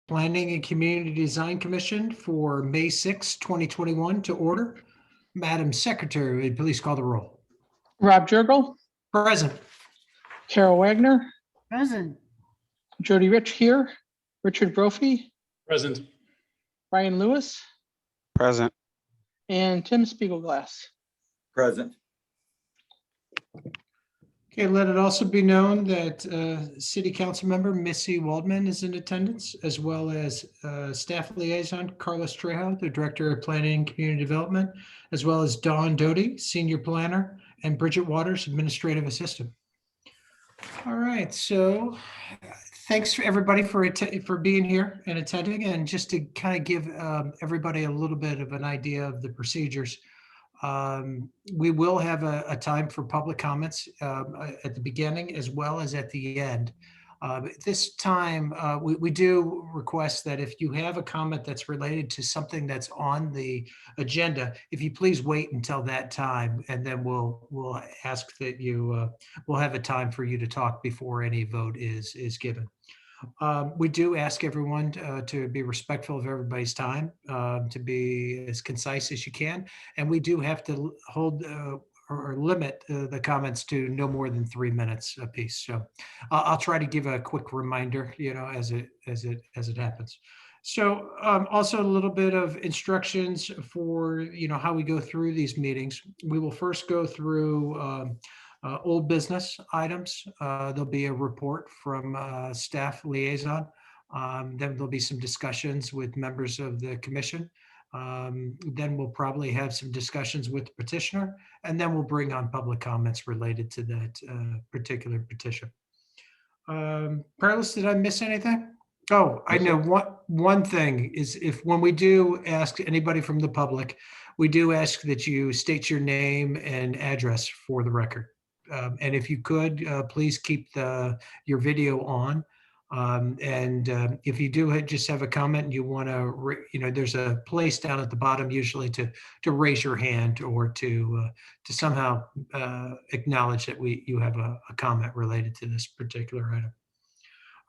Planning and Community Design Commission for May 6, 2021 to order. Madam Secretary, would you please call the roll? Rob Jurgel, Present. Carol Wagner, Present. Jody Rich here, Richard Brophy, Present. Ryan Lewis, Present. and Tim Spiegelglass. Present. Okay, let it also be known that City Council Member Missy Waldman is in attendance, as well as Staff Liaison Carlos Trejo, the Director of Planning and Community Development, as well as Dawn Doty, Senior Planner, and Bridget Waters, Administrative Assistant. All right, so thanks for everybody for being here and attending, and just to kind of give everybody a little bit of an idea of the procedures. We will have a time for public comments at the beginning as well as at the end. At this time, we do request that if you have a comment that's related to something that's on the agenda, if you please wait until that time, and then we'll ask that you we'll have a time for you to talk before any vote is given. We do ask everyone to be respectful of everybody's time, to be as concise as you can. And we do have to hold or limit the comments to no more than 3 minutes apiece. So I'll try to give a quick reminder, as it happens. So also a little bit of instructions for, how we go through these meetings. We will first go through old business items. There'll be a report from staff liaison. Then there'll be some discussions with members of the commission. Then we'll probably have some discussions with the petitioner, and then we'll bring on public comments related to that particular petition. Carlos, did I miss anything? Oh, I know one thing is, when we do ask anybody from the public, we do ask that you state your name and address for the record. And if you could, please keep your video on. If you do just have a comment and you want to, there's a place down at the bottom usually to raise your hand or to somehow acknowledge that you have a comment related to this particular item.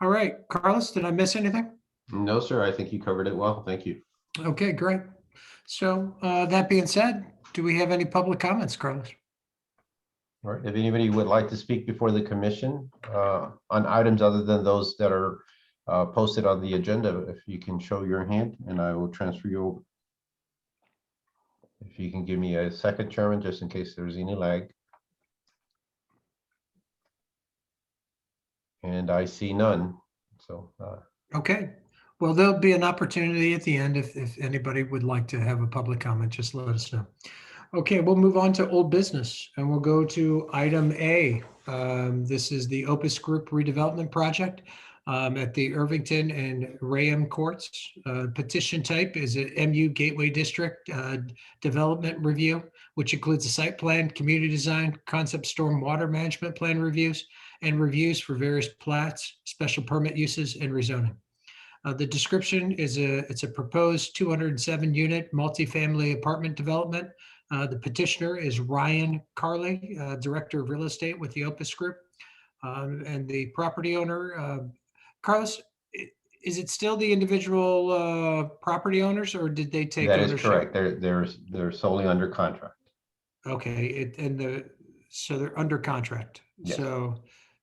All right, Carlos, did I miss anything? No, sir. I think you covered it well. Thank you. Okay, great. So that being said, do we have any public comments, Carlos? All right. If anybody would like to speak before the commission on items other than those that are posted on the agenda, if you can show your hand and I will transfer you over. If you can give me a second, Chairman, just in case there's any lag. And I see none. So. Okay. Well, there'll be an opportunity at the end if anybody would like to have a public comment, just let us know. Okay, we'll move on to old business and we'll go to item A. This is the Opus Group redevelopment project at the Irvington and Rayham courts. Petition type is a MU Gateway District development review, which includes a site plan, community design, concept storm water management plan reviews, and reviews for various plats, special permit uses, and rezoning. The description is it's a proposed 207 unit multifamily apartment development. The petitioner is Ryan Carley, Director of Real Estate with the Opus Group. And the property owner, Carlos, is it still the individual property owners, or did they take ownership? That is correct. They're solely under contract. Okay, so they're under contract. Yes. So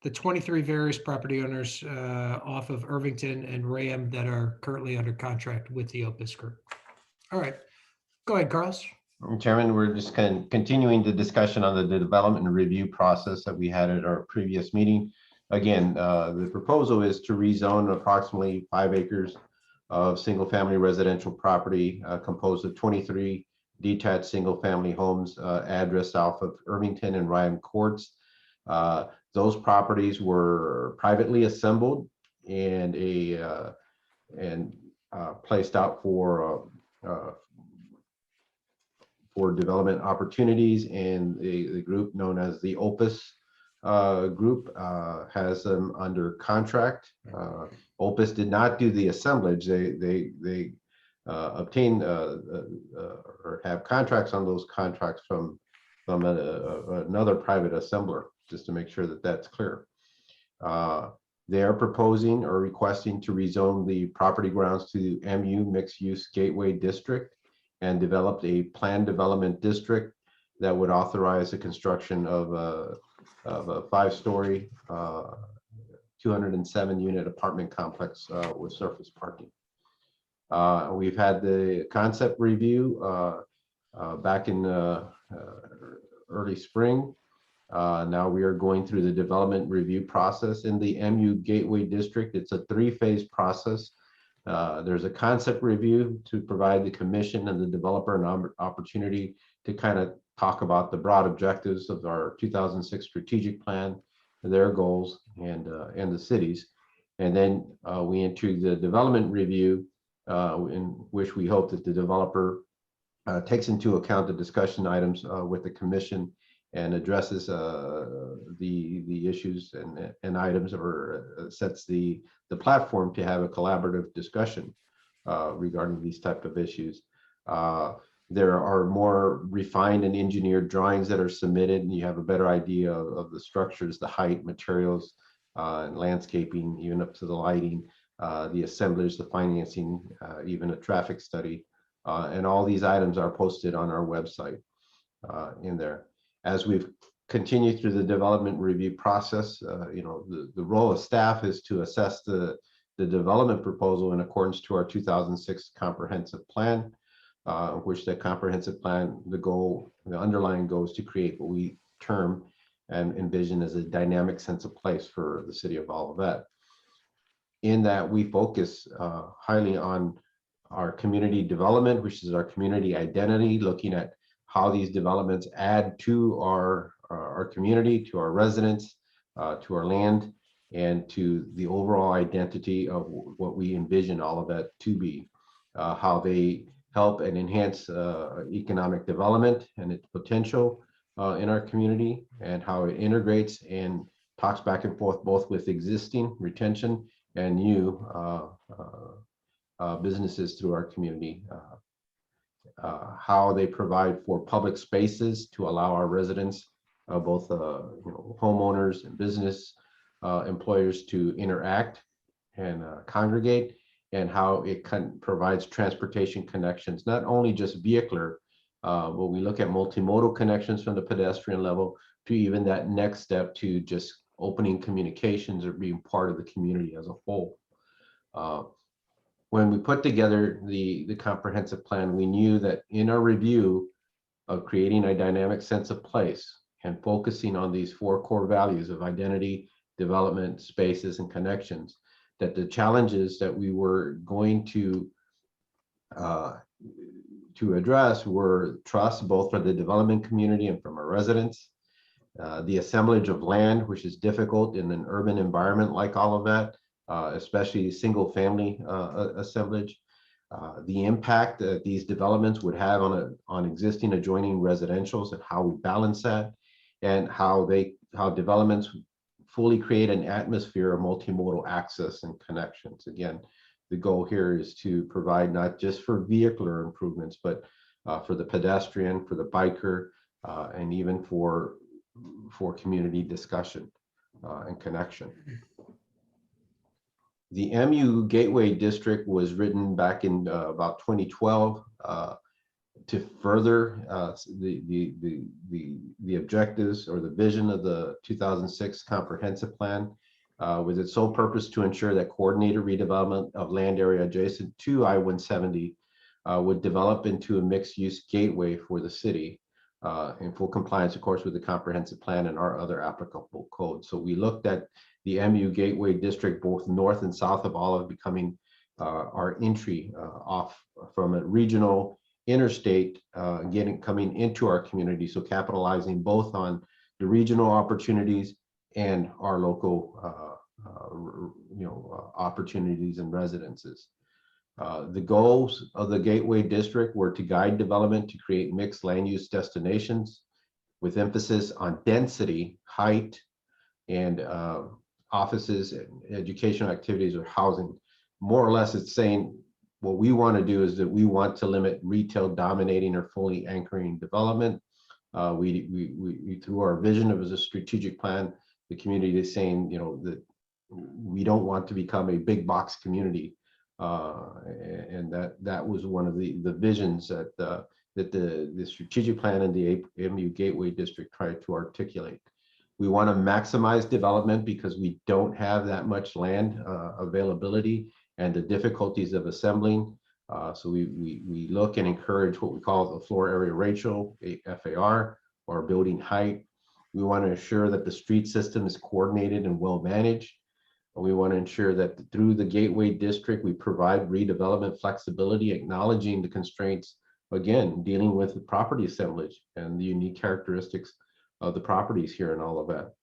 the 23 various property owners off of Irvington and Rayham that are currently under contract with the Opus Group. All right, go ahead, Carlos. Chairman, we're just continuing the discussion on the development and review process that we had at our previous meeting. Again, the proposal is to rezone approximately 5 acres of single-family residential property composed of 23 detached single-family homes addressed off of Irvington and Ryan courts. Those properties were privately assembled and placed out for development opportunities, and the group known as the Opus group has them under contract. Opus did not do the assemblage. They obtained or have contracts on those contracts from another private assembler, just to make sure that that's clear. They are proposing or requesting to rezone the property grounds to MU Mixed Use Gateway District and develop a planned development district that would authorize the construction of a 5-story, 207 unit apartment complex with surface parking. We've had the concept review back in early spring. Now we are going through the development review process in the MU Gateway District. It's a 3-phase process. There's a concept review to provide the commission and the developer an opportunity to kind of talk about the broad objectives of our 2006 strategic plan, their goals, and the cities. And then we enter the development review, in which we hope that the developer takes into account the discussion items with the commission and addresses the issues and items, or sets the platform to have a collaborative discussion regarding these type of issues. There are more refined and engineered drawings that are submitted, and you have a better idea of the structures, the height, materials, and landscaping, even up to the lighting, the assemblage, the financing, even a traffic study. And all these items are posted on our website in there. As we've continued through the development review process, the role of staff is to assess the development proposal in accordance to our 2006 comprehensive plan, which the comprehensive plan, the underlying goal is to create what we term and envision as a dynamic sense of place for the city of Olivet. In that, we focus highly on our community development, which is our community identity, looking at how these developments add to our community, to our residents, to our land, and to the overall identity of what we envision Olivet to be, how they help and enhance economic development and its potential in our community, and how it integrates and talks back and forth both with existing retention and new businesses through our community. How they provide for public spaces to allow our residents, both homeowners and business employers, to interact and congregate, and how it provides transportation connections, not only just vehicular, but we look at multimodal connections from the pedestrian level to even that next step to just opening communications or being part of the community as a whole. When we put together the comprehensive plan, we knew that in our review of creating a dynamic sense of place and focusing on these 4 core values of identity, development, spaces, and connections, that the challenges that we were going to address were trust, both from the development community and from our residents, the assemblage of land, which is difficult in an urban environment like Olivet, especially single family assemblage, the impact that these developments would have on existing adjoining residentials, and how we balance that, and how developments fully create an atmosphere of multimodal access and connections. Again, the goal here is to provide not just for vehicular improvements, but for the pedestrian, for the biker, and even for community discussion and connection. The MU Gateway District was written back in about 2012 to further the objectives or the vision of the 2006 comprehensive plan, with its sole purpose to ensure that coordinated redevelopment of land area adjacent to I-170 would develop into a mixed-use gateway for the city, in full compliance, of course, with the comprehensive plan and our other applicable codes. So we looked at the MU Gateway District, both north and south of Olive, becoming our entry off from a regional interstate, coming into our community. So capitalizing both on the regional opportunities and our local opportunities and residences. The goals of the Gateway District were to guide development to create mixed land use destinations with emphasis on density, height, and offices, and educational activities, or housing. More or less, it's saying what we want to do is that we want to limit retail dominating or fully anchoring development. We through our vision of as a strategic plan, the community is saying, that we don't want to become a big box community. And that was one of the visions that the strategic plan and the MU Gateway District tried to articulate. We want to maximize development because we don't have that much land availability and the difficulties of assembling. So we look and encourage what we call the floor area ratio, FAR, or building height. We want to ensure that the street system is coordinated and well managed. We want to ensure that through the Gateway District, we provide redevelopment flexibility, acknowledging the constraints, again, dealing with the property assemblage and the unique characteristics of the properties here and all of that.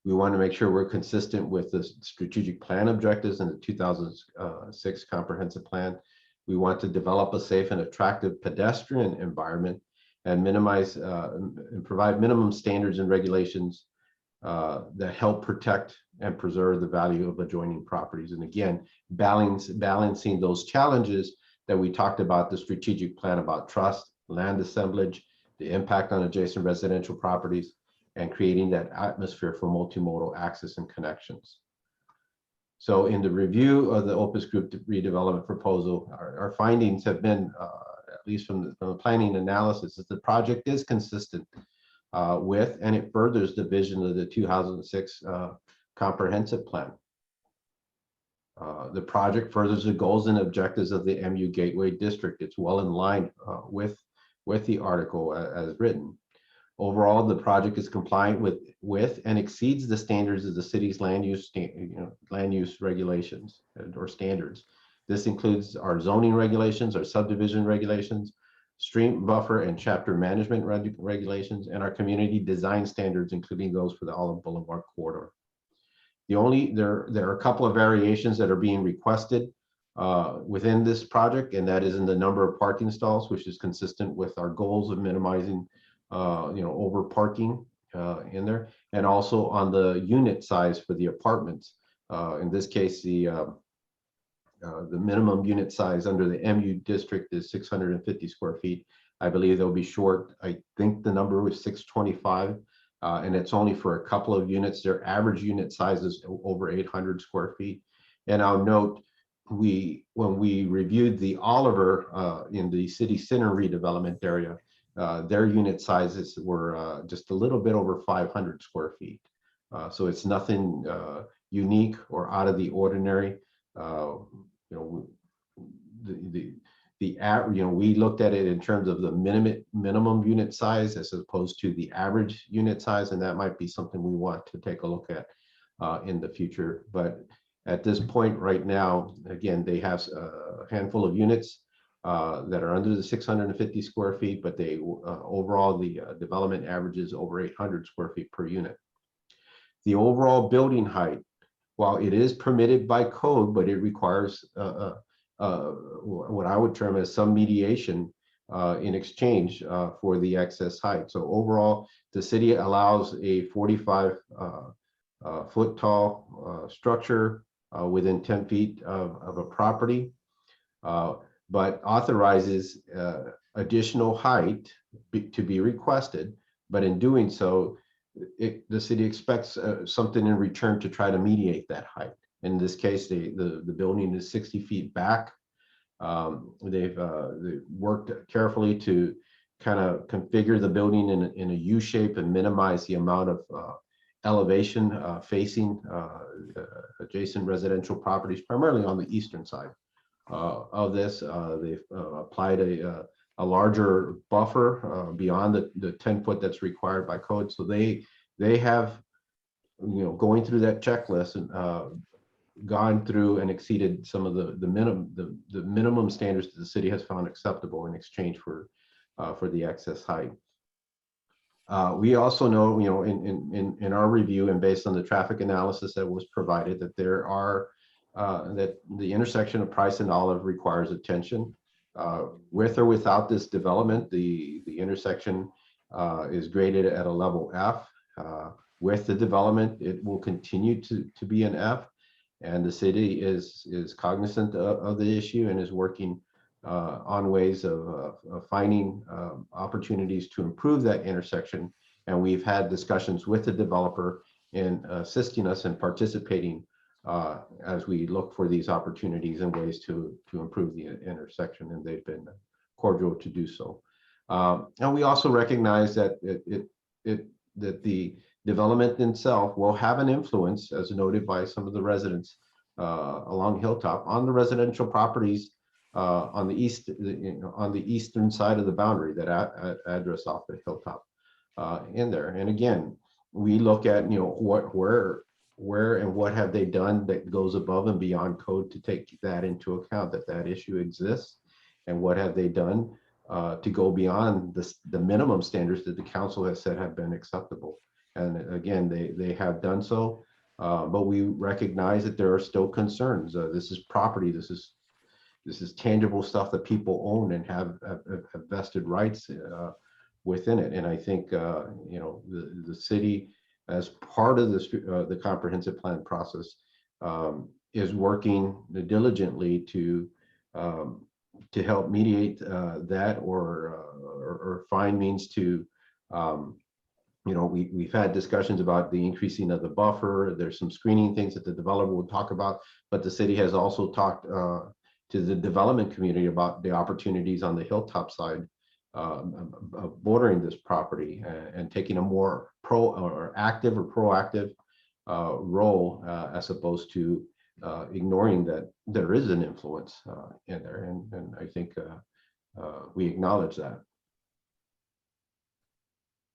We want to make sure we're consistent with the strategic plan objectives in the 2006 comprehensive plan. We want to develop a safe and attractive pedestrian environment and minimize and provide minimum standards and regulations that help protect and preserve the value of adjoining properties. And again, balancing those challenges that we talked about, the strategic plan about trust, land assemblage, the impact on adjacent residential properties, and creating that atmosphere for multimodal access and connections. So in the review of the Opus Group redevelopment proposal, our findings have been, at least from the planning analysis, that the project is consistent with, and it furthers the vision of the 2006 comprehensive plan. The project furthers the goals and objectives of the MU Gateway District. It's well in line with the article as written. Overall, the project is compliant with and exceeds the standards of the city's land use regulations or standards. This includes our zoning regulations, our subdivision regulations, stream buffer and chapter management regulations, and our community design standards, including those for the Olive Boulevard corridor. There are a couple of variations that are being requested within this project, and that is in the number of parking stalls, which is consistent with our goals of minimizing over parking in there, and also on the unit size for the apartments. In this case, the minimum unit size under the MU district is 650 square feet. I believe they'll be short. I think the number was 625, and it's only for a couple of units. Their average unit size is over 800 square feet. And I'll note, when we reviewed the Oliver in the city center redevelopment area, their unit sizes were just a little bit over 500 square feet. So it's nothing unique or out of the ordinary. We looked at it in terms of the minimum unit size as opposed to the average unit size, and that might be something we want to take a look at in the future. But at this point right now, again, they have a handful of units that are under the 650 square feet, but they overall the development averages over 800 square feet per unit. The overall building height, while it is permitted by code, but it requires what I would term as some mediation in exchange for the excess height. So overall, the city allows a 45 foot tall structure within 10 feet of a property, but authorizes additional height to be requested. But in doing so, the city expects something in return to try to mediate that height. In this case, the building is 60 feet back. They've worked carefully to kind of configure the building in a U shape and minimize the amount of elevation facing adjacent residential properties, primarily on the eastern side of this. They've applied a larger buffer beyond the 10 foot that's required by code. So they have, going through that checklist and gone through and exceeded some of the minimum standards that the city has found acceptable in exchange for the excess height. We also know, in our review and based on the traffic analysis that was provided, that there are that the intersection of Price and Olive requires attention. With or without this development, the intersection is graded at a level F. With the development, it will continue to be an F, and the city is cognizant of the issue and is working on ways of finding opportunities to improve that intersection. And we've had discussions with the developer in assisting us and participating as we look for these opportunities and ways to improve the intersection, and they've been cordial to do so. And we also recognize that that the development itself will have an influence, as noted by some of the residents along Hilltop, on the residential properties on the east, on the eastern side of the boundary that address off the Hilltop in there. And again, we look at where and what have they done that goes above and beyond code to take that into account, that issue exists, and what have they done to go beyond the minimum standards that the council has said have been acceptable. And again, they have done so, but we recognize that there are still concerns. This is property. This is tangible stuff that people own and have vested rights within it. And I think the city, as part of the comprehensive plan process, is working diligently to help mediate that or find means to we've had discussions about the increasing of the buffer. There's some screening things that the developer will talk about, but the city has also talked to the development community about the opportunities on the Hilltop side bordering this property and taking a more active or proactive role as opposed to ignoring that there is an influence in there. And I think we acknowledge that.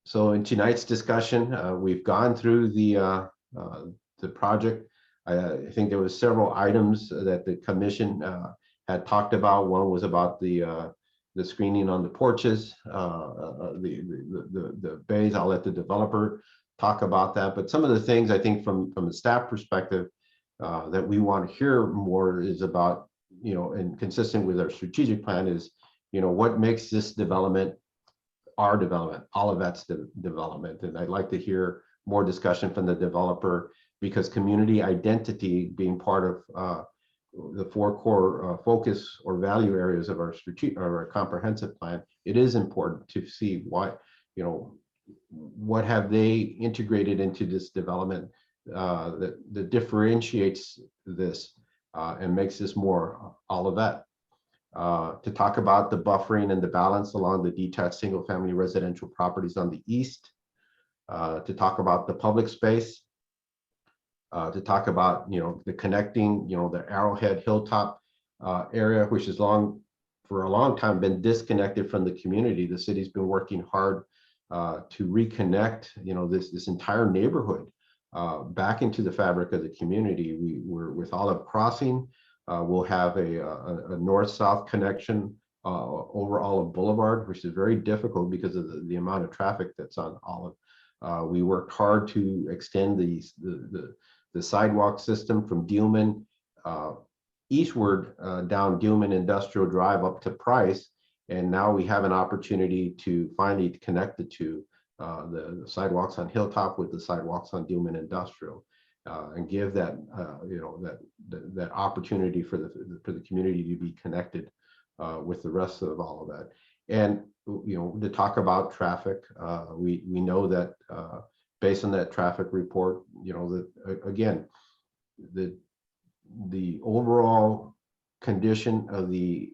So in tonight's discussion, we've gone through the project. I think there was several items that the commission had talked about. One was about the screening on the porches, the bays. I'll let the developer talk about that. But some of the things I think from a staff perspective that we want to hear more is about, and consistent with our strategic plan is, what makes this development our development, Olivet's development. And I'd like to hear more discussion from the developer, because community identity being part of the 4 core focus or value areas of our strategic or our comprehensive plan, it is important to see what have they integrated into this development that differentiates this and makes this more Olivet. To talk about the buffering and the balance along the detached single family residential properties on the east, to talk about the public space, to talk about the connecting the Arrowhead Hilltop area, which has for a long time been disconnected from the community. The city's been working hard to reconnect this entire neighborhood back into the fabric of the community. We're with Olive Crossing. We'll have a north-south connection over Olive Boulevard, which is very difficult because of the amount of traffic that's on Olive. We worked hard to extend the sidewalk system from Dillman eastward down Dillman Industrial Drive up to Price, and now we have an opportunity to finally connect the two, the sidewalks on Hilltop with the sidewalks on Dillman Industrial. And give that that opportunity for the community to be connected with the rest of all of that. And to talk about traffic, we know that based on that traffic report, that again the overall condition of the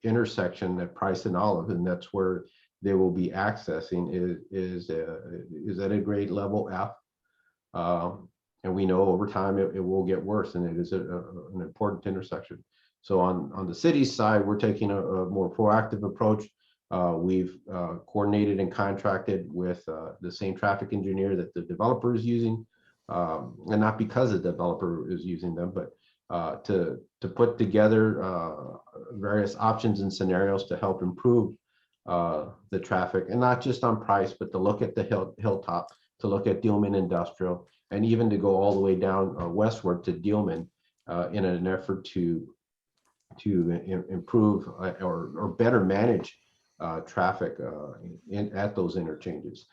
intersection at Price and Olive, and that's where they will be accessing, is at a grade level F. And we know over time it will get worse, and it is an important intersection. So on the city's side, we're taking a more proactive approach. We've coordinated and contracted with the same traffic engineer that the developer is using, and not because the developer is using them, but to put together various options and scenarios to help improve the traffic, and not just on Price, but to look at the Hilltop, to look at Dillman Industrial, and even to go all the way down westward to Dillman in an effort to improve or better manage traffic at those interchanges.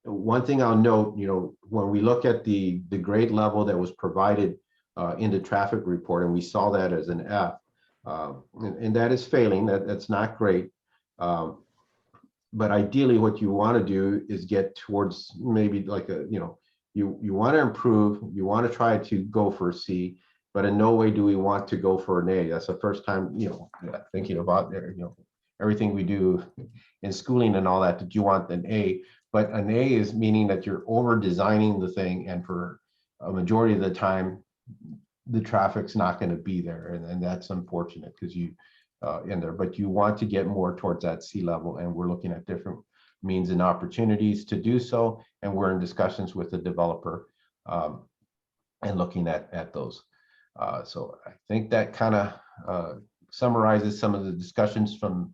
One thing I'll note, when we look at the grade level that was provided in the traffic report, and we saw that as an F, and that is failing. That's not great. But ideally, what you want to do is get towards maybe like you want to improve, you want to try to go for a C, but in no way do we want to go for an A. That's the first time, thinking about, everything we do in schooling and all that you want an A. But an A is meaning that you're over designing the thing, and for a majority of the time, the traffic's not going to be there, and that's unfortunate because you in there. But you want to get more towards that C level, and we're looking at different means and opportunities to do so, and we're in discussions with the developer and looking at those. So I think that kind of summarizes some of the discussions from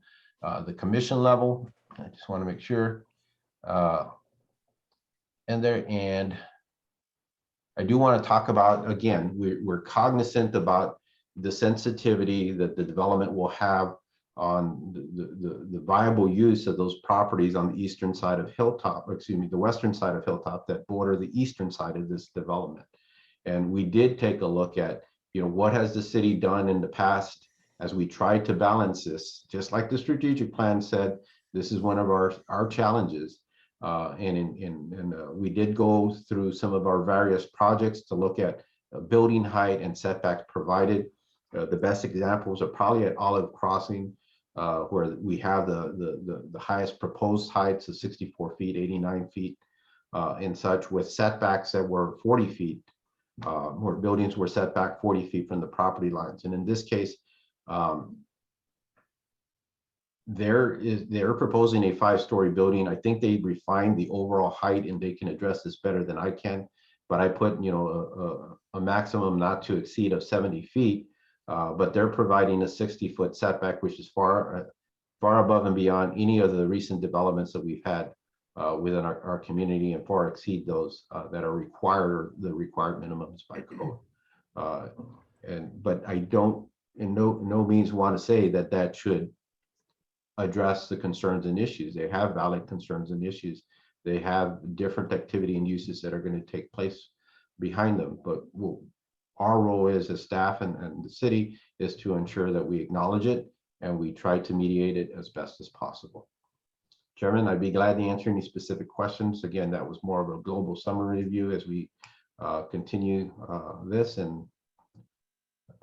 the commission level. I just want to make sure. And I do want to talk about, again, we're cognizant about the sensitivity that the development will have on the viable use of those properties on the eastern side of Hilltop, or excuse me, the western side of Hilltop that border the eastern side of this development. And we did take a look at, what has the city done in the past as we tried to balance this, just like the strategic plan said, this is one of our challenges. We did go through some of our various projects to look at building height and setbacks provided. The best examples are probably at Olive Crossing, where we have the highest proposed heights of 64 feet, 89 feet, and such, with setbacks that were 40 feet, where buildings were set back 40 feet from the property lines. And in this case, they're proposing a 5-story building. I think they refined the overall height, and they can address this better than I can. But I put, a maximum not to exceed of 70 feet. But they're providing a 60-foot setback, which is far above and beyond any of the recent developments that we've had within our community, and far exceed those that are the required minimums by code. But I don't, in no means, want to say that should address the concerns and issues. They have valid concerns and issues. They have different activity and uses that are going to take place behind them. But our role is, as staff and the city, is to ensure that we acknowledge it and we try to mediate it as best as possible. Chairman, I'd be glad to answer any specific questions. Again, that was more of a global summary review as we continue this. And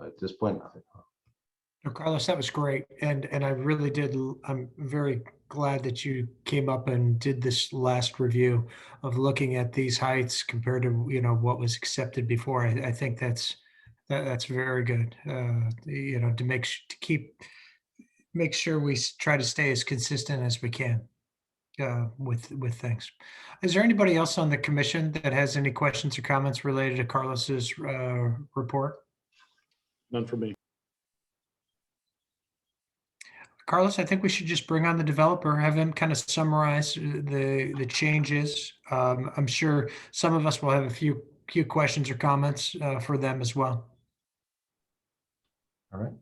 at this point, No, Carlos, that was great. And I really did. I'm very glad that you came up and did this last review of looking at these heights compared to, what was accepted before. I think that's very good. To make sure we try to stay as consistent as we can with things. Is there anybody else on the commission that has any questions or comments related to Carlos's report? None for me. Carlos, I think we should just bring on the developer, have him kind of summarize the changes. I'm sure some of us will have a few questions or comments for them as well. all right.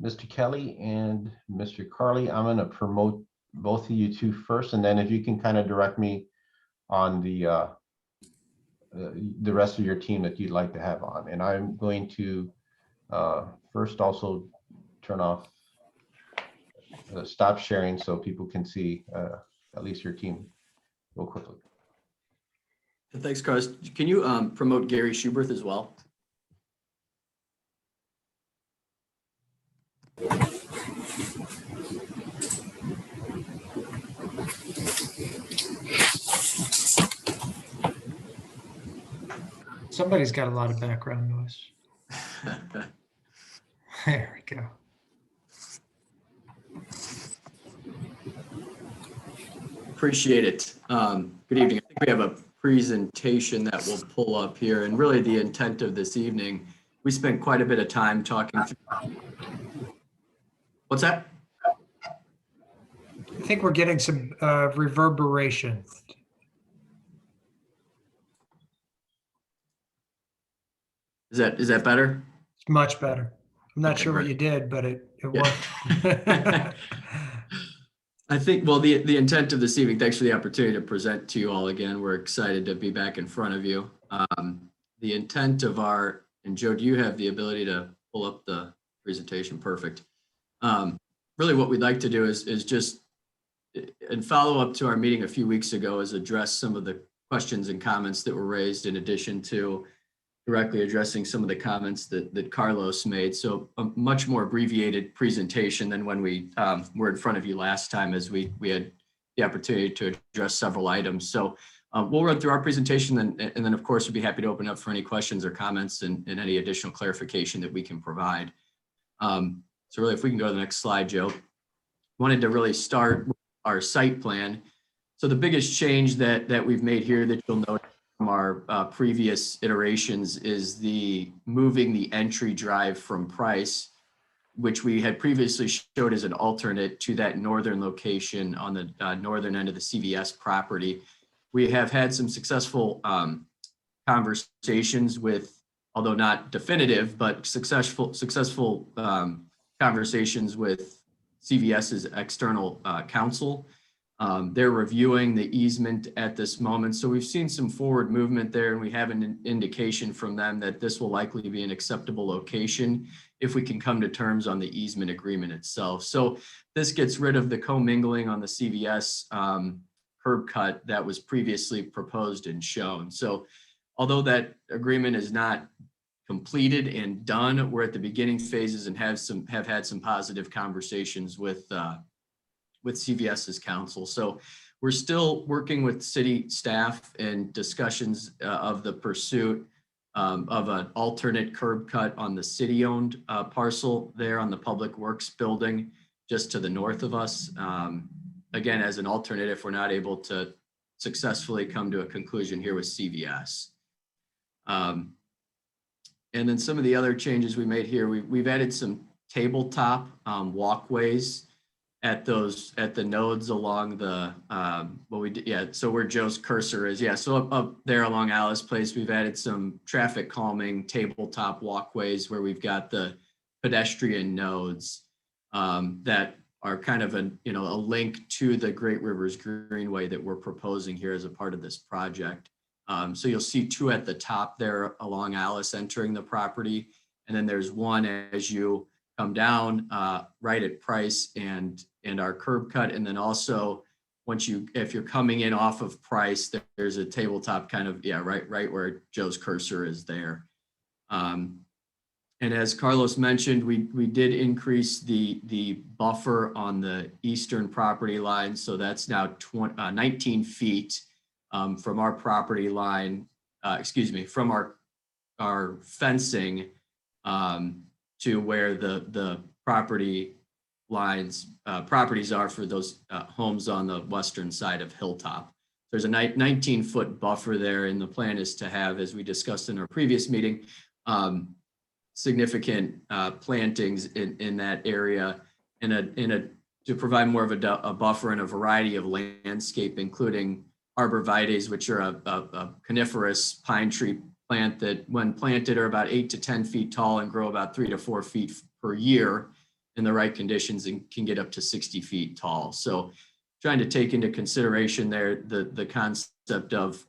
Mr. Kelly and Mr. Carly, I'm going to promote both of you two first, and then if you can kind of direct me on the rest of your team that you'd like to have on. And I'm going to first also turn off stop sharing so people can see at least your team real quickly. Thanks, Carlos. Can you promote Gary Schuberth as well? Somebody's got a lot of background noise. There we go. Appreciate it. Good evening. I think we have a presentation that we'll pull up here, and really the intent of this evening, we spent quite a bit of time talking through. What's that? I think we're getting some reverberation. Is that better? It's much better. I'm not Okay, sure what great. you did, but it Yeah. worked. I think, well, the intent of this evening, thanks for the opportunity to present to you all again. We're excited to be back in front of you. The intent of and Joe, do you have the ability to pull up the presentation? Perfect. Really what we'd like to do is just, in follow up to our meeting a few weeks ago, is address some of the questions and comments that were raised in addition to directly addressing some of the comments that Carlos made. So a much more abbreviated presentation than when we were in front of you last time, as we had the opportunity to address several items. So we'll run through our presentation and then of course we'd be happy to open up for any questions or comments and any additional clarification that we can provide. So really, if we can go to the next slide, Joe. Wanted to really start with our site plan. So the biggest change that we've made here that you'll note from our previous iterations is the moving the entry drive from Price, which we had previously showed as an alternate to that northern location on the northern end of the CVS property. We have had some successful conversations with, although not definitive, but successful conversations with CVS's external counsel. They're reviewing the easement at this moment. So we've seen some forward movement there, and we have an indication from them that this will likely be an acceptable location if we can come to terms on the easement agreement itself. So this gets rid of the commingling on the CVS curb cut that was previously proposed and shown. So although that agreement is not completed and done, we're at the beginning phases and have had some positive conversations with CVS's counsel. So we're still working with city staff and discussions of the pursuit of an alternate curb cut on the city-owned parcel there on the Public Works building, just to the north of us. Again, as an alternate, if we're not able to successfully come to a conclusion here with CVS. And then some of the other changes we made here, we've added some tabletop walkways at the nodes along the, so where Joe's cursor is. Yeah, so up there along Alice Place, we've added some traffic calming tabletop walkways where we've got the pedestrian nodes that are kind of a link to the Great Rivers Greenway that we're proposing here as a part of this project. So you'll see two at the top there along Alice entering the property. And then there's one as you come down right at Price and our curb cut. And then also if you're coming in off of Price, there's a tabletop kind of, right where Joe's cursor is there. And as Carlos mentioned, we did increase the buffer on the eastern property line. So that's now 19 feet. From our property line, from our fencing to where the properties are for those homes on the western side of Hilltop. There's a 19-foot buffer there, and the plan is to have, as we discussed in our previous meeting, significant plantings in that area to provide more of a buffer and a variety of landscape, including arborvitaes, which are a coniferous pine tree plant that when planted are about 8 to 10 feet tall and grow about 3 to 4 feet per year in the right conditions and can get up to 60 feet tall. So trying to take into consideration there the concept of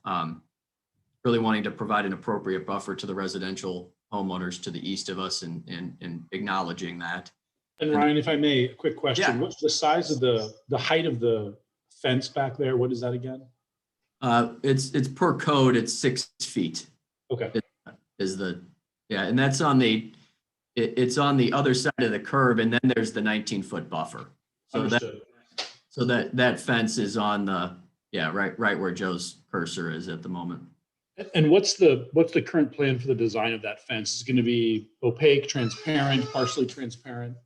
really wanting to provide an appropriate buffer to the residential homeowners to the east of us and acknowledging that. And Ryan, if I may, a quick question. Yeah. What's the size of the height of the fence back there? What is that again? It's per code, it's 6 feet. Okay. And that's it's on the other side of the curb, and then there's the 19-foot buffer. So Understood. that fence is on the, right where Joe's cursor is at the moment. And what's the current plan for the design of that fence? Is it going to be opaque, transparent, partially transparent?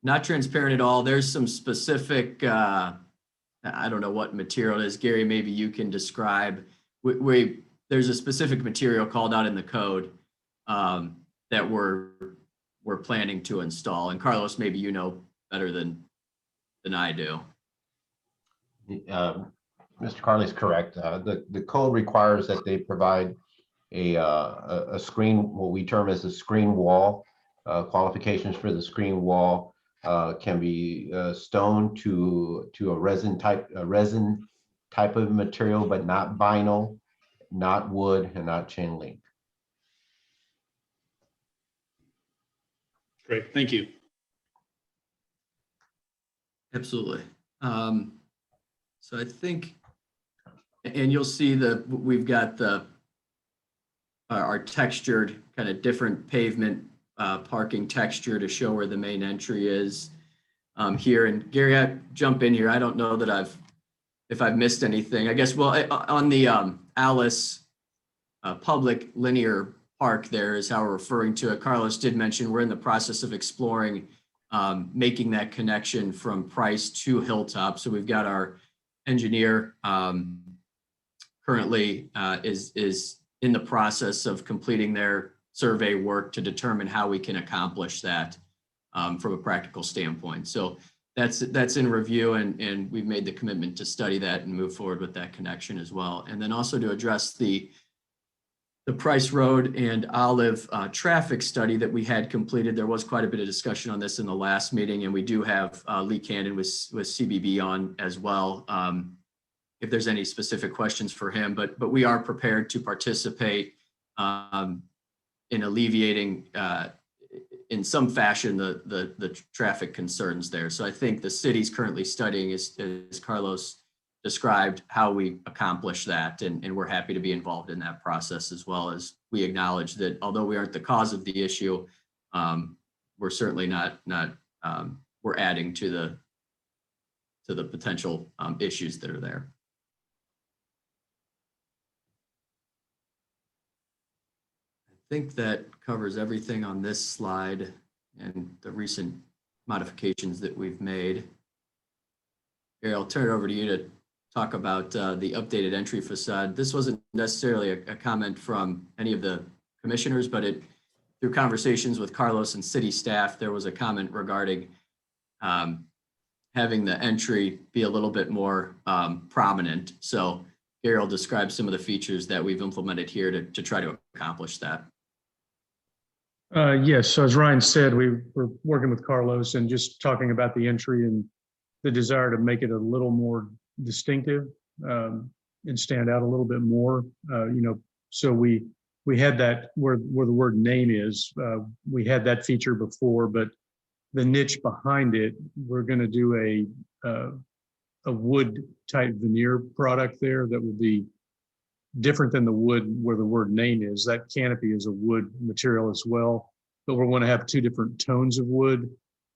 Not transparent at all. There's some specific, I don't know what material it is. Gary, maybe you can describe. There's a specific material called out in the code that we're planning to install. And Carlos, maybe you know better than I do. Mr. Carley is correct. The code requires that they provide a screen, what we term as a screen wall. Qualifications for the screen wall can be stone to a resin type of material, but not vinyl, not wood, and not chain link. Great, thank you. Absolutely. So I think And you'll see we've got our textured kind of different pavement parking texture to show where the main entry is here. And Gary, jump in here. I don't know that if I've missed anything. I guess, well, on the Alice public linear park, there is how we're referring to it. Carlos did mention we're in the process of exploring making that connection from Price to Hilltop. So we've got our engineer currently is in the process of completing their survey work to determine how we can accomplish that from a practical standpoint. So that's in review, and we've made the commitment to study that and move forward with that connection as well. And then also to address the Price Road and Olive traffic study that we had completed. There was quite a bit of discussion on this in the last meeting, and we do have Lee Cannon with CBB on as well, if there's any specific questions for him. But we are prepared to participate in alleviating in some fashion the traffic concerns there. So I think the city's currently studying, as Carlos described, how we accomplish that, and we're happy to be involved in that process, as well as we acknowledge that although we aren't the cause of the issue, we're certainly not we're adding to the potential issues that are there. I think that covers everything on this slide and the recent modifications that we've made. Gary, I'll turn it over to you to talk about the updated entry facade. This wasn't necessarily a comment from any of the commissioners, but through conversations with Carlos and city staff, there was a comment regarding having the entry be a little bit more prominent. So Gary will describe some of the features that we've implemented here to try to accomplish that. Yes, so as Ryan said, we were working with Carlos and just talking about the entry and the desire to make it a little more distinctive and stand out a little bit more. So we had that where the word name is. We had that feature before, but the niche behind it, we're going to do a wood type veneer product there that will be different than the wood where the word name is. That canopy is a wood material as well, but we're going to have two different tones of wood,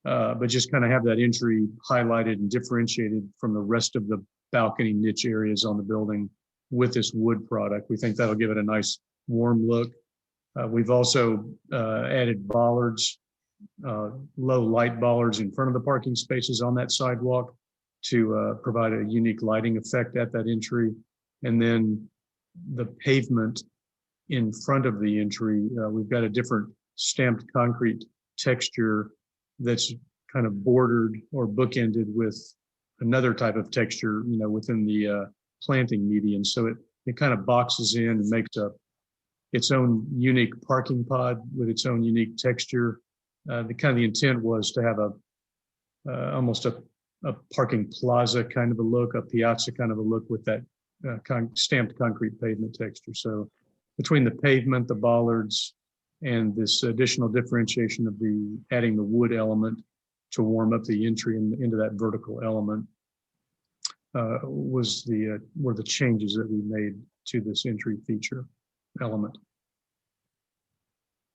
but just kind of have that entry highlighted and differentiated from the rest of the balcony niche areas on the building with this wood product. We think that'll give it a nice warm look. We've also added bollards, low light bollards in front of the parking spaces on that sidewalk to provide a unique lighting effect at that entry. And then the pavement in front of the entry, we've got a different stamped concrete texture that's kind of bordered or bookended with another type of texture, within the planting median. So it kind of boxes in and makes its own unique parking pod with its own unique texture. The intent was to have almost a parking plaza kind of a look, a piazza kind of a look with that stamped concrete pavement texture. So between the pavement, the bollards, and this additional differentiation of adding the wood element to warm up the entry into that vertical element were the changes that we made to this entry feature element.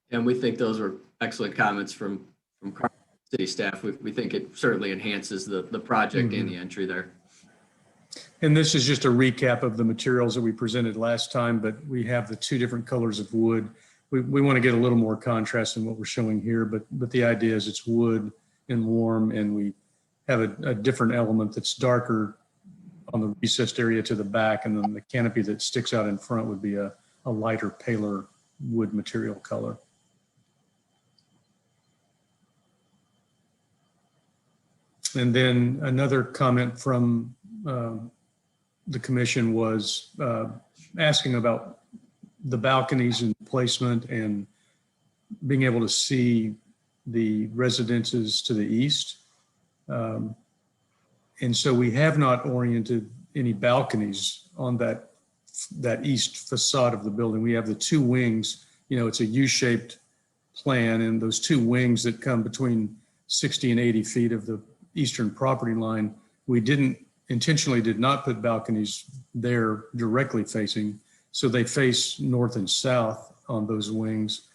And we think those were excellent comments from city staff. We think it certainly enhances the project and the entry there. And this is just a recap of the materials that we presented last time, but we have the two different colors of wood. We want to get a little more contrast in what we're showing here, but the idea is it's wood and warm, and we have a different element that's darker on the recessed area to the back, and then the canopy that sticks out in front would be a lighter, paler wood material color. And then another comment from the commission was asking about the balconies and placement and being able to see the residences to the east. And so we have not oriented any balconies on that east facade of the building. We have the two wings, it's a U-shaped plan, and those two wings that come between 60 and 80 feet of the eastern property line, we didn't intentionally did not put balconies there directly facing, so they face north and south on those wings.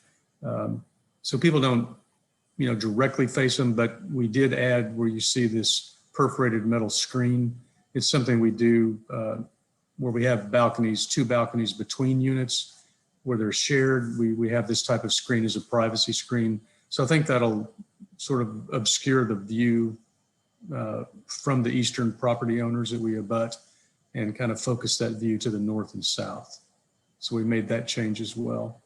So people don't, directly face them, but we did add where you see this perforated metal screen. It's something we do where we have balconies, 2 balconies between units where they're shared. We have this type of screen as a privacy screen. So I think that'll sort of obscure the view from the eastern property owners that we abut and kind of focus that view to the north and south. So we made that change as well.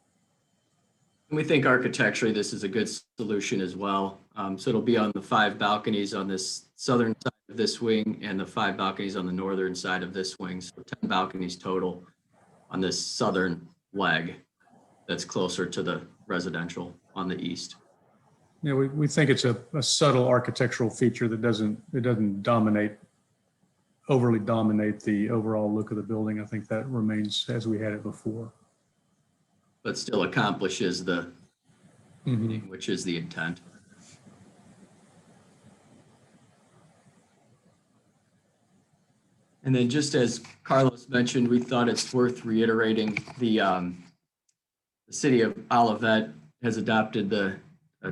And we think architecturally, this is a good solution as well. So it'll be on the 5 balconies on this southern side of this wing and the 5 balconies on the northern side of this wing. So 10 balconies total on this southern leg that's closer to the residential on the east. Yeah, we think it's a subtle architectural feature that doesn't overly dominate the overall look of the building. I think that remains as we had it before. But still accomplishes the Mhm. which is the intent. And then just as Carlos mentioned, we thought it's worth reiterating the city of Olivet has adopted a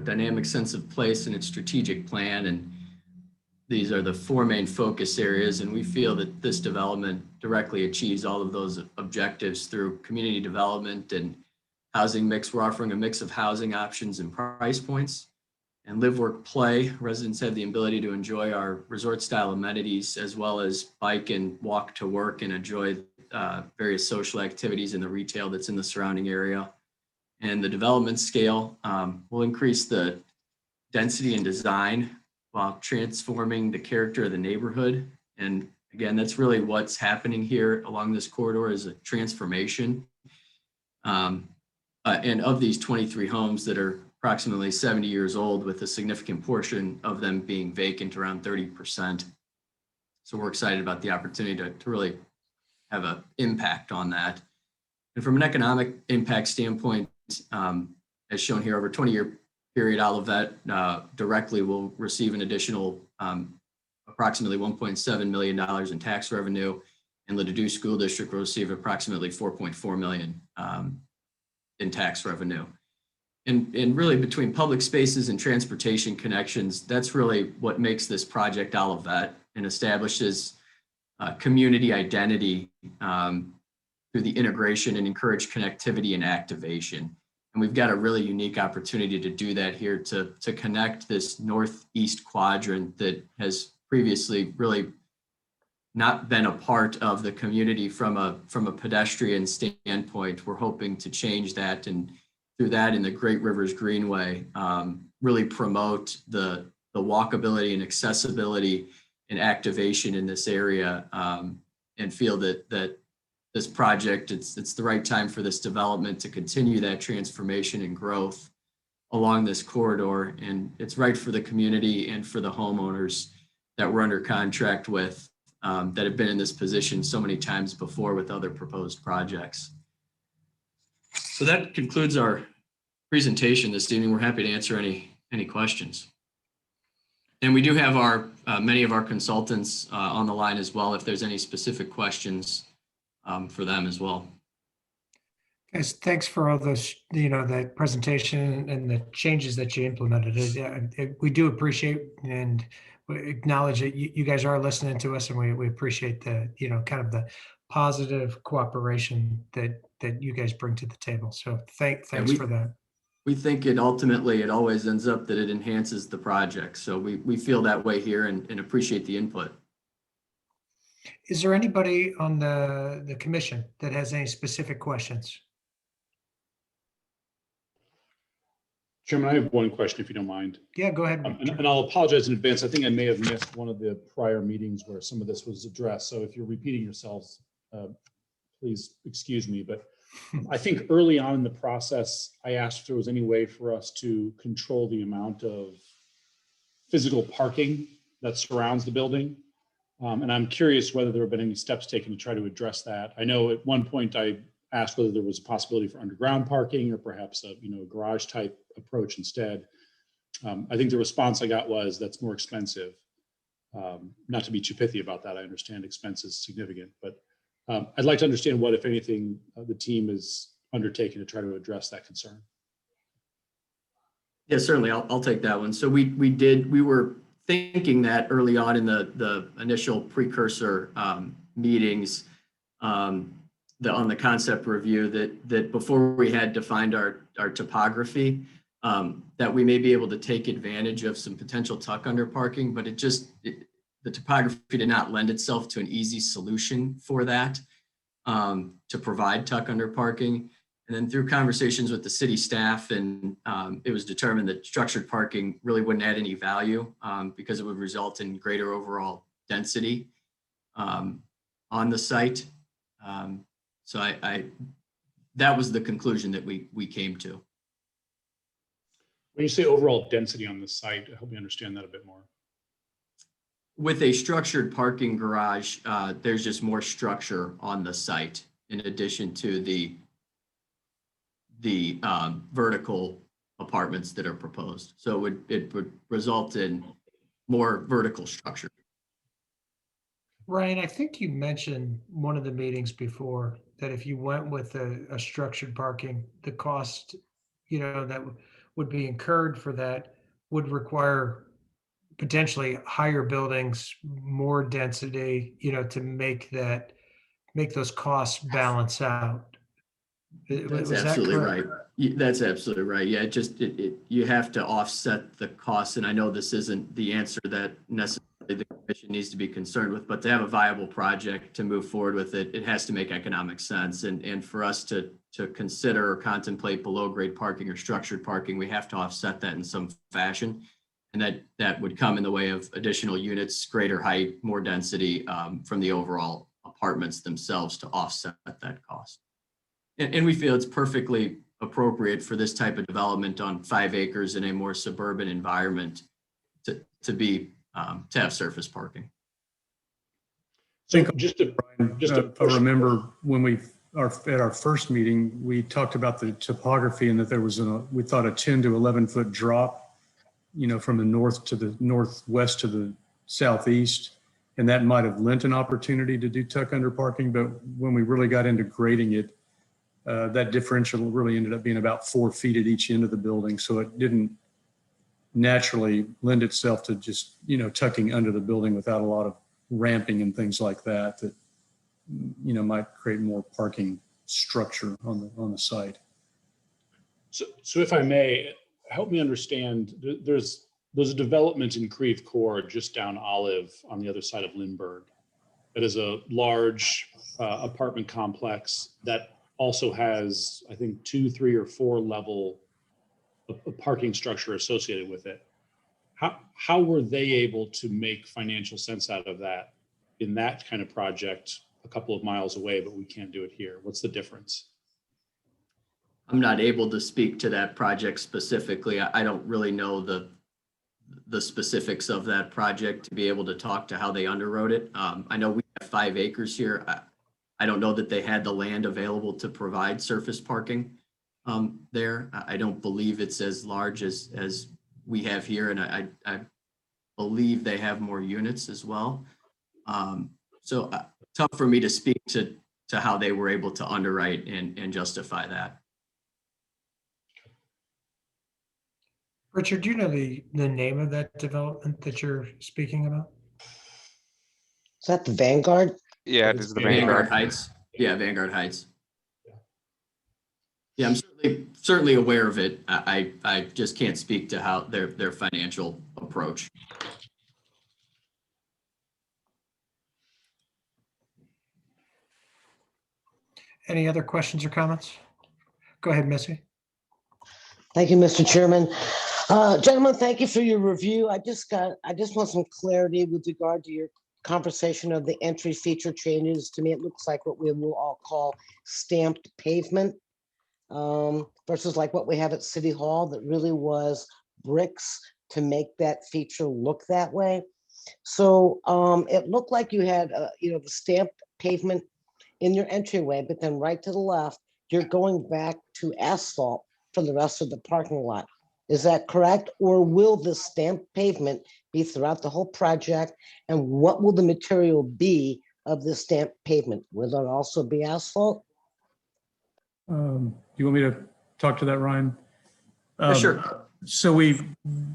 dynamic sense of place in its strategic plan. And these are the 4 main focus areas. And we feel that this development directly achieves all of those objectives through community development and housing mix. We're offering a mix of housing options and price points. And live, work, play. Residents have the ability to enjoy our resort style amenities as well as bike and walk to work and enjoy various social activities in the retail that's in the surrounding area. And the development scale will increase the density and design while transforming the character of the neighborhood. And again, that's really what's happening here along this corridor is a transformation. And of these 23 homes that are approximately 70 years old, with a significant portion of them being vacant, around 30%. So we're excited about the opportunity to really have an impact on that. And from an economic impact standpoint, as shown here, over a 20-year period, Olivet directly will receive an additional approximately $1.7 million in tax revenue, and the Ladue School District will receive approximately $4.4 million in tax revenue. And really between public spaces and transportation connections, that's really what makes this project Olivet and establishes community identity through the integration and encourage connectivity and activation. And we've got a really unique opportunity to do that here to connect this northeast quadrant that has previously really not been a part of the community from a pedestrian standpoint. We're hoping to change that, and through that in the Great Rivers Greenway, really promote the walkability and accessibility and activation in this area, and feel that this project, it's the right time for this development to continue that transformation and growth along this corridor. And it's right for the community and for the homeowners that we're under contract with, that have been in this position so many times before with other proposed projects. So that concludes our presentation this evening. We're happy to answer any questions. And we do have our many of our consultants on the line as well, if there's any specific questions for them as well. Guys, thanks for all those, that presentation and the changes that you implemented. We do appreciate and we acknowledge that you guys are listening to us, and we appreciate the, kind of the positive cooperation that you guys bring to the table. So thanks for that. We think it always ends up that it enhances the project. So we feel that way here and appreciate the input. Is there anybody on the commission that has any specific questions? Chairman, I have one question, if you don't mind. Yeah, go ahead. And I'll apologize in advance. I think I may have missed one of the prior meetings where some of this was addressed. So if you're repeating yourselves, please excuse me. But I think early on in the process, I asked if there was any way for us to control the amount of physical parking that surrounds the building. And I'm curious whether there have been any steps taken to try to address that. I know at one point I asked whether there was a possibility for underground parking or perhaps a garage type approach instead. I think the response I got was that's more expensive. Not to be too pithy about that. I understand expense is significant, but I'd like to understand what, if anything, the team is undertaking to try to address that concern. Yeah, certainly. I'll take that one. So we were thinking that early on in the initial precursor meetings, on the concept review, that before we had defined our topography, that we may be able to take advantage of some potential tuck under parking, but the topography did not lend itself to an easy solution for that, to provide tuck under parking. And then through conversations with the city staff, and it was determined that structured parking really wouldn't add any value, because it would result in greater overall density on the site. So that was the conclusion that we came to. When you say overall density on the site, help me understand that a bit more. With a structured parking garage, there's just more structure on the site in addition to the vertical apartments that are proposed. So it would result in more vertical structure. Ryan, I think you mentioned one of the meetings before that if you went with a structured parking, the cost, that would be incurred for that would require potentially higher buildings, more density, to make those costs balance out. That's Was that absolutely correct? right. That's absolutely right. Yeah, you have to offset the costs. And I know this isn't the answer that necessarily the commission needs to be concerned with, but to have a viable project to move forward with it, it has to make economic sense. And for us to consider or contemplate below grade parking or structured parking, we have to offset that in some fashion. And that would come in the way of additional units, greater height, more density from the overall apartments themselves to offset that cost. And we feel it's perfectly appropriate for this type of development on 5 acres in a more suburban environment to have surface parking. So just to I remember when at our first meeting, we talked about the topography and that there was we thought a 10 to 11 foot drop, from the north to the northwest to the southeast. And that might have lent an opportunity to do tuck under parking. But when we really got into grading it, that differential really ended up being about 4 feet at each end of the building. So it didn't naturally lend itself to just, tucking under the building without a lot of ramping and things like that, might create more parking structure on the site. So if I may, help me understand, there's a development in Creve Coeur just down Olive on the other side of Lindbergh. That is a large apartment complex that also has, I think, 2, 3, or 4 level of parking structure associated with it. How were they able to make financial sense out of that in that kind of project a couple of miles away, but we can't do it here? What's the difference? I'm not able to speak to that project specifically. I don't really know the specifics of that project to be able to talk to how they underwrote it. I know we have 5 acres here. I don't know that they had the land available to provide surface parking there. I don't believe it's as large as we have here, and I believe they have more units as well. So tough for me to speak to how they were able to underwrite and justify that. Richard, do you know the name of that development that you're speaking about? Is that the Vanguard? Yeah, it is the Vanguard Vanguard. Heights. Yeah, Vanguard Heights. Yeah, I'm certainly aware of it. I just can't speak to how their financial approach. Any other questions or comments? Go ahead, Missy. Thank you, Mr. Chairman. Gentlemen, thank you for your review. I just want some clarity with regard to your conversation of the entry feature changes. To me, it looks like what we will all call stamped pavement versus like what we have at City Hall that really was bricks to make that feature look that way. So it looked like you had, the stamped pavement in your entryway, but then right to the left, you're going back to asphalt for the rest of the parking lot. Is that correct? Or will the stamped pavement be throughout the whole project? And what will the material be of the stamped pavement? Will it also be asphalt? Do you want me to talk to that, Ryan? Sure. So we,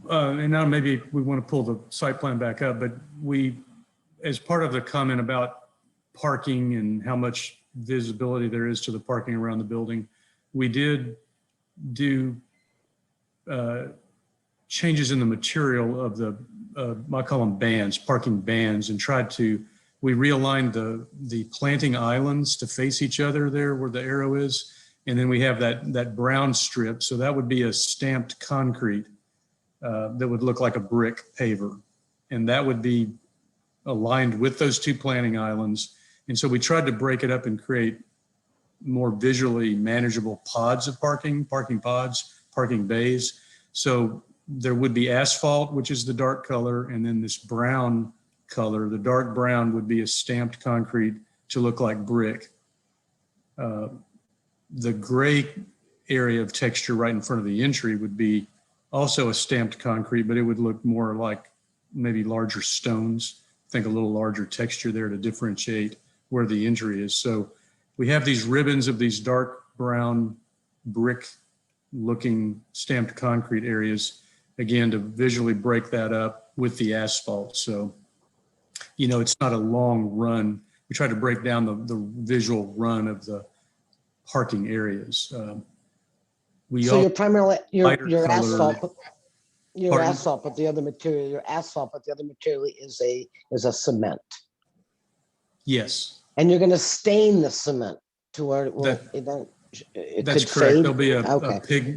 and now maybe we want to pull the site plan back up, but we, as part of the comment about parking and how much visibility there is to the parking around the building, we did do changes in the material of the, I call them bands, parking bands, and we realigned the planting islands to face each other there where the arrow is. And then we have that brown strip. So that would be a stamped concrete that would look like a brick paver. And that would be aligned with those two planting islands. And so we tried to break it up and create more visually manageable pods of parking pods, parking bays. So there would be asphalt, which is the dark color, and then this brown color, the dark brown would be a stamped concrete to look like brick. The gray area of texture right in front of the entry would be also a stamped concrete, but it would look more like maybe larger stones. Think a little larger texture there to differentiate where the entry is. So we have these ribbons of these dark brown brick looking stamped concrete areas, again, to visually break that up with the asphalt. So, you know, it's not a long run. We try to break down the visual run of the parking areas. So you're primarily, lighter your color- asphalt, your Pardon? asphalt, but the other material, your asphalt, but the other material is a cement. Yes, And you're gonna stain the cement to where it will, That- it that's could correct. fade? There'll be Okay.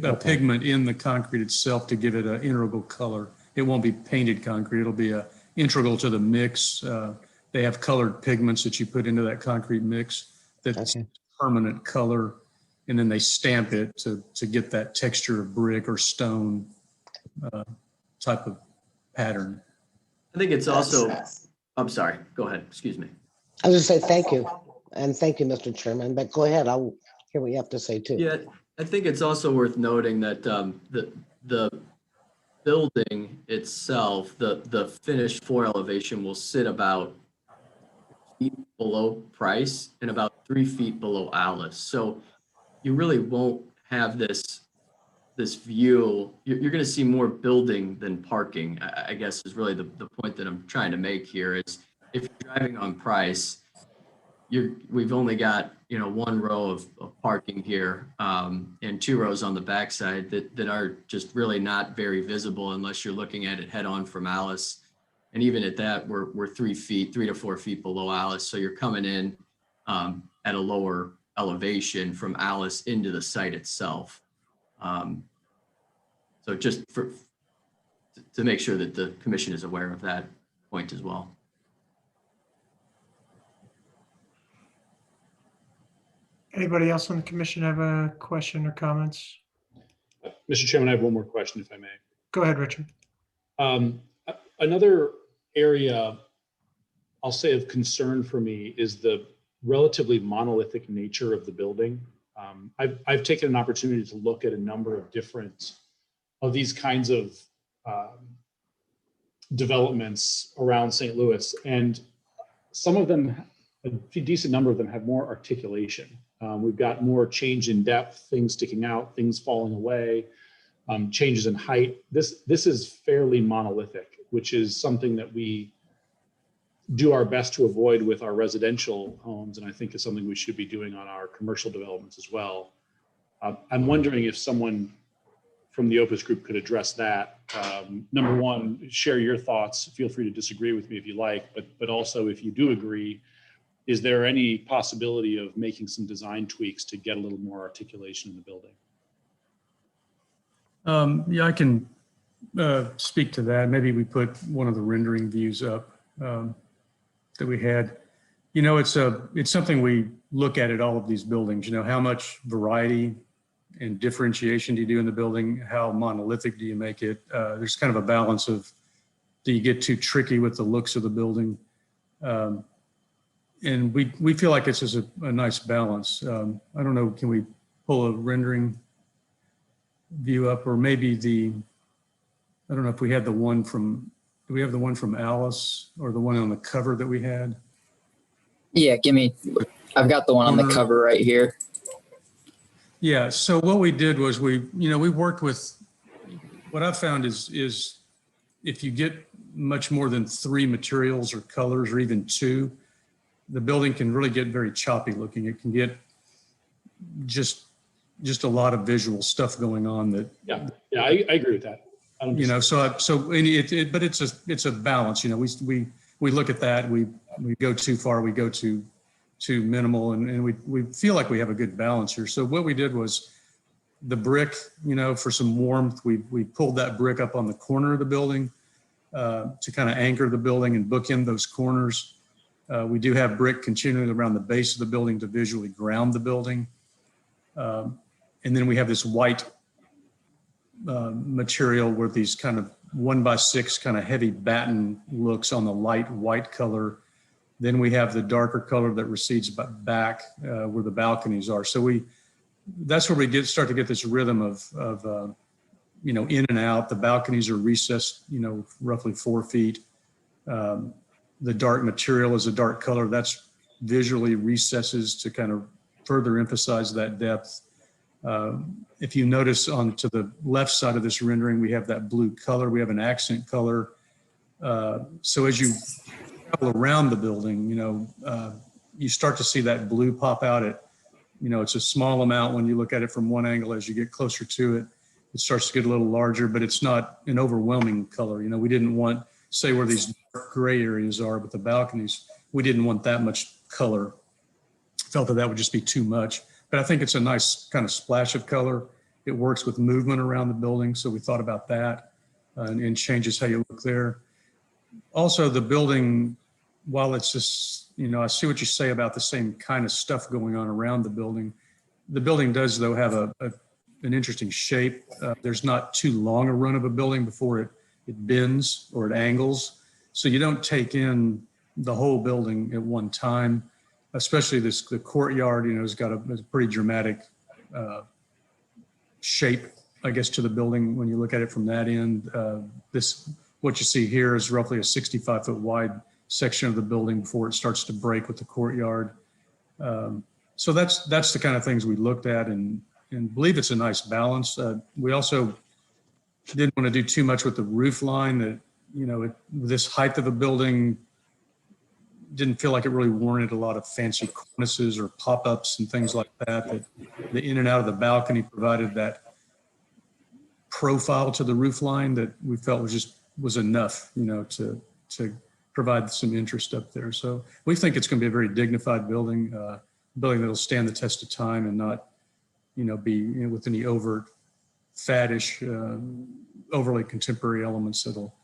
a Okay. pigment in the concrete itself to give it an integral color. It won't be painted concrete. It'll be integral to the mix. They have colored pigments that you put into that concrete mix that's Okay. permanent color, and then they stamp it to get that texture of brick or stone type of pattern. I think it's also, I'm sorry, go ahead, excuse me. I was just say thank you, and thank you, Mr. Chairman, but go ahead, I'll hear what you have to say too. Yeah, I think it's also worth noting that the building itself, the finished floor elevation will sit about feet below Price and about 3 feet below Alice. So you really won't have this view. You're going to see more building than parking, I guess is really the point that I'm trying to make here is if you're driving on Price, we've only got, you know, one row of parking here and 2 rows on the backside that are just really not very visible unless you're looking at it head on from Alice. And even at that, we're 3 to 4 feet below Alice. So you're coming in at a lower elevation from Alice into the site itself. So just to make sure that the commission is aware of that point as well. Anybody else on the commission have a question or comments? Mr. Chairman, I have one more question, if I may. Go ahead, Richard. Another area I'll say of concern for me is the relatively monolithic nature of the building. I've taken an opportunity to look at a number of different of these kinds of developments around St. Louis, and some of them, a decent number of them, have more articulation. We've got more change in depth, things sticking out, things falling away, changes in height. This is fairly monolithic, which is something that we do our best to avoid with our residential homes, and I think is something we should be doing on our commercial developments as well. I'm wondering if someone from the Opus group could address that. Number one, share your thoughts. Feel free to disagree with me if you like, but also if you do agree, is there any possibility of making some design tweaks to get a little more articulation in the building? Yeah, I can speak to that. Maybe we put one of the rendering views up that we had. You know, it's something we look at all of these buildings. You know, how much variety and differentiation do you do in the building? How monolithic do you make it? There's kind of a balance of, do you get too tricky with the looks of the building? And we feel like this is a nice balance. I don't know, can we pull a rendering view up, or maybe I don't know if we had the one from do we have the one from Alice or the one on the cover that we had? Yeah, I've got the one on the Corner. cover right here. Yeah, so what we did was we worked with, what I've found is if you get much more than 3 materials or colors or even 2, the building can really get very choppy looking. It can get just a lot of visual stuff going on that, Yeah, I agree with that. I don't but it's a balance, we look at that, we go too far, we go too minimal, and we feel like we have a good balance here. So what we did was the brick, for some warmth, we pulled that brick up on the corner of the building to kind of anchor the building and bookend those corners. We do have brick continuing around the base of the building to visually ground the building. And then we have this white material with these kind of 1x6 kind of heavy batten looks on the light white color. Then we have the darker color that recedes back where the balconies are. So that's where we start to get this rhythm of in and out. The balconies are recessed, roughly 4 feet. The dark material is a dark color. That's visually recesses to kind of further emphasize that depth. If you notice to the left side of this rendering, we have that blue color. We have an accent color. So as you travel around the building, you start to see that blue pop out at, it's a small amount when you look at it from one angle. As you get closer to it, it starts to get a little larger, but it's not an overwhelming color. We didn't want, say, where these dark gray areas are with the balconies, we didn't want that much color. Felt that would just be too much. But I think it's a nice kind of splash of color. It works with movement around the building. So we thought about that and changes how you look there. Also, the building, while it's just, I see what you say about the same kind of stuff going on around the building. The building does, though, have an interesting shape. There's not too long a run of a building before it bends or it angles. So you don't take in the whole building at one time. Especially the courtyard, has got a pretty dramatic shape, I guess, to the building when you look at it from that end. What you see here is roughly a 65-foot wide section of the building before it starts to break with the courtyard. So that's the kind of things we looked at and believe it's a nice balance. We also didn't want to do too much with the roof line. That this height of a building didn't feel like it really warranted a lot of fancy cornices or pop-ups and things like that. That the in and out of the balcony provided that profile to the roof line that we felt was enough, to provide some interest up there. So we think it's going to be a very dignified building, building that'll stand the test of time and not, be with any overt faddish, overly contemporary elements that'll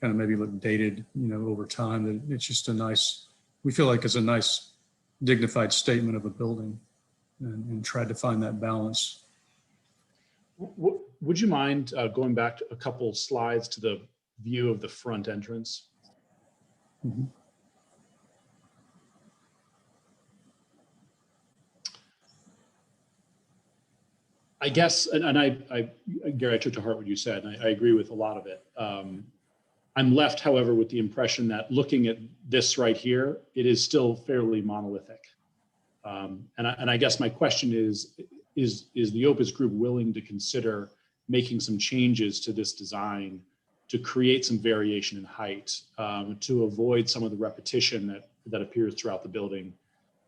kind of maybe look dated, over time. That it's just we feel like it's a nice, dignified statement of a building, and tried to find that balance. Would you mind going back a couple slides to the view of the front entrance? Mm-hmm. I guess, and Gary, I took to heart what you said, and I agree with a lot of it. I'm left, however, with the impression that looking at this right here, it is still fairly monolithic. And I guess my question is the Opus Group willing to consider making some changes to this design to create some variation in height, to avoid some of the repetition that appears throughout the building,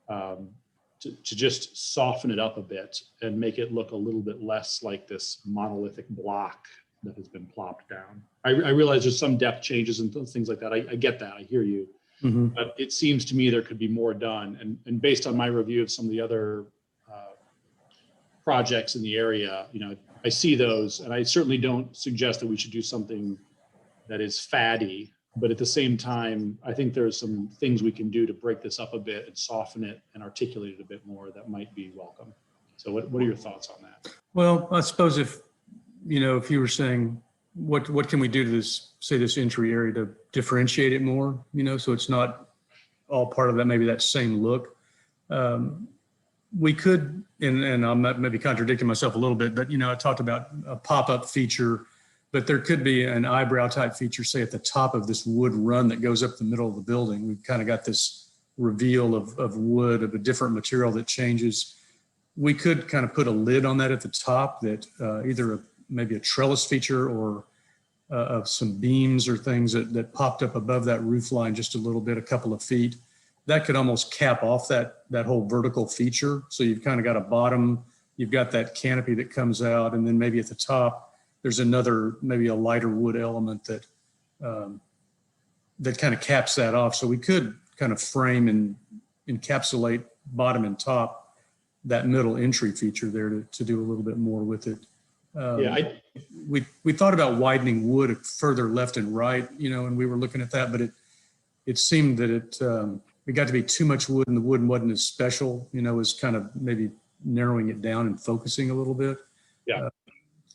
to just soften it up a bit and make it look a little bit less like this monolithic block that has been plopped down. I realize there's some depth changes and things like that. I get that, I hear you. Mm-hmm. But it seems to me there could be more done. And based on my review of some of the other projects in the area, I see those, and I certainly don't suggest that we should do something that is faddy, but at the same time, I think there's some things we can do to break this up a bit and soften it and articulate it a bit more that might be welcome. So what are your thoughts on that? Well, I suppose if you were saying, what can we do to this entry area to differentiate it more, so it's not all part of that, maybe that same look. We could, and I'm not maybe contradicting myself a little bit, but, I talked about a pop-up feature But there could be an eyebrow type feature, say at the top of this wood run that goes up the middle of the building. We've kind of got this reveal of wood, of a different material that changes. We could kind of put a lid on that at the top that either maybe a trellis feature or of some beams or things that popped up above that roof line just a little bit, a couple of feet. That could almost cap off that whole vertical feature. So you've kind of got a bottom, you've got that canopy that comes out, and then maybe at the top, there's another, maybe a lighter wood element that that kind of caps that off. So we could kind of frame and encapsulate bottom and top that middle entry feature there to do a little bit more with it. Yeah, We thought about widening wood further left and right, and we were looking at that, but it seemed that it got to be too much wood, and the wood wasn't as special, was kind of maybe narrowing it down and focusing a little bit. Yeah.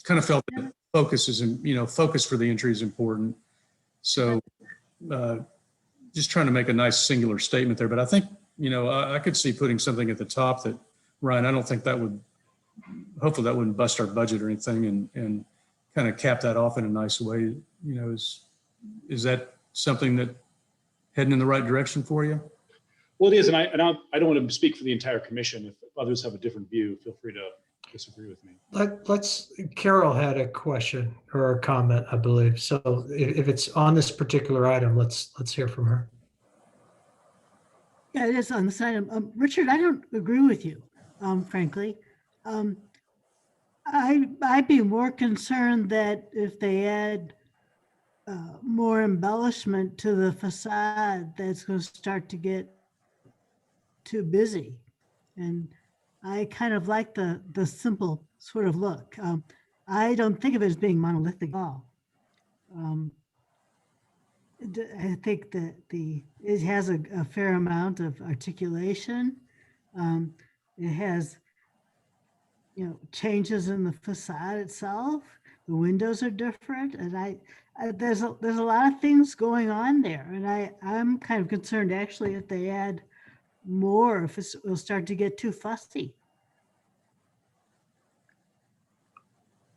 Kind of felt that focus is, focus for the entry is important. So just trying to make a nice singular statement there, but I think, I could see putting something at the top that, Ryan, I don't think that would, hopefully that wouldn't bust our budget or anything, and kind of cap that off in a nice way. Is that something that heading in the right direction for you? well, it is, and I don't want to speak for the entire commission. If others have a different view, feel free to disagree with me. Carol had a question or a comment, I believe. So if it's on this particular item, let's hear from her. Yeah, it is on this item. Richard, I don't agree with you, frankly. I'd be more concerned that if they add more embellishment to the facade, that's going to start to get too busy. And I kind of like the simple sort of look. I don't think of it as being monolithic at all. I think that it has a fair amount of articulation. It has, changes in the facade itself. The windows are different, and there's a lot of things going on there, and I'm kind of concerned actually if they add more, if it will start to get too fussy.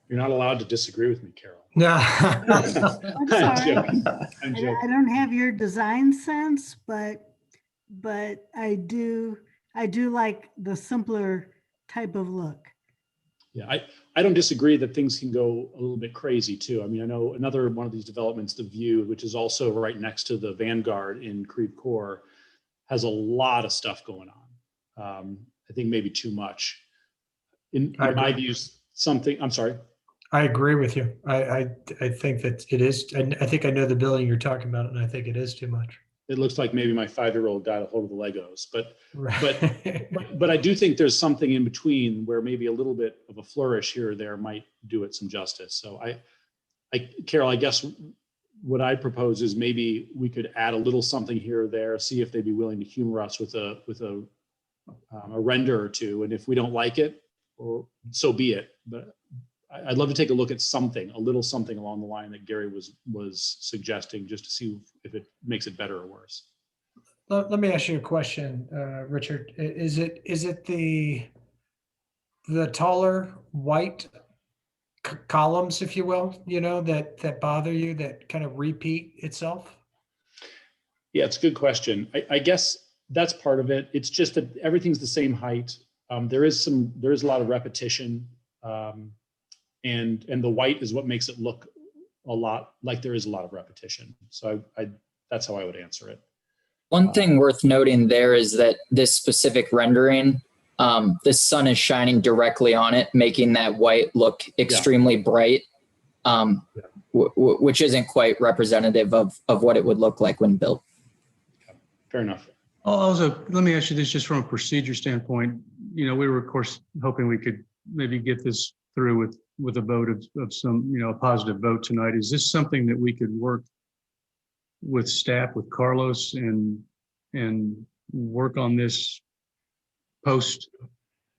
You're not allowed to disagree with me, Carol. No. I'm sorry. I'm joking. I don't have your design sense, but I do like the simpler type of look. Yeah, I don't disagree that things can go a little bit crazy too. I mean, I know another one of these developments, The View, which is also right next to the Vanguard in Creve Coeur, has a lot of stuff going on. I think maybe too much. In my views, I'm sorry. I agree with you. I think that it is, and I think I know the building you're talking about, and I think it is too much. It looks like maybe my 5-year-old got a hold of the Legos, Right. but I do think there's something in between where maybe a little bit of a flourish here or there might do it some justice. So Carol, I guess what I propose is maybe we could add a little something here or there, see if they'd be willing to humor us with a render or two. And if we don't like it, or so be it. But I'd love to take a look at something, a little something along the line that Gary was suggesting, just to see if it makes it better or worse. Let me ask you a question, Richard. Is it the taller white columns, if you will, that bother you, that kind of repeat itself? Yeah, it's a good question. I guess that's part of it. It's just that everything's the same height. There is a lot of repetition, and the white is what makes it look a lot like there is a lot of repetition. So that's how I would answer it. One thing worth noting there is that this specific rendering, the sun is shining directly on it, making that white look extremely bright, which isn't quite representative of what it would look like when built. Fair enough. Also, let me ask you this just from a procedure standpoint. We were, of course, hoping we could maybe get this through with a vote of some, a positive vote tonight. Is this something that we could work with staff, with Carlos, and work on this post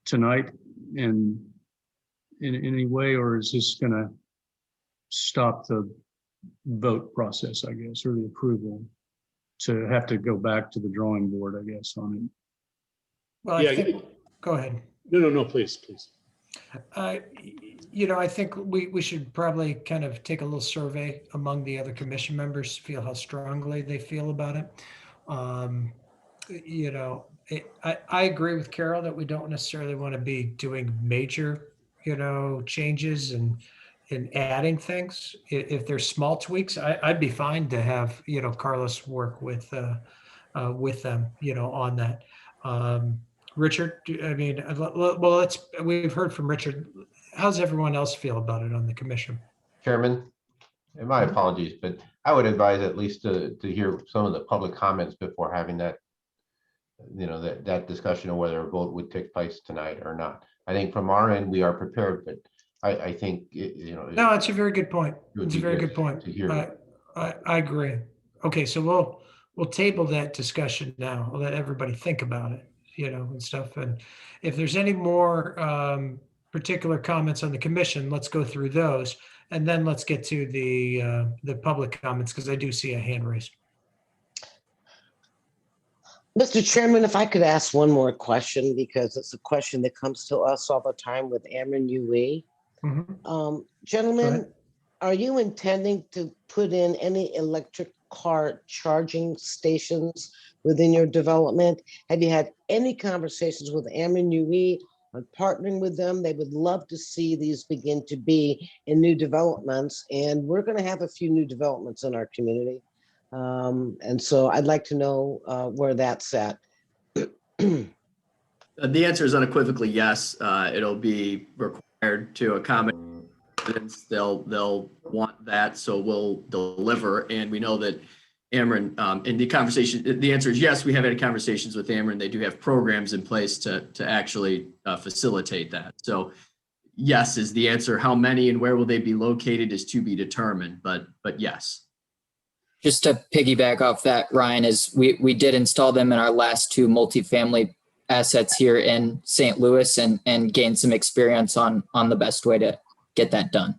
tonight and in any way, or is this going to stop the vote process, I guess, or the approval to have to go back to the drawing board, I guess, on it? Well, Yeah. go ahead. No, please. I think we should probably kind of take a little survey among the other commission members, feel how strongly they feel about it. Um, I agree with Carol that we don't necessarily want to be doing major, changes and adding things. If there's small tweaks, I'd be fine to have, Carlos work with them, on that. Richard, we've heard from Richard. How's everyone else feel about it on the commission? Chairman, and my apologies, but I would advise at least to hear some of the public comments before having that, that discussion of whether a vote would take place tonight or not. I think from our end, we are prepared, but I think, No, it's a very good point. it would It's a be very good good point. to hear. I agree. Okay, so we'll table that discussion now. We'll let everybody think about it, and stuff. And if there's any more particular comments on the commission, let's go through those, and then let's get to the public comments, because I do see a hand raised. Mr. Chairman, if I could ask one more question, because it's a question that comes to us all the time with Ameren UE. Mhm. Gentlemen, are you intending to put in any electric car charging stations within your development? Have you had any conversations with Ameren UE on partnering with them? They would love to see these begin to be in new developments, and we're going to have a few new developments in our community. And so I'd like to know where that's at. The answer is unequivocally yes. It'll be required to accommodate residents. They'll want that, so we'll deliver. And we know that Ameren, in the conversation, the answer is yes. We have had conversations with Ameren. They do have programs in place to actually facilitate that. So yes is the answer. How many and where will they be located is to be determined, but yes. Just to piggyback off that, Ryan, is we did install them in our last two multifamily assets here in St. Louis and gained some experience on the best way to get that done.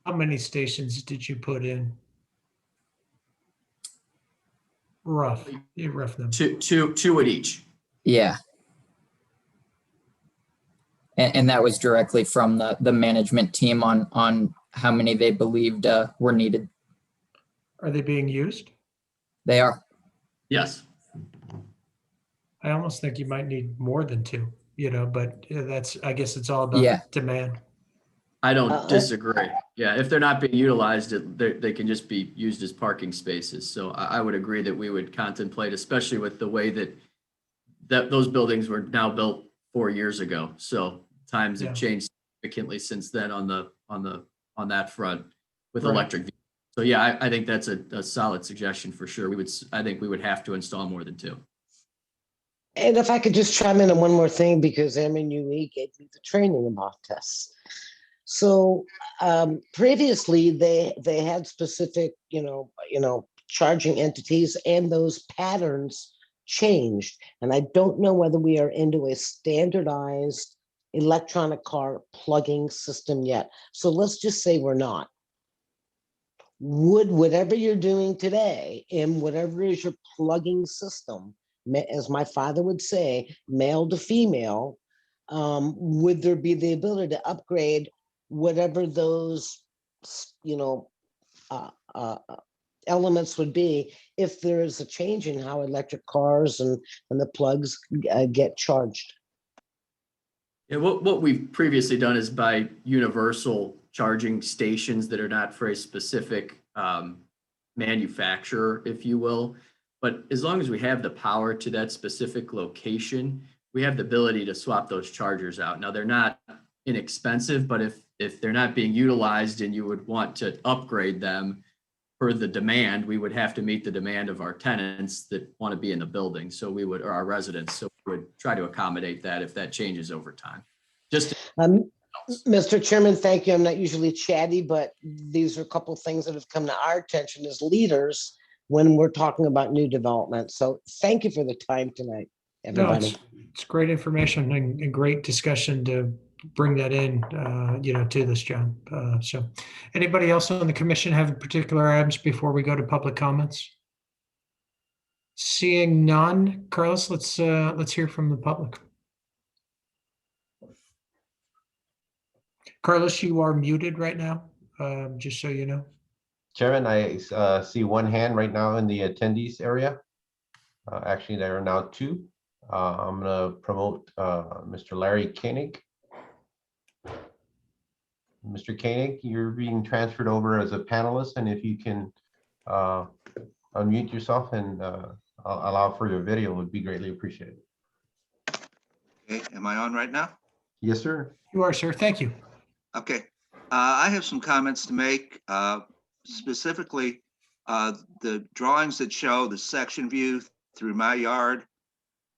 How many stations did you put in? Rough number. Two at each. Yeah. And that was directly from the management team on how many they believed were needed. Are they being used? They are. Yes. I almost think you might need more than two, but I guess it's all about demand. I don't disagree. Yeah, if they're not being utilized, they can just be used as parking spaces. So I would agree that we would contemplate, especially with the way that those buildings were now built 4 years ago. So times have changed significantly since then on that front with electric vehicles. So yeah, I think that's a solid suggestion for sure. I think we would have to install more than two. And if I could just chime in on one more thing, because Ameren UE gave me the training about this. So previously they had specific, charging entities, and those patterns changed. And I don't know whether we are into a standardized electronic car plugging system yet. So let's just say we're not. Would whatever you're doing today and whatever is your plugging system, as my father would say, male to female, would there be the ability to upgrade whatever those, elements would be if there is a change in how electric cars and the plugs get charged? Yeah, what we've previously done is by universal charging stations that are not for a specific manufacturer, if you will. But as long as we have the power to that specific location, we have the ability to swap those chargers out. Now, they're not inexpensive, but if they're not being utilized and you would want to upgrade them per the demand, we would have to meet the demand of our tenants that want to be in the building. So we would, or our residents. So we would try to accommodate that if that changes over time. Mr. Chairman, thank you. I'm not usually chatty, but these are a couple of things that have come to our attention as leaders when we're talking about new development. So thank you for the time tonight, everybody. No, it's great information and great discussion to bring that in, to this, John. So anybody else on the commission have particular items before we go to public comments? Seeing none, Carlos, let's hear from the public. Carlos, you are muted right now, just so you know. Chairman, I see one hand right now in the attendees area. Actually, there are now two. I'm going to promote Mr. Larry Koenig. Mr. Koenig, you're being transferred over as a panelist, and if you can unmute yourself and allow for your video, would be greatly appreciated. Okay, am I on right now? Yes, sir. You are, sir. Thank you. Okay, I have some comments to make, specifically the drawings that show the section view through my yard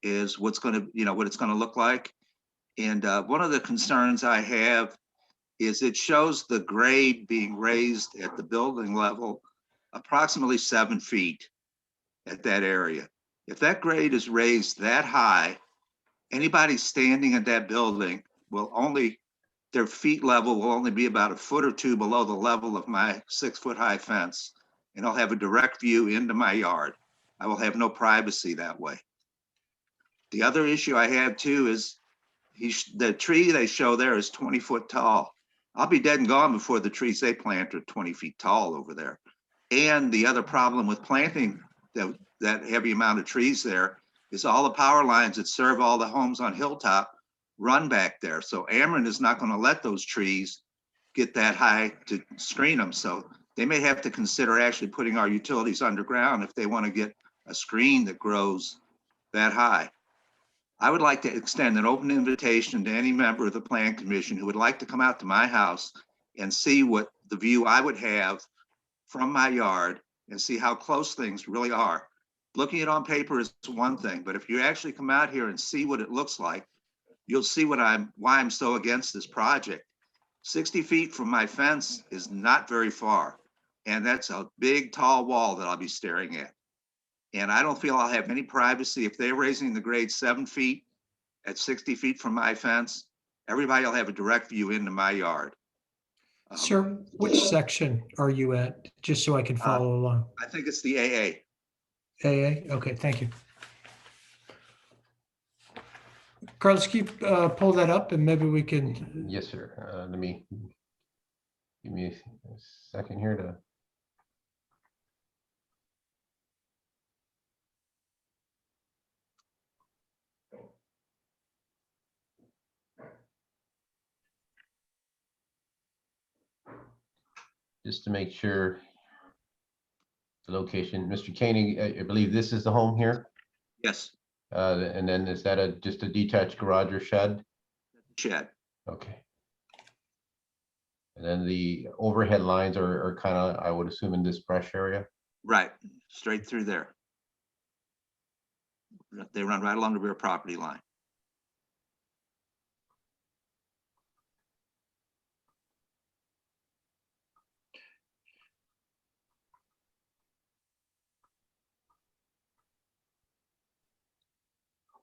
is what's going to, what it's going to look like. And one of the concerns I have is it shows the grade being raised at the building level approximately 7 feet at that area. If that grade is raised that high, anybody standing in that building will only, their feet level will only be about a foot or two below the level of my 6-foot high fence. And I'll have a direct view into my yard. I will have no privacy that way. The other issue I have too is the tree they show there is 20 foot tall. I'll be dead and gone before the trees they plant are 20 feet tall over there. And the other problem with planting that heavy amount of trees there is all the power lines that serve all the homes on Hilltop run back there. So Ameren is not going to let those trees get that high to screen them. So they may have to consider actually putting our utilities underground if they want to get a screen that grows that high. I would like to extend an open invitation to any member of the Plan Commission who would like to come out to my house and see what the view I would have from my yard and see how close things really are. Looking at it on paper is one thing, but if you actually come out here and see what it looks like, you'll see why I'm so against this project. 60 feet from my fence is not very far. And that's a big, tall wall that I'll be staring at. And I don't feel I'll have any privacy if they're raising the grade 7 feet at 60 feet from my fence. Everybody will have a direct view into my yard. Sir, which section are you at? Just so I can follow along. I think it's the AA. AA? Okay, thank you. Carlos, can you pull that up and maybe we can, Yes, sir. Give me a second here to. Just to make sure the location, Mr. Koenig, I believe this is the home here. Yes, And then is that just a detached garage or shed? shed. Okay. And then the overhead lines are kind of, I would assume, in this brush area. Right, straight through there. They run right along the rear property line.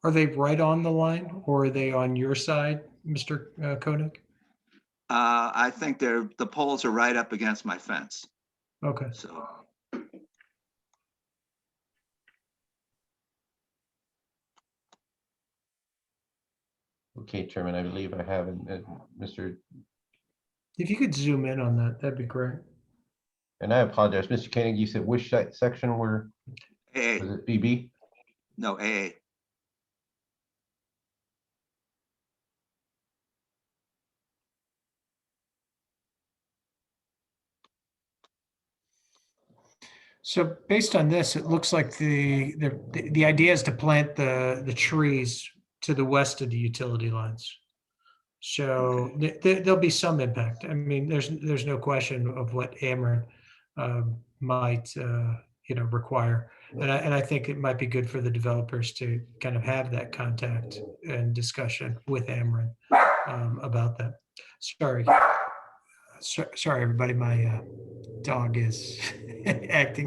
are they right on the line or are they on your side, Mr. Koenig? I think the poles are right up against my fence. Okay. So Okay, Chairman, I believe I have Mr. If you could zoom in on that, that'd be great. And I apologize, Mr. Koenig, you said which section were, AA, was it BB? no, AA. So based on this, it looks like the idea is to plant the trees to the west of the utility lines. So there'll be some impact. I mean, there's no question of what Ameren might require, and I think it might be good for the developers to kind of have that contact and discussion with Ameren about that. Sorry, everybody. My dog is acting.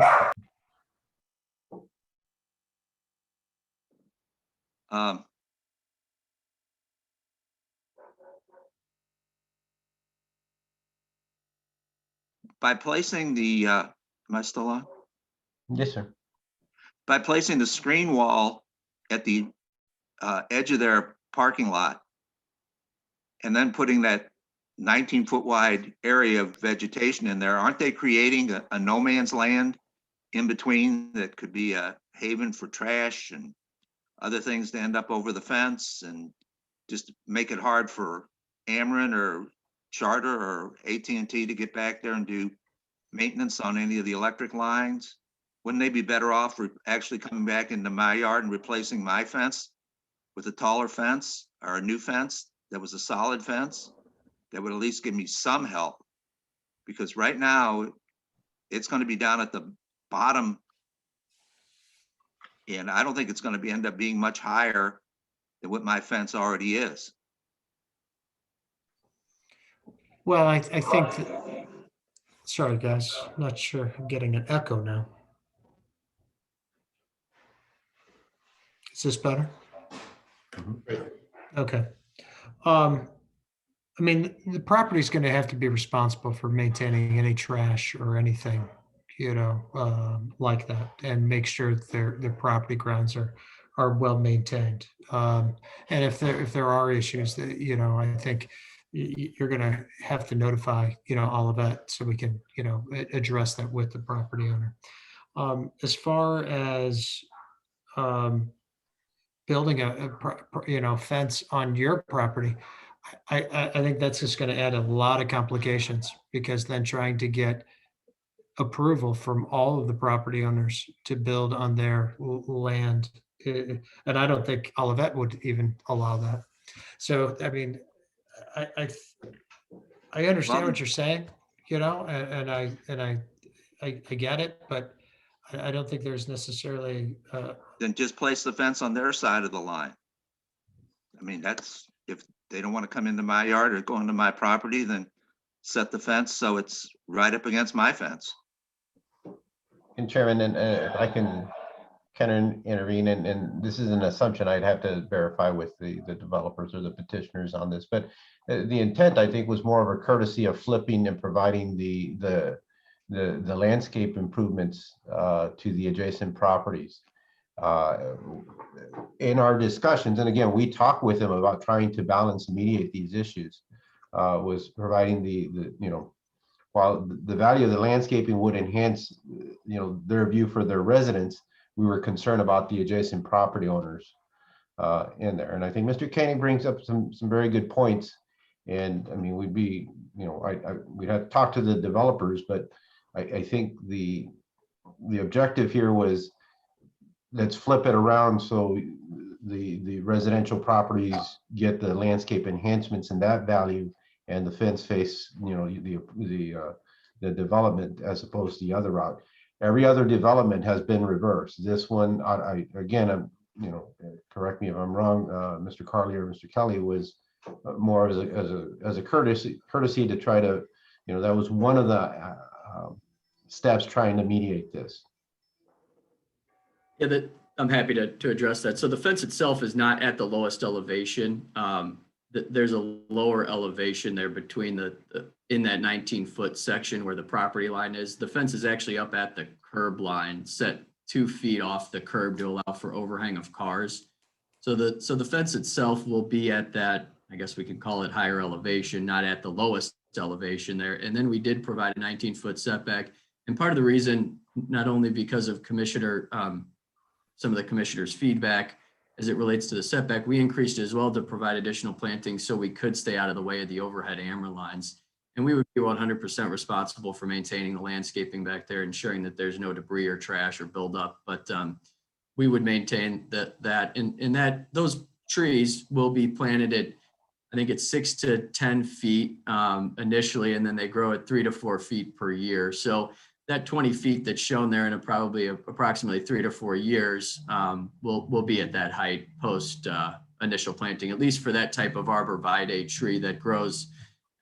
By placing the, am I still on? Yes, sir. By placing the screen wall at the edge of their parking lot and then putting that 19-foot wide area of vegetation in there, aren't they creating a no man's land in between that could be a haven for trash and other things to end up over the fence and just make it hard for Ameren or Charter or AT&T to get back there and do maintenance on any of the electric lines? Wouldn't they be better off actually coming back into my yard and replacing my fence with a taller fence or a new fence that was a solid fence that would at least give me some help? Because right now it's going to be down at the bottom, and I don't think it's going to end up being much higher than what my fence already is. Well, I think that, sorry, guys, not sure. I'm getting an echo now. Is this better? Okay. I mean, the property is going to have to be responsible for maintaining any trash or anything, like that, and make sure that their property grounds are well maintained. And if there are issues that, I think you're going to have to notify, all of that so we can, address that with the property owner. As far as building a fence on your property, I think that's just going to add a lot of complications, because then trying to get approval from all of the property owners to build on their land, and I don't think Olivet would even allow that. So, I mean, I understand what you're saying, and I get it, but I don't think there's necessarily. Then just place the fence on their side of the line. I mean, that's, if they don't want to come into my yard or go into my property, then set the fence so it's right up against my fence. And Chairman, and if I can kind of intervene, and this is an assumption I'd have to verify with the developers or the petitioners on this, but the intent, I think, was more of a courtesy of flipping and providing the landscape improvements to the adjacent properties. In our discussions, and again, we talked with them about trying to balance and mediate these issues, was providing while the value of the landscaping would enhance, their view for their residents, we were concerned about the adjacent property owners in there. And I think Mr. Koenig brings up some very good points. And I mean, we'd have to talk to the developers, but I think the objective here was, let's flip it around so the residential properties get the landscape enhancements and that value, and the fence face, the development, as opposed to the other route. Every other development has been reversed. This one, I'm correct me if I'm wrong, Mr. Carly or Mr. Kelly, was more as a courtesy to try to, that was one of the steps trying to mediate this. Yeah, I'm happy to address that. So the fence itself is not at the lowest elevation. There's a lower elevation there between in that 19-foot section where the property line is. The fence is actually up at the curb line, set 2 feet off the curb to allow for overhang of cars. So the fence itself will be at that, I guess we could call it higher elevation, not at the lowest elevation there. And then we did provide a 19-foot setback. And part of the reason, not only because of some of the commissioners' feedback as it relates to the setback, we increased as well to provide additional planting so we could stay out of the way of the overhead Ameren lines. And we would be 100% responsible for maintaining the landscaping back there, ensuring that there's no debris or trash or buildup. But we would maintain that those trees will be planted at, I think it's 6 to 10 feet initially, and then they grow at 3 to 4 feet per year. So that 20 feet that's shown there in probably approximately 3 to 4 years will be at that height post initial planting, at least for that type of arborvitae tree that grows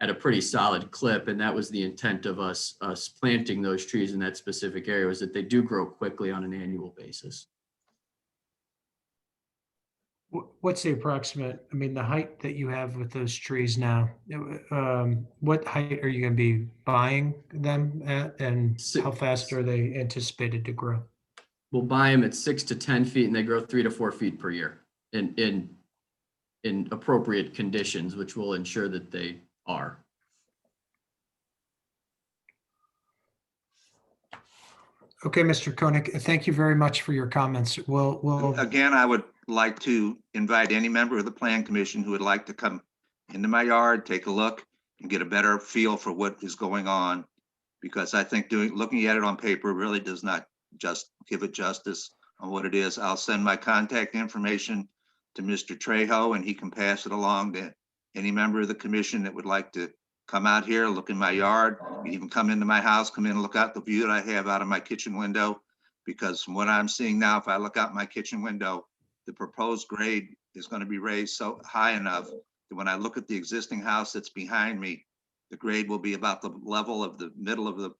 at a pretty solid clip. And that was the intent of us planting those trees in that specific area, was that they do grow quickly on an annual basis. What's the approximate, the height that you have with those trees now? What height are you going to be buying them at, and how fast are they anticipated to grow? We'll buy them at 6 to 10 feet, and they grow 3 to 4 feet per year in appropriate conditions, which will ensure that they are. Okay, Mr. Koenig, thank you very much for your comments. We'll, Again, I would like to invite any member of the Plan Commission who would like to come into my yard, take a look, and get a better feel for what is going on. Because I think looking at it on paper really does not just give it justice on what it is. I'll send my contact information to Mr. Trejo, and he can pass it along to any member of the commission that would like to come out here, look in my yard, even come into my house, come in and look out the view that I have out of my kitchen window. Because from what I'm seeing now, if I look out my kitchen window, the proposed grade is going to be raised so high enough that when I look at the existing house that's behind me, the grade will be about the level of the middle of the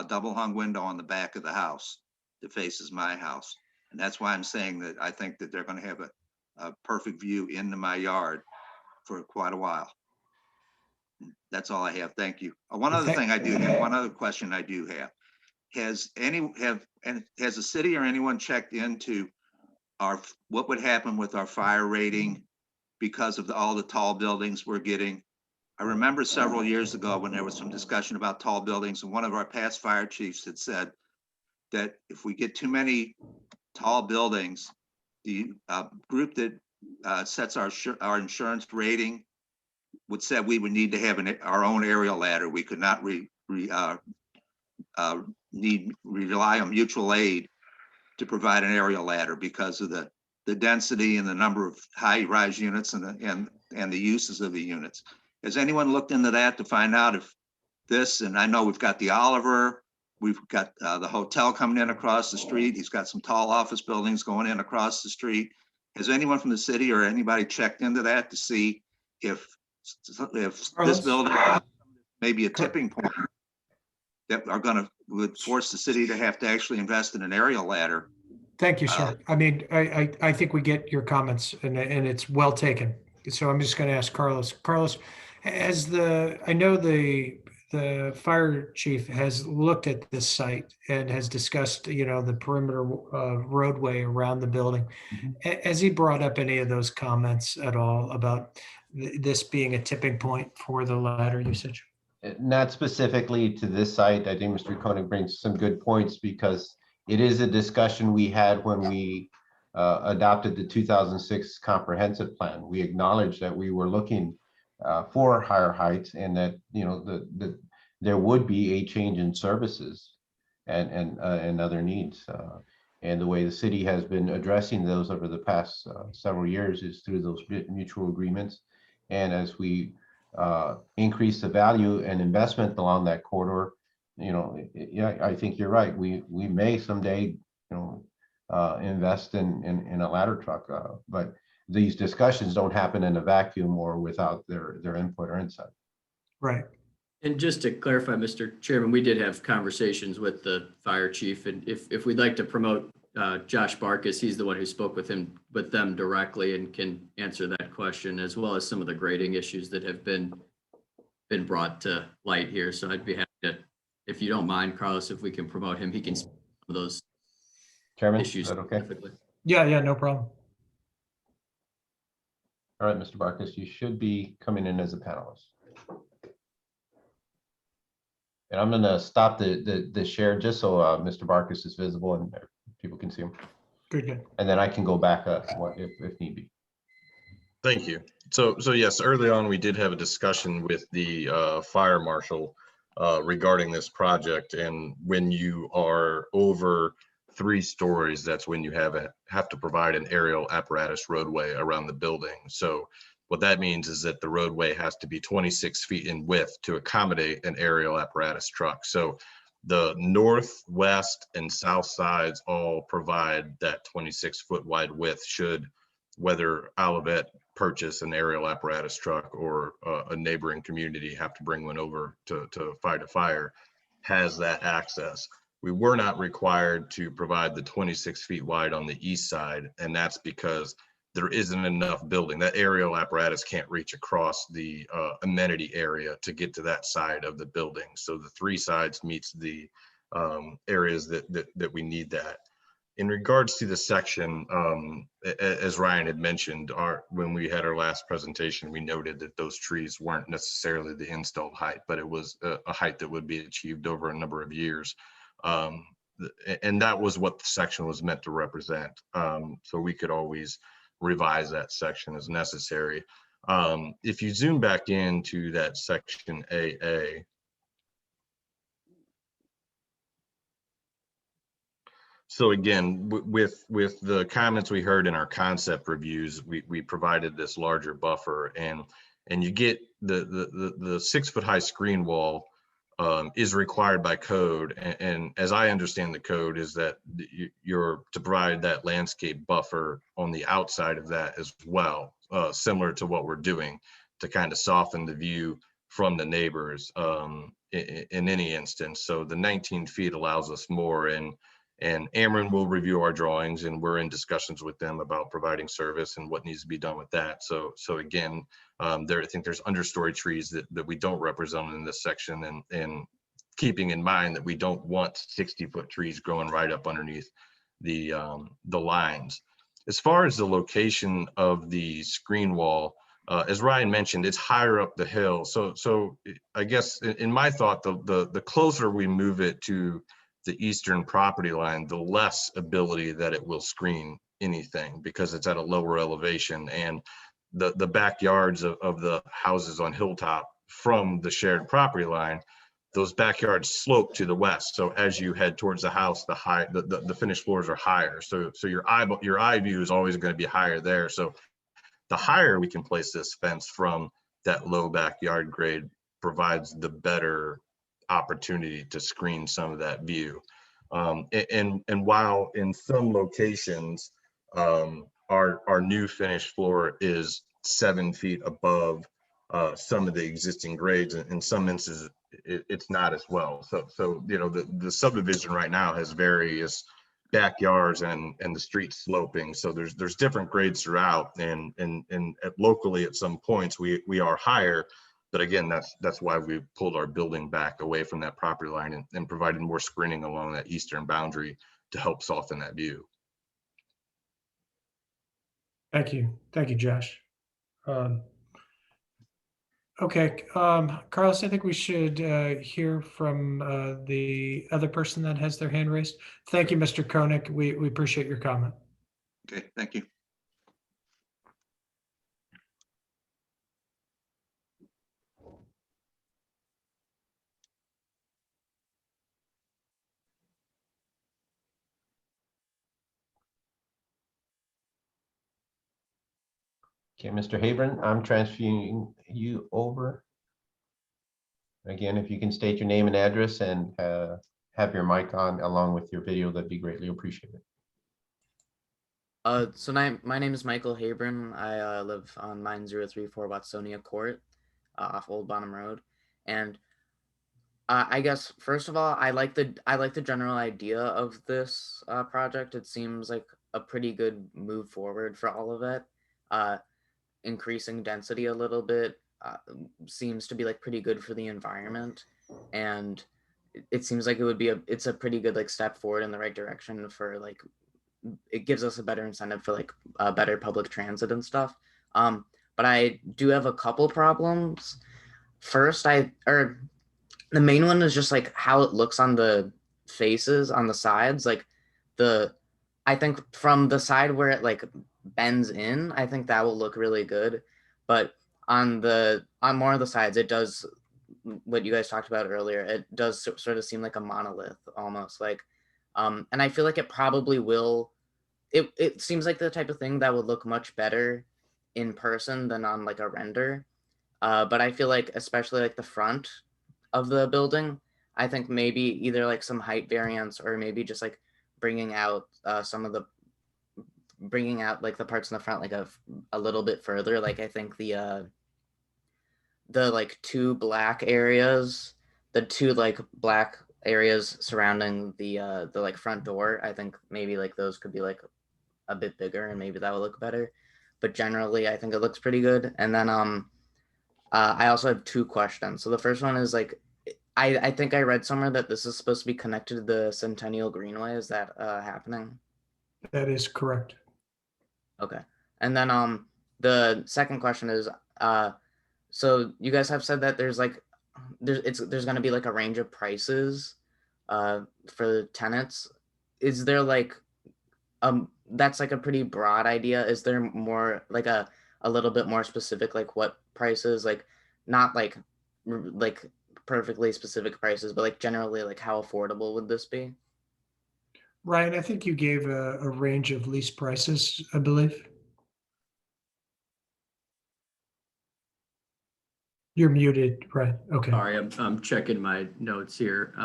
double hung window on the back of the house that faces my house. And that's why I'm saying that I think that they're going to have a perfect view into my yard for quite a while. That's all I have. Thank you. One other thing I do have, one other question I do have. Has the city or anyone checked into what would happen with our fire rating because of all the tall buildings we're getting? I remember several years ago when there was some discussion about tall buildings, and one of our past fire chiefs had said that if we get too many tall buildings, the group that sets our insurance rating would say we would need to have our own aerial ladder. We could not rely on mutual aid to provide an aerial ladder because of the density and the number of high-rise units and the uses of the units. Has anyone looked into that to find out if this, and I know we've got the Oliver, we've got the hotel coming in across the street. He's got some tall office buildings going in across the street. Has anyone from the city or anybody checked into that to see if this building may be a tipping point that would force the city to have to actually invest in an aerial ladder? thank you, sir. I mean, I think we get your comments and it's well taken. So I'm just going to ask Carlos. Carlos, I know the fire chief has looked at this site and has discussed, the perimeter roadway around the building. Has he brought up any of those comments at all about this being a tipping point for the ladder usage? Not specifically to this site. I think Mr. Koenig brings some good points because it is a discussion we had when we adopted the 2006 comprehensive plan. We acknowledged that we were looking for higher heights and that there would be a change in services and other needs. And the way the city has been addressing those over the past several years is through those mutual agreements. And as we increase the value and investment along that corridor, I think you're right. We may someday, invest in a ladder truck, but these discussions don't happen in a vacuum or without their input or insight. Right. And just to clarify, Mr. Chairman, we did have conversations with the fire chief, and if we'd like to promote Josh Barkus, he's the one who spoke with them directly and can answer that question, as well as some of the grading issues that have been brought to light here. So I'd be happy to, if you don't mind, Carlos, if we can promote him, he can speak to those Chairman, issues is that okay? specifically. Yeah, no problem. All right, Mr. Barkus, you should be coming in as a panelist. And I'm going to stop the share just so Mr. Barkus is visible and people can see him. Good. And then I can go back if need be. Thank you. So yes, early on, we did have a discussion with the fire marshal regarding this project. And when you are over 3 stories, that's when you have to provide an aerial apparatus roadway around the building. So what that means is that the roadway has to be 26 feet in width to accommodate an aerial apparatus truck. So the north, west, and south sides all provide that 26-foot wide width should whether Olivet purchase an aerial apparatus truck or a neighboring community have to bring one over to fight a fire, has that access. We were not required to provide the 26 feet wide on the east side, and that's because there isn't enough building. That aerial apparatus can't reach across the amenity area to get to that side of the building. So the 3 sides meets the areas that we need that. In regards to the section, as Ryan had mentioned, when we had our last presentation, we noted that those trees weren't necessarily the installed height, but it was a height that would be achieved over a number of years. and that was what the section was meant to represent. So we could always revise that section as necessary. If you zoom back into that section AA, so again, with the comments we heard in our concept reviews, we provided this larger buffer, and you get the 6 foot high screen wall is required by code. And as I understand the code is that you're to provide that landscape buffer on the outside of that as well, similar to what we're doing to kind of soften the view from the neighbors in any instance. So the 19 feet allows us more, and Ameren will review our drawings, and we're in discussions with them about providing service and what needs to be done with that. So again, I think there's understory trees that we don't represent in this section, and keeping in mind that we don't want 60-foot trees growing right up underneath the lines. As far as the location of the screen wall, as Ryan mentioned, it's higher up the hill. So I guess in my thought, the closer we move it to the eastern property line, the less ability that it will screen anything, because it's at a lower elevation, and the backyards of the houses on Hilltop from the shared property line, those backyards slope to the west. So as you head towards the house, the finished floors are higher. So your eye view is always going to be higher there. So the higher we can place this fence from that low backyard grade provides the better opportunity to screen some of that view. And while in some locations, our new finished floor is 7 feet above some of the existing grades, in some instances it's not as well. So you know, the subdivision right now has various backyards and the street sloping. So there's different grades throughout, and locally at some points we are higher. But again, that's why we pulled our building back away from that property line and provided more screening along that eastern boundary to help soften that view. Thank you. Thank you, Josh. Okay, Carlos, I think we should hear from the other person that has their hand raised. Thank you, Mr. Koenig. We appreciate your comment. Okay, thank you. Okay, Mr. Habron, I'm transferring you over. Again, if you can state your name and address and have your mic on along with your video, that'd be greatly appreciated. So my name is Michael Habron. I live on 9034 Watsonia Court, off Old Bonham Road, and I guess first of all, I like the general idea of this project. It seems like a pretty good move forward for all of it. Increasing density a little bit seems to be like pretty good for the environment, and it seems like it's a pretty good like step forward in the right direction for like, it gives us a better incentive for like better public transit and stuff. But I do have a couple problems. First, the main one is just like how it looks on the faces on the sides. Like I think from the side where it like bends in, I think that will look really good. But on more of the sides, it does what you guys talked about earlier. It does sort of seem like a monolith almost, like, and I feel like it probably will. It seems like the type of thing that would look much better in person than on like a render. But I feel like especially like the front of the building, I think maybe either like some height variance or maybe just like bringing out like the parts in the front like a little bit further. Like I think the like two black areas surrounding the like front door, I think maybe like those could be like a bit bigger and maybe that would look better. But generally I think it looks pretty good. And then I also have two questions. So the first one is like, I think I read somewhere that this is supposed to be connected to the Centennial Greenway. Is that happening? That is correct. Okay. And then the second question is, so you guys have said that there's going to be like a range of prices for the tenants. Is there like that's like a pretty broad idea. Is there more like a little bit more specific, like what prices, like not like like perfectly specific prices, but like generally like how affordable would this be? Ryan, I think you gave a range of lease prices, I believe. You're muted, right? Okay. Sorry, I'm checking my notes here.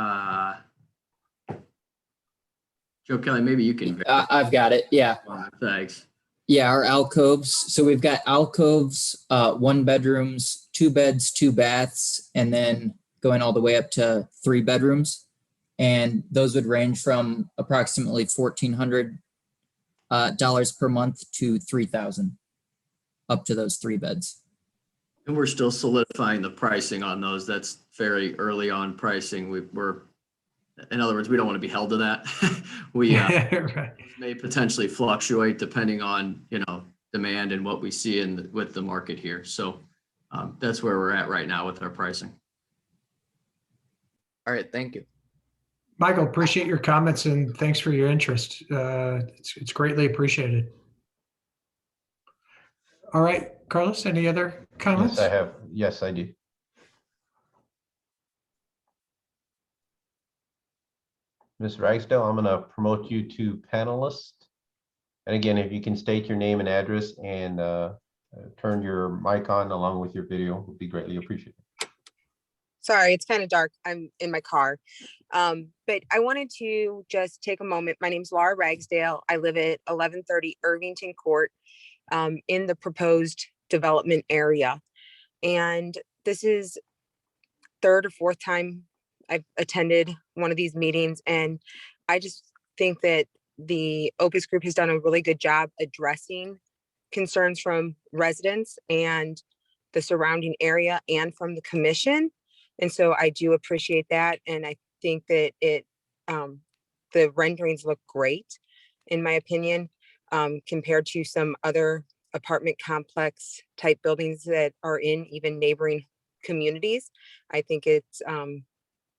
Joe Kelly, maybe you can. I've got it. Yeah. Thanks. Yeah, our alcoves. So we've got alcoves, 1 bedrooms, 2 beds, 2 baths, and then going all the way up to 3 bedrooms. And those would range from approximately $1,400 per month to $3,000 up to those 3 beds. And we're still solidifying the pricing on those. That's very early on pricing. We're, in other words, we don't want to be held to that. We Right. may potentially fluctuate depending on, demand and what we see with the market here. So that's where we're at right now with our pricing. All right, thank you. Michael, appreciate your comments and thanks for your interest. It's greatly appreciated. All right, Carlos, any other comments? Yes, I have. Yes, I do. Ms. Ragsdale, I'm going to promote you to panelist. And again, if you can state your name and address and turn your mic on along with your video, would be greatly appreciated. Sorry, it's kind of dark. I'm in my car. But I wanted to just take a moment. My name's Laura Ragsdale. I live at 1130 Irvington Court in the proposed development area. And this is third or fourth time I've attended one of these meetings. And I just think that the Opus Group has done a really good job addressing concerns from residents and the surrounding area and from the commission. And so I do appreciate that. And I think that the renderings look great, in my opinion, compared to some other apartment complex type buildings that are in even neighboring communities. I think it's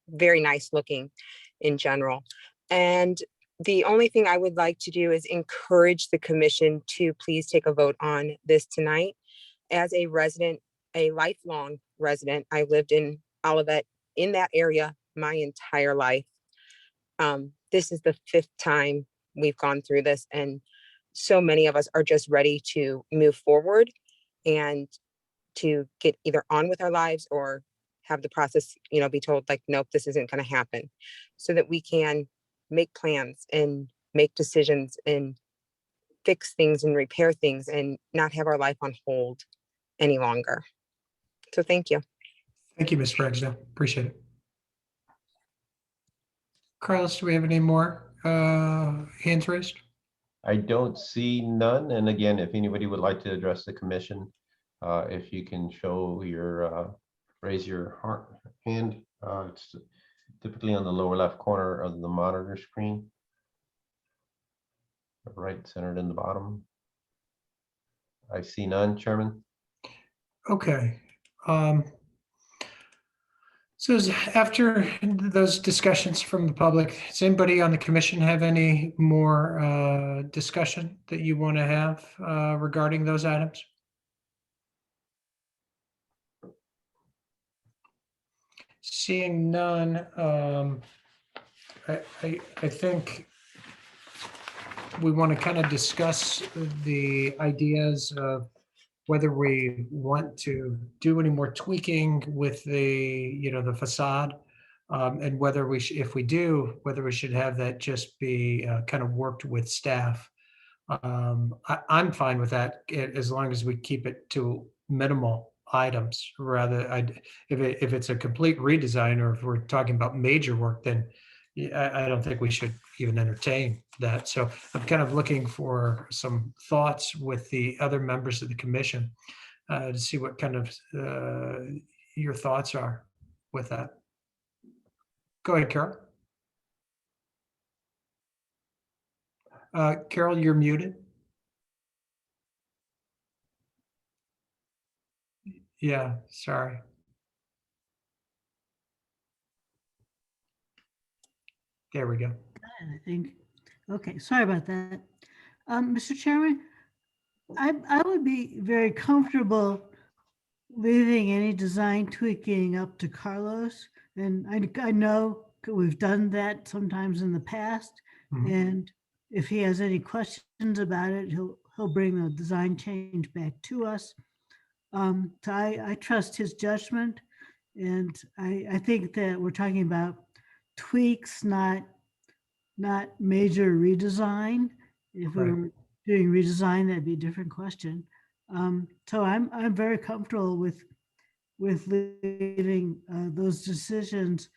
very nice looking in general. And the only thing I would like to do is encourage the commission to please take a vote on this tonight. As a resident, a lifelong resident, I lived in Olivet in that area my entire life. This is the 5th time we've gone through this, and so many of us are just ready to move forward and to get either on with our lives or have the process, be told like, nope, this isn't going to happen, so that we can make plans and make decisions and fix things and repair things and not have our life on hold any longer. So thank you. Thank you, Ms. Ragsdale. Appreciate it. Carlos, do we have any more hands raised? I don't see none. And again, if anybody would like to address the commission, if you can show your, raise your hand. It's typically on the lower left corner of the monitor screen. Right centered in the bottom. I see none, Chairman. Okay. So after those discussions from the public, does anybody on the commission have any more discussion that you want to have regarding those items? Seeing none, I think we want to kind of discuss the ideas of whether we want to do any more tweaking with the, the facade, and whether we, if we do, whether we should have that just be kind of worked with staff. I'm fine with that as long as we keep it to minimal items. Rather, if it's a complete redesign or if we're talking about major work, then I don't think we should even entertain that. So I'm kind of looking for some thoughts with the other members of the commission to see what kind of your thoughts are with that. Go ahead, Carol. Carol, you're muted. Yeah, sorry. There we go. I think. Okay, sorry about that. Mr. Chairman, I would be very comfortable leaving any design tweaking up to Carlos. And I know we've done that sometimes in the past. Mhm. And if he has any questions about it, he'll bring the design change back to us. So I trust his judgment. And I think that we're talking about tweaks, not major redesign. If we Right. were doing redesign, that'd be a different question. So I'm very comfortable with leaving those decisions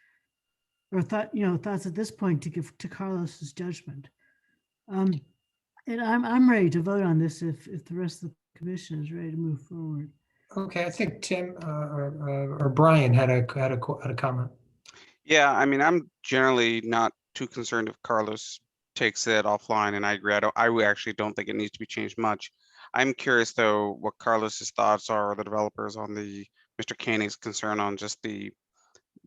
or thoughts at this point to give to Carlos's judgment. And I'm ready to vote on this if the rest of the commission is ready to move forward. Okay, I think Tim or Brian had a comment. Yeah, I mean, I'm generally not too concerned if Carlos takes it offline, and I agree. I actually don't think it needs to be changed much. I'm curious though what Carlos's thoughts are, or the developers on the Mr. Koenig's concern on just the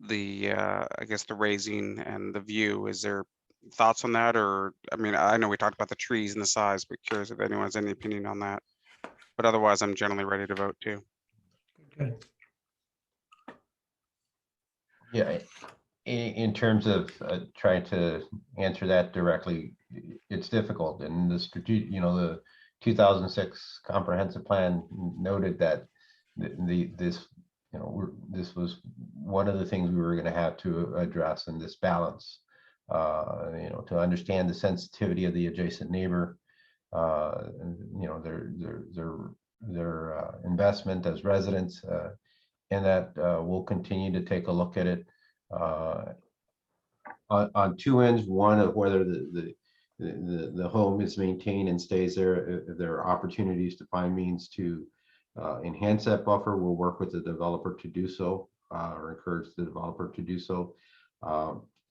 I guess the raising and the view. Is there thoughts on that? Or I mean, I know we talked about the trees and the size, but curious if anyone has any opinion on that. But otherwise, I'm generally ready to vote too. Good. Yeah, in terms of trying to answer that directly, it's difficult. And the strategic, the 2006 comprehensive plan noted that this was one of the things we were going to have to address in this balance. To understand the sensitivity of the adjacent neighbor, their investment as residents, and that we'll continue to take a look at it on two ends. One of whether the home is maintained and stays there. If there are opportunities to find means to enhance that buffer, we'll work with the developer to do so, or encourage the developer to do so.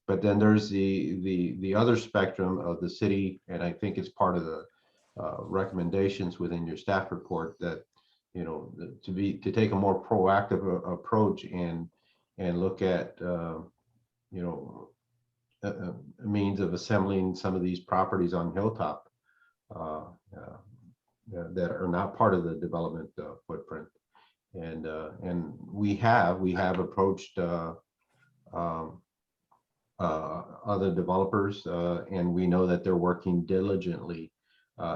But then there's the other spectrum of the city, and I think it's part of the recommendations within your staff report that to take a more proactive approach and look at a means of assembling some of these properties on Hilltop that are not part of the development footprint. And we have approached other developers, and we know that they're working diligently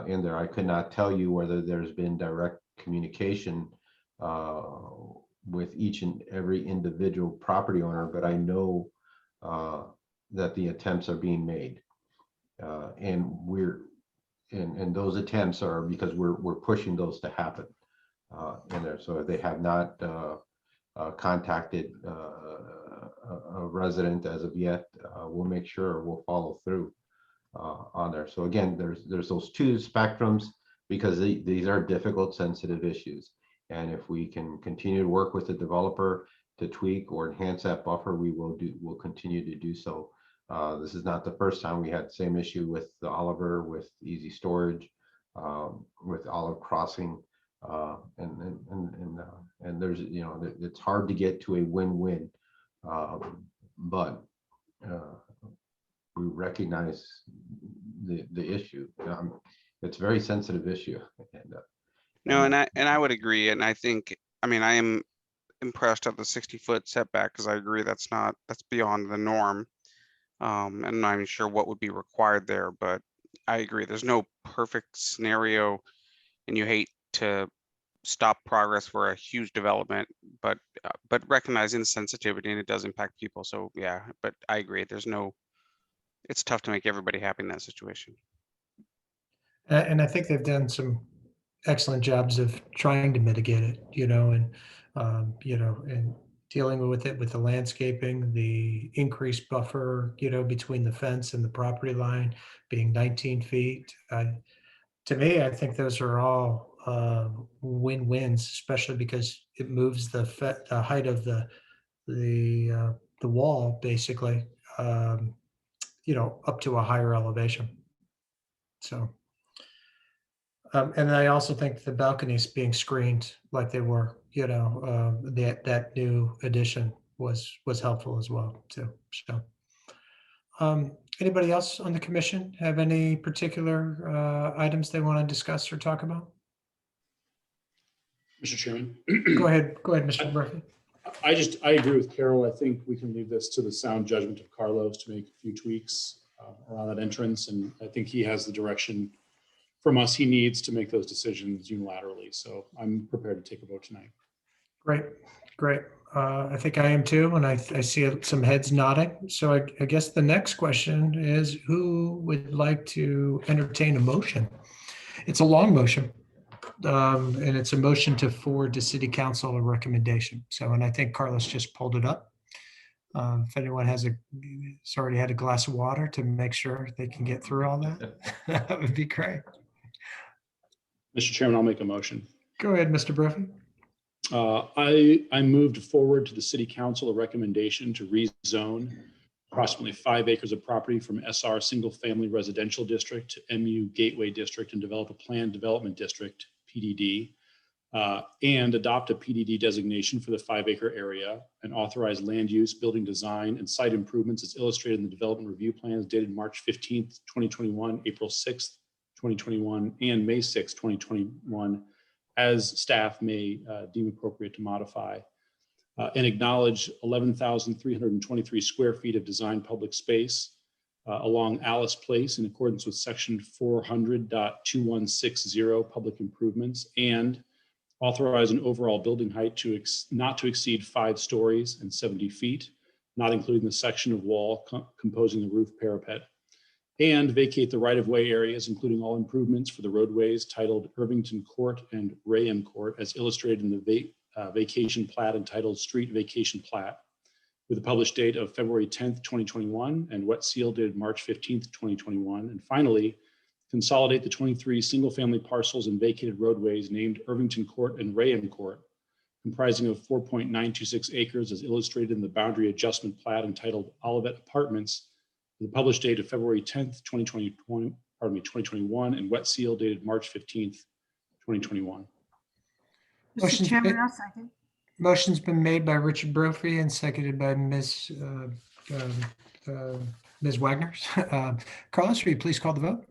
in there. I could not tell you whether there's been direct communication with each and every individual property owner, but I know that the attempts are being made, and those attempts are because we're pushing those to happen in there. So if they have not contacted a resident as of yet, we'll make sure we'll follow through on there. So again, there's those two spectrums, because these are difficult, sensitive issues. And if we can continue to work with the developer to tweak or enhance that buffer, we'll continue to do so. This is not the first time. We had the same issue with the Oliver, with Easy Storage, with Olive Crossing, and there's it's hard to get to a win-win, but we recognize the issue. It's a very sensitive issue. No, and I would agree. And I think, I mean, I am impressed at the 60-foot setback, because I agree that's beyond the norm. And I'm not even sure what would be required there, but I agree. There's no perfect scenario, and you hate to stop progress for a huge development, but recognizing the sensitivity, and it does impact people. So yeah, but I agree. It's tough to make everybody happy in that situation. And I think they've done some excellent jobs of trying to mitigate it, and dealing with it, with the landscaping, the increased buffer, between the fence and the property line being 19 feet. To me, I think those are all win-wins, especially because it moves the height of the wall, basically, up to a higher elevation. So, and I also think the balconies being screened like they were, that new addition was helpful as well too. So, Anybody else on the commission have any particular items they want to discuss or talk about? Mr. Chairman. Go ahead, Mr. Murphy. I agree with Carol. I think we can leave this to the sound judgment of Carlos to make a few tweaks around that entrance. And I think he has the direction from us he needs to make those decisions unilaterally. So I'm prepared to take a vote tonight. Great, great. I think I am too, and I see some heads nodding. So I guess the next question is, who would like to entertain a motion? It's a long motion, and it's a motion to forward to City Council a recommendation. So, and I think Carlos just pulled it up. If anyone has already had a glass of water to make sure they can get through all that, that would be great. Mr. Chairman, I'll make a motion. Go ahead, Mr. Brophy. I moved forward to the City Council a recommendation to rezone approximately 5 acres of property from SR Single Family Residential District to MU Gateway District and develop a planned development district, PDD, and adopt a PDD designation for the 5-acre area and authorize land use, building design, and site improvements as illustrated in the development review plans dated March 15th, 2021, April 6th, 2021, and May 6th, 2021, as staff may deem appropriate to modify, and acknowledge 11,323 square feet of design public space along Alice Place in accordance with section 400.2160 public improvements, and authorize an overall building height not to exceed 5 stories and 70 feet, not including the section of wall composing the roof parapet, and vacate the right-of-way areas, including all improvements for the roadways titled Irvington Court and Rayham Court, as illustrated in the vacation plat entitled Street Vacation Plat, with a published date of February 10th, 2021, and wet seal dated March 15th, 2021. And finally, consolidate the 23 single-family parcels and vacated roadways named Irvington Court and Rayham Court, comprising of 4.926 acres, as illustrated in the boundary adjustment plat entitled Olivet Apartments, the published date of February 10th, 2021, and wet seal dated March 15th, 2021. Mr. Chairman, I'll second. Motion's been made by Richard Brophy and seconded by Ms. Wagner. Carlos, will you please call the vote?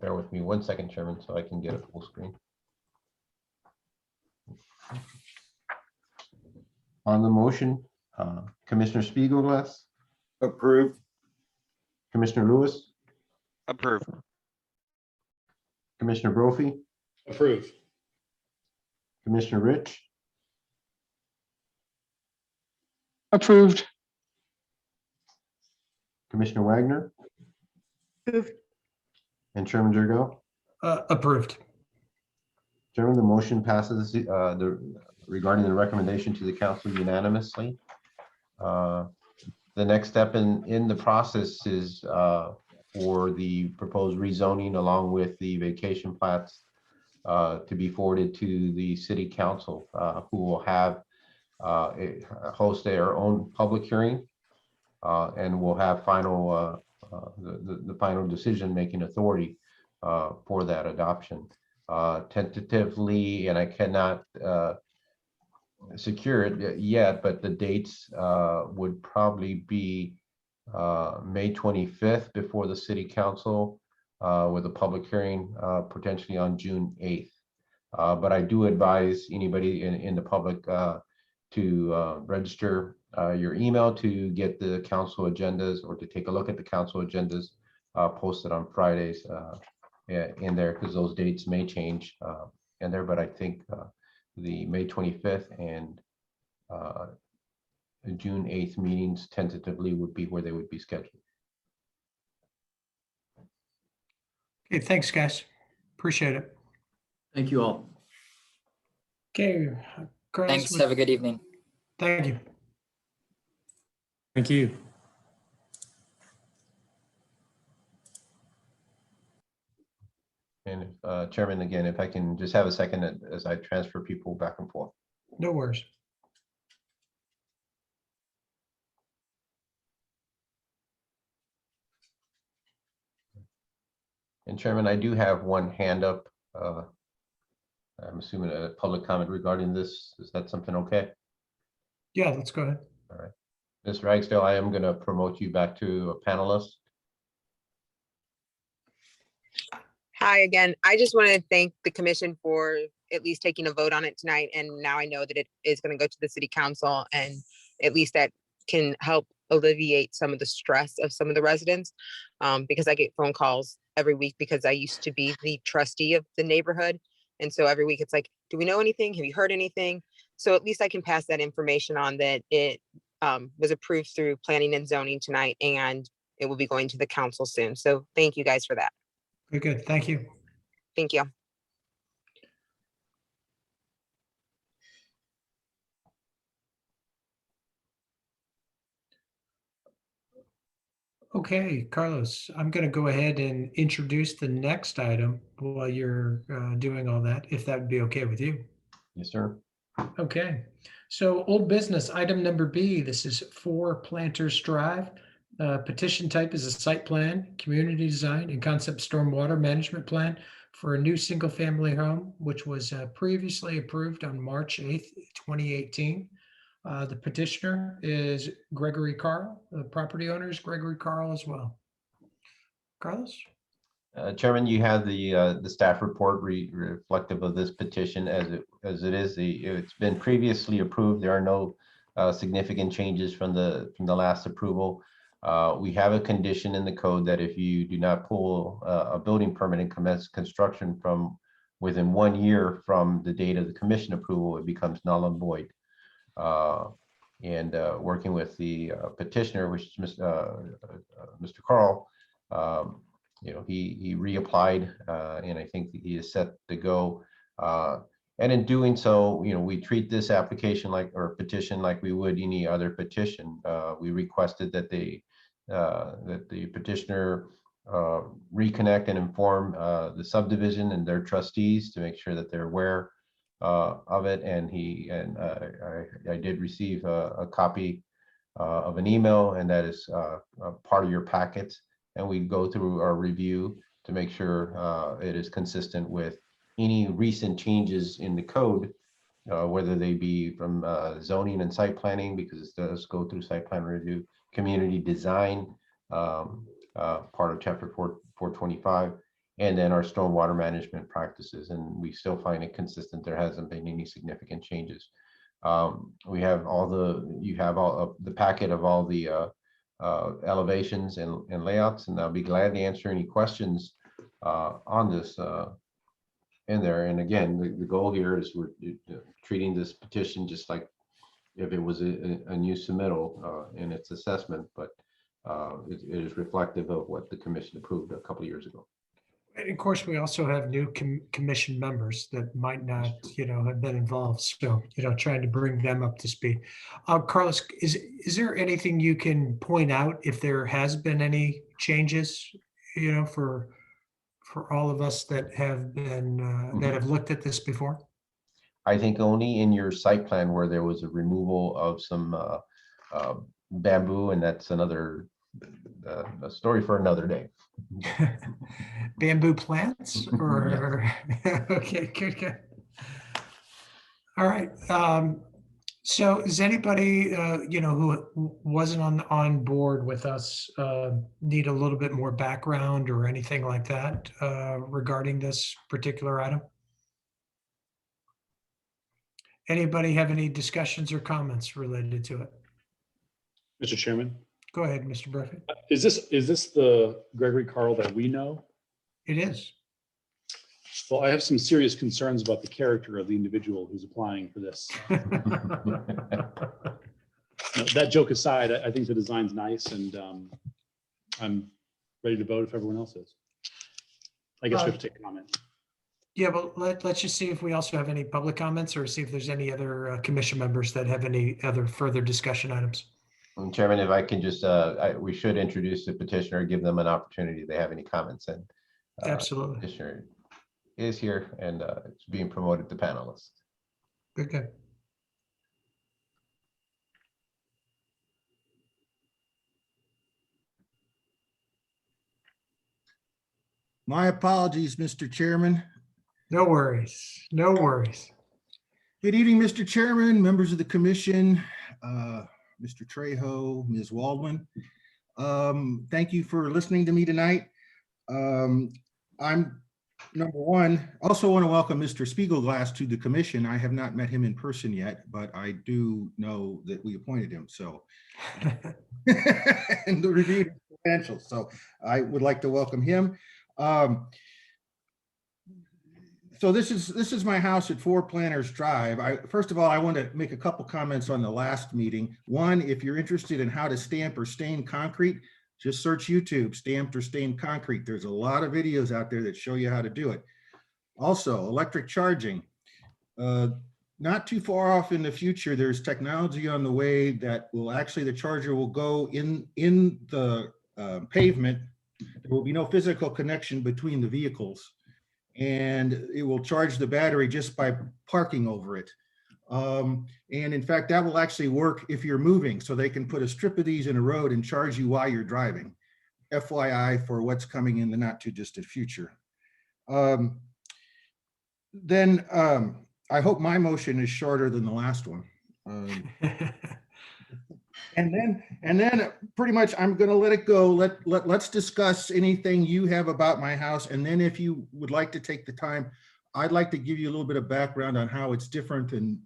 Bear with me 1 second, Chairman, so I can get a full screen. On the motion, Commissioner Spiegelglass. Approved. Commissioner Lewis. Approved. Commissioner Brophy. Approve. Commissioner Rich. Approved. Commissioner Wagner. Approved. And Chairman Jurgo. Approved. Chairman, the motion passes regarding the recommendation to the council unanimously. The next step in the process is for the proposed rezoning along with the vacation plats to be forwarded to the city council, who will have host their own public hearing and will have final the final decision-making authority for that adoption. Tentatively, and I cannot secure it yet, but the dates would probably be May 25th before the city council with a public hearing potentially on June 8th. But I do advise anybody in the public to register your email to get the council agendas or to take a look at the council agendas posted on Fridays in there, because those dates may change in there, but I think the May 25th and June 8th meetings tentatively would be where they would be scheduled. Okay, thanks, guys. Appreciate it. Thank you all. Okay. Carlos, Thanks. Have a good evening. Thank you. Thank you. And Chairman, again, if I can just have a second as I transfer people back and forth. No worries. And Chairman, I do have one hand up. I'm assuming a public comment regarding this. Is that something okay? Yeah, let's go ahead. All right. Ms. Ragsdale, I am going to promote you back to a panelist. Hi again. I just want to thank the commission for at least taking a vote on it tonight. And now I know that it is going to go to the city council, and at least that can help alleviate some of the stress of some of the residents. Because I get phone calls every week because I used to be the trustee of the neighborhood. And so every week it's like, do we know anything? Have you heard anything? So at least I can pass that information on, that it was approved through planning and zoning tonight, and it will be going to the council soon. So thank you guys for that. Very good. Thank you. Thank you. Okay, Carlos, I'm going to go ahead and introduce the next item while you're doing all that, if that would be okay with you. Yes, sir. Okay, so old business, item number B, this is 4 Planters Drive. Petition type is a site plan, community design, and concept stormwater management plan for a new single-family home, which was previously approved on March 8th, 2018. The petitioner is Gregory Carl. The property owner is Gregory Carl as well. Carlos? Chairman, you have the staff report reflective of this petition as it is. It's been previously approved. There are no significant changes from the last approval. We have a condition in the code that if you do not pull a building permit and commence construction from within 1 year from the date of the commission approval, it becomes null and void. Working with the petitioner, which is Mr. Carl, he reapplied, and I think he is set to go. And in doing so, we treat this application or petition like we would any other petition. We requested that the petitioner reconnect and inform the subdivision and their trustees to make sure that they're aware of it. And I did receive a copy of an email, and that is part of your packet. And we go through our review to make sure it is consistent with any recent changes in the code, whether they be from zoning and site planning, because it does go through site plan review, community design, part of chapter 425, and then our stormwater management practices. And we still find it consistent. There hasn't been any significant changes. You have all the packet of all the elevations and layouts, and I'll be glad to answer any questions on this in there. And again, the goal here is we're treating this petition just like if it was a new submittal in its assessment, but it is reflective of what the commission approved a couple of years ago. And of course, we also have new commission members that might not, have been involved. So, trying to bring them up to speed. Carlos, is there anything you can point out if there has been any changes, for all of us that have been, that have looked at this before? I think only in your site plan where there was a removal of some bamboo, and that's another a story for another day. Bamboo plants or okay, good. All right. So is anybody who wasn't on board with us need a little bit more background or anything like that regarding this particular item? Anybody have any discussions or comments related to it? Mr. Chairman? Go ahead, Mr. Brophy. Is this the Gregory Carl that we know? It is. Well, I have some serious concerns about the character of the individual who's applying for this. That joke aside, I think the design's nice, and I'm ready to vote if everyone else is. I guess we have to take a comment. Yeah, well, let's just see if we also have any public comments, or see if there's any other commission members that have any other further discussion items. Chairman, if I can just, we should introduce the petitioner, give them an opportunity if they have any comments. And absolutely, petitioner is here, and it's being promoted to panelists. Good. My apologies, Mr. Chairman. No worries. No worries. Good evening, Mr. Chairman, members of the commission, Mr. Trejo, Ms. Waldman. Thank you for listening to me tonight. I'm number one, also want to welcome Mr. Spiegelglass to the commission. I have not met him in person yet, but I do know that we appointed him, so. And the reviewed financials, so I would like to welcome him. So this is my house at 4 Planters Drive. First of all, I want to make a couple comments on the last meeting. One, if you're interested in how to stamp or stain concrete, just search YouTube, stamped or stained concrete. There's a lot of videos out there that show you how to do it. Also, electric charging. Not too far off in the future, there's technology on the way that will actually, the charger will go in the pavement. There will be no physical connection between the vehicles, and it will charge the battery just by parking over it. And in fact, that will actually work if you're moving, so they can put a strip of these in a road and charge you while you're driving. FYI for what's coming in the not too distant future. I hope my motion is shorter than the last one. And then pretty much I'm going to let it go. Let's discuss anything you have about my house. And then if you would like to take the time, I'd like to give you a little bit of background on how it's different, and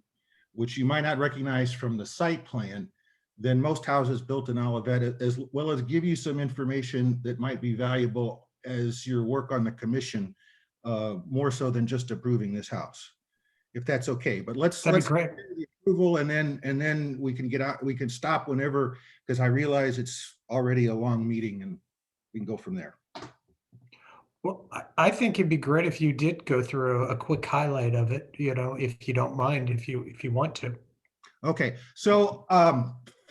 which you might not recognize from the site plan, than most houses built in Olivet, as well as give you some information that might be valuable as your work on the commission, more so than just approving this house, if that's okay. But let's That'd be great. do the approval, and then we can get out. We can stop whenever, because I realize it's already a long meeting, and we can go from there. Well, I think it'd be great if you did go through a quick highlight of it, if you don't mind, if you want to. Okay, so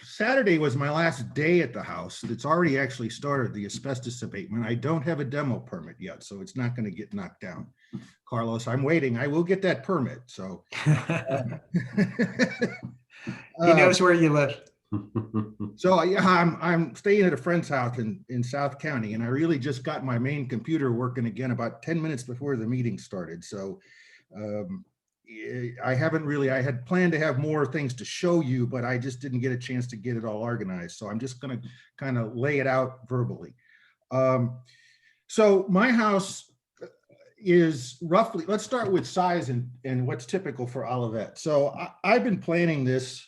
Saturday was my last day at the house. It's already actually started, the asbestos abatement. I don't have a demo permit yet, so it's not going to get knocked down. Carlos, I'm waiting. I will get that permit, so. He knows where you live. So yeah, I'm staying at a friend's house in South County, and I really just got my main computer working again about 10 minutes before the meeting started. So I had planned to have more things to show you, but I just didn't get a chance to get it all organized. So I'm just going to kind of lay it out verbally. So my house is roughly, let's start with size and what's typical for Olivet. So I've been planning this.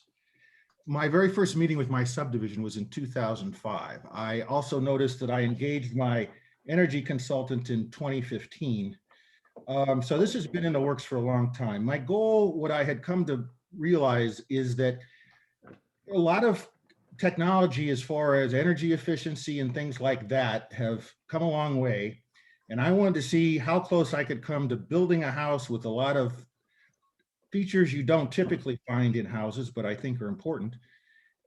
My very first meeting with my subdivision was in 2005. I also noticed that I engaged my energy consultant in 2015. So this has been in the works for a long time. My goal, what I had come to realize, is that a lot of technology as far as energy efficiency and things like that have come a long way. And I wanted to see how close I could come to building a house with a lot of features you don't typically find in houses, but I think are important,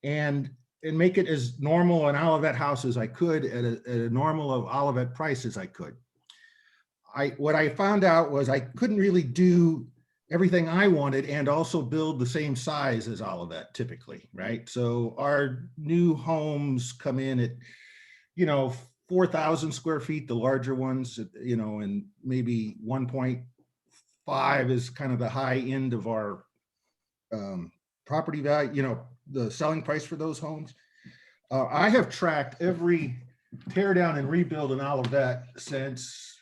and make it as normal an Olivet house as I could at a normal of Olivet price as I could. What I found out was I couldn't really do everything I wanted and also build the same size as Olivet typically, right? So our new homes come in at, 4,000 square feet, the larger ones, and maybe 1.5 is kind of the high end of our property value, the selling price for those homes. I have tracked every tear down and rebuild in Olivet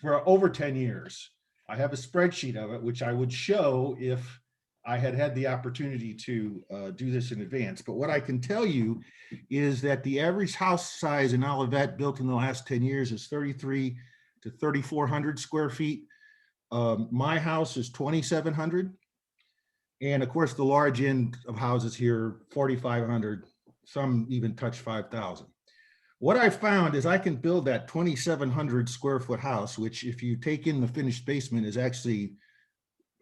for over 10 years. I have a spreadsheet of it, which I would show if I had the opportunity to do this in advance. But what I can tell you is that the average house size in Olivet built in the last 10 years is 3,300 to 3,400 square feet. My house is 2,700. And of course, the large end of houses here, 4,500, some even touch 5,000. What I found is I can build that 2,700 square foot house, which if you take in the finished basement is actually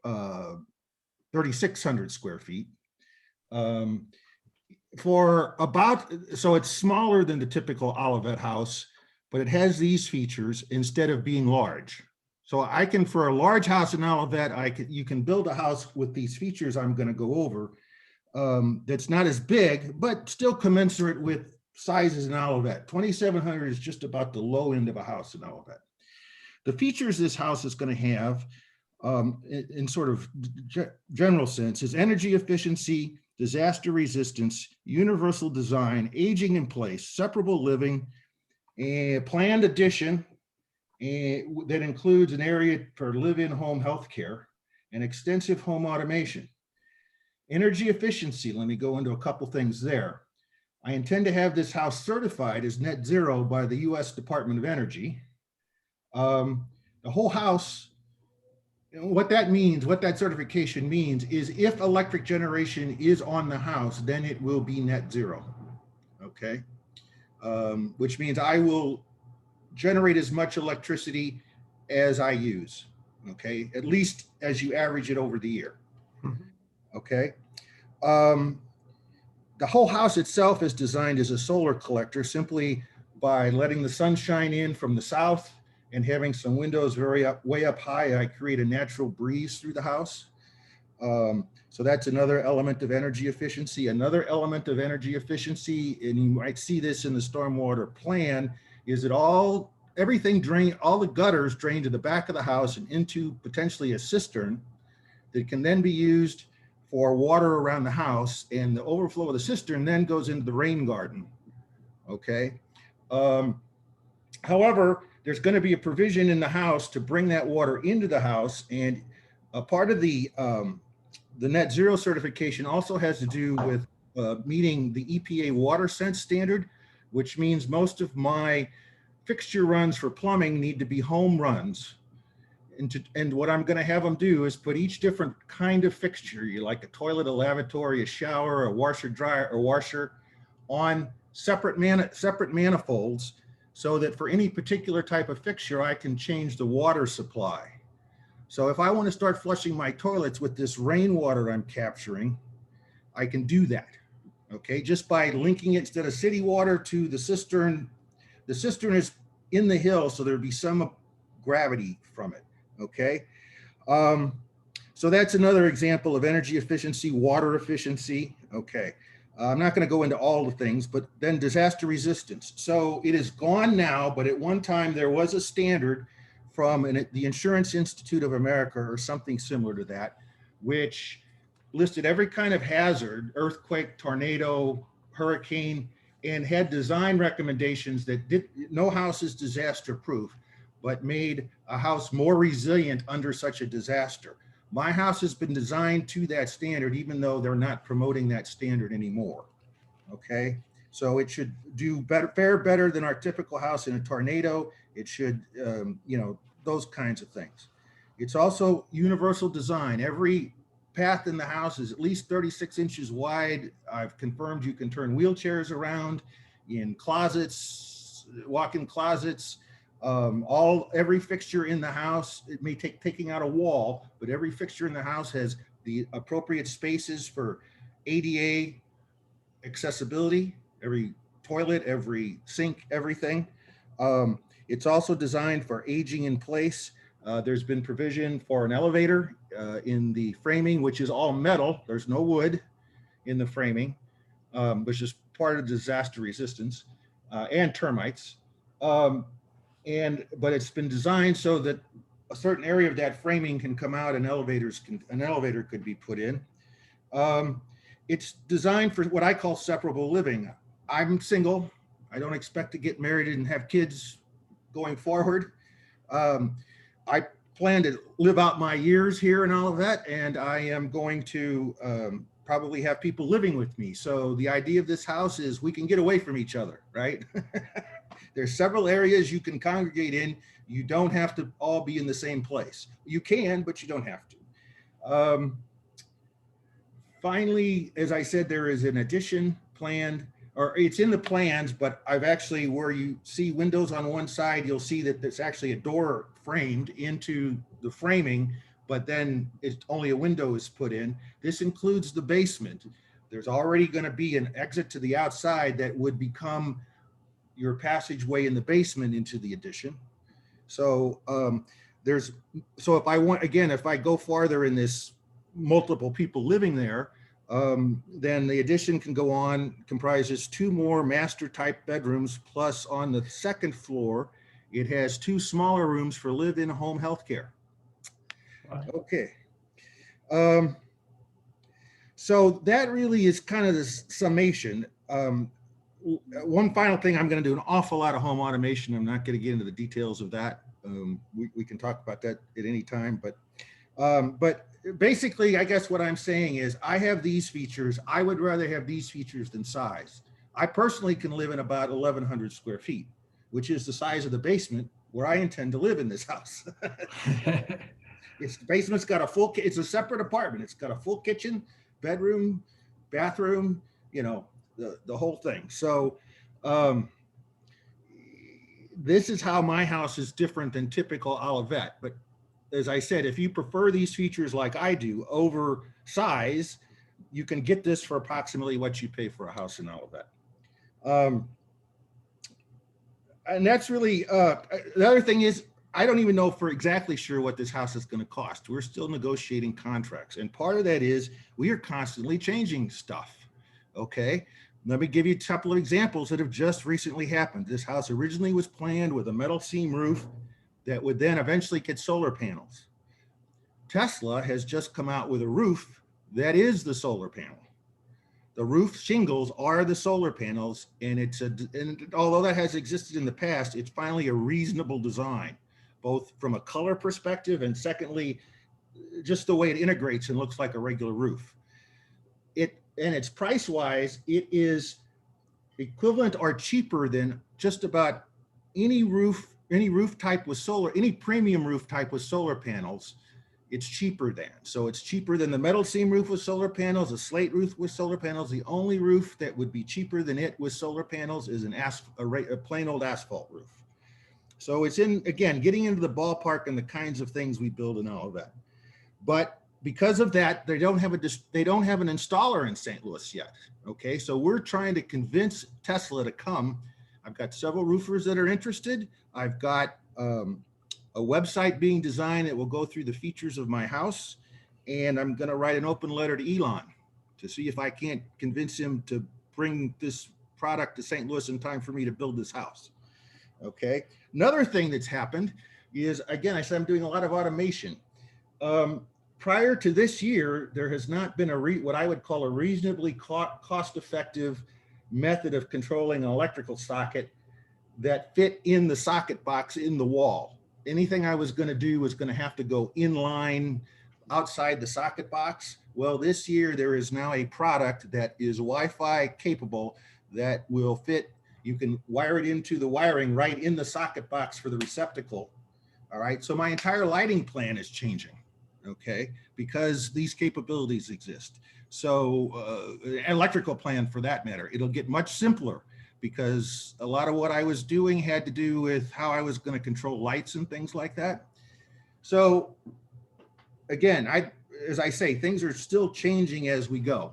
3,600 square feet. So it's smaller than the typical Olivet house, but it has these features instead of being large. So for a large house in Olivet, you can build a house with these features I'm going to go over. That's not as big, but still commensurate with sizes in Olivet. 2,700 is just about the low end of a house in Olivet. The features this house is going to have, in sort of general sense, is energy efficiency, disaster resistance, universal design, aging in place, separable living, a planned addition, and that includes an area for live-in home healthcare and extensive home automation. Energy efficiency, let me go into a couple things there. I intend to have this house certified as net zero by the US Department of Energy. The whole house, what that means, what that certification means is if electric generation is on the house, then it will be net zero, okay? Which means I will generate as much electricity as I use, okay? At least as you average it over the year, okay? The whole house itself is designed as a solar collector simply by letting the sun shine in from the south and having some windows way up high. I create a natural breeze through the house. So that's another element of energy efficiency. Another element of energy efficiency, and you might see this in the stormwater plan, is that everything drain, all the gutters drain to the back of the house and into potentially a cistern that can then be used for water around the house, and the overflow of the cistern then goes into the rain garden, okay? However, there's going to be a provision in the house to bring that water into the house, and a part of the net zero certification also has to do with meeting the EPA water sense standard, which means most of my fixture runs for plumbing need to be home runs. And what I'm going to have them do is put each different kind of fixture, like a toilet, a lavatory, a shower, a washer, dryer, or washer, on separate manifolds, so that for any particular type of fixture, I can change the water supply. So if I want to start flushing my toilets with this rainwater I'm capturing, I can do that, okay? Just by linking it instead of city water to the cistern. The cistern is in the hill, so there'd be some gravity from it, okay? So that's another example of energy efficiency, water efficiency, okay? I'm not going to go into all the things, but then disaster resistance. So it is gone now, but at one time there was a standard from the Insurance Institute of America or something similar to that, which listed every kind of hazard, earthquake, tornado, hurricane, and had design recommendations that no house is disaster proof, but made a house more resilient under such a disaster. My house has been designed to that standard, even though they're not promoting that standard anymore, okay? So it should fare better than our typical house in a tornado. It should, those kinds of things. It's also universal design. Every path in the house is at least 36 inches wide. I've confirmed you can turn wheelchairs around in closets, walk-in closets. Every fixture in the house, it may take taking out a wall, but every fixture in the house has the appropriate spaces for ADA accessibility, every toilet, every sink, everything. It's also designed for aging in place. There's been provision for an elevator in the framing, which is all metal. There's no wood in the framing, which is part of disaster resistance and termites. But it's been designed so that a certain area of that framing can come out and an elevator could be put in. It's designed for what I call separable living. I'm single. I don't expect to get married and have kids going forward. I plan to live out my years here and all of that, and I am going to probably have people living with me. So the idea of this house is we can get away from each other, right? There's several areas you can congregate in. You don't have to all be in the same place. You can, but you don't have to. Finally, as I said, there is an addition planned, or it's in the plans, but I've actually, where you see windows on one side, you'll see that there's actually a door framed into the framing, but then it's only a window is put in. This includes the basement. There's already going to be an exit to the outside that would become your passageway in the basement into the addition. So if I want, again, if I go farther in this multiple people living there, then the addition can go on, comprises 2 more master type bedrooms, plus on the second floor, it has 2 smaller rooms for live-in home healthcare. Okay. So that really is kind of the summation. one final thing, I'm going to do an awful lot of home automation. I'm not going to get into the details of that. We can talk about that at any time, but basically, I guess what I'm saying is I have these features. I would rather have these features than size. I personally can live in about 1,100 square feet, which is the size of the basement where I intend to live in this house. The basement's got a full, it's a separate apartment. It's got a full kitchen, bedroom, bathroom, you know, the whole thing. So this is how my house is different than typical Olivet. But as I said, if you prefer these features like I do over size, you can get this for approximately what you pay for a house in Olivet. And that's really, the other thing is, I don't even know for exactly sure what this house is going to cost. We're still negotiating contracts. And part of that is we are constantly changing stuff. Okay. Let me give you a couple of examples that have just recently happened. This house originally was planned with a metal seam roof that would then eventually get solar panels. Tesla has just come out with a roof that is the solar panel. The roof shingles are the solar panels, and and although that has existed in the past, it's finally a reasonable design, both from a color perspective and secondly, just the way it integrates and looks like a regular roof. And it's price-wise, it is equivalent or cheaper than just about any roof type with solar, any premium roof type with solar panels. It's cheaper than. So it's cheaper than the metal seam roof with solar panels, a slate roof with solar panels. The only roof that would be cheaper than it with solar panels is a plain old asphalt roof. So it's again, getting into the ballpark and the kinds of things we build in Olivet. But because of that, they don't have an installer in St. Louis yet. Okay, so we're trying to convince Tesla to come. I've got several roofers that are interested. I've got a website being designed that will go through the features of my house. And I'm going to write an open letter to Elon to see if I can't convince him to bring this product to St. Louis in time for me to build this house. Okay. Another thing that's happened is, again, I said I'm doing a lot of automation. Prior to this year, there has not been what I would call a reasonably cost-effective method of controlling an electrical socket that fit in the socket box in the wall. Anything I was going to do was going to have to go in line outside the socket box. Well, this year there is now a product that is Wi-Fi capable that will fit. You can wire it into the wiring right in the socket box for the receptacle. All right. So my entire lighting plan is changing. Okay. Because these capabilities exist. So electrical plan for that matter, it'll get much simpler, because a lot of what I was doing had to do with how I was going to control lights and things like that. So again, as I say, things are still changing as we go.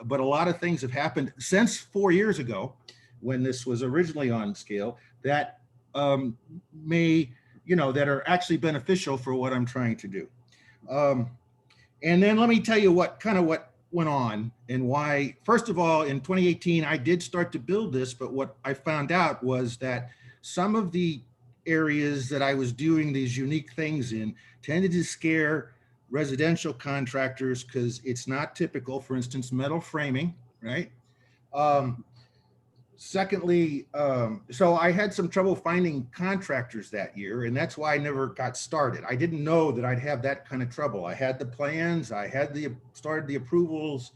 But a lot of things have happened since 4 years ago when this was originally on scale that that are actually beneficial for what I'm trying to do. And then let me tell you what went on and why. First of all, in 2018, I did start to build this, but what I found out was that some of the areas that I was doing these unique things in tended to scare residential contractors because it's not typical. For instance, metal framing, right? Secondly, so I had some trouble finding contractors that year, and that's why I never got started. I didn't know that I'd have that kind of trouble. I had the plans, I had started the approvals.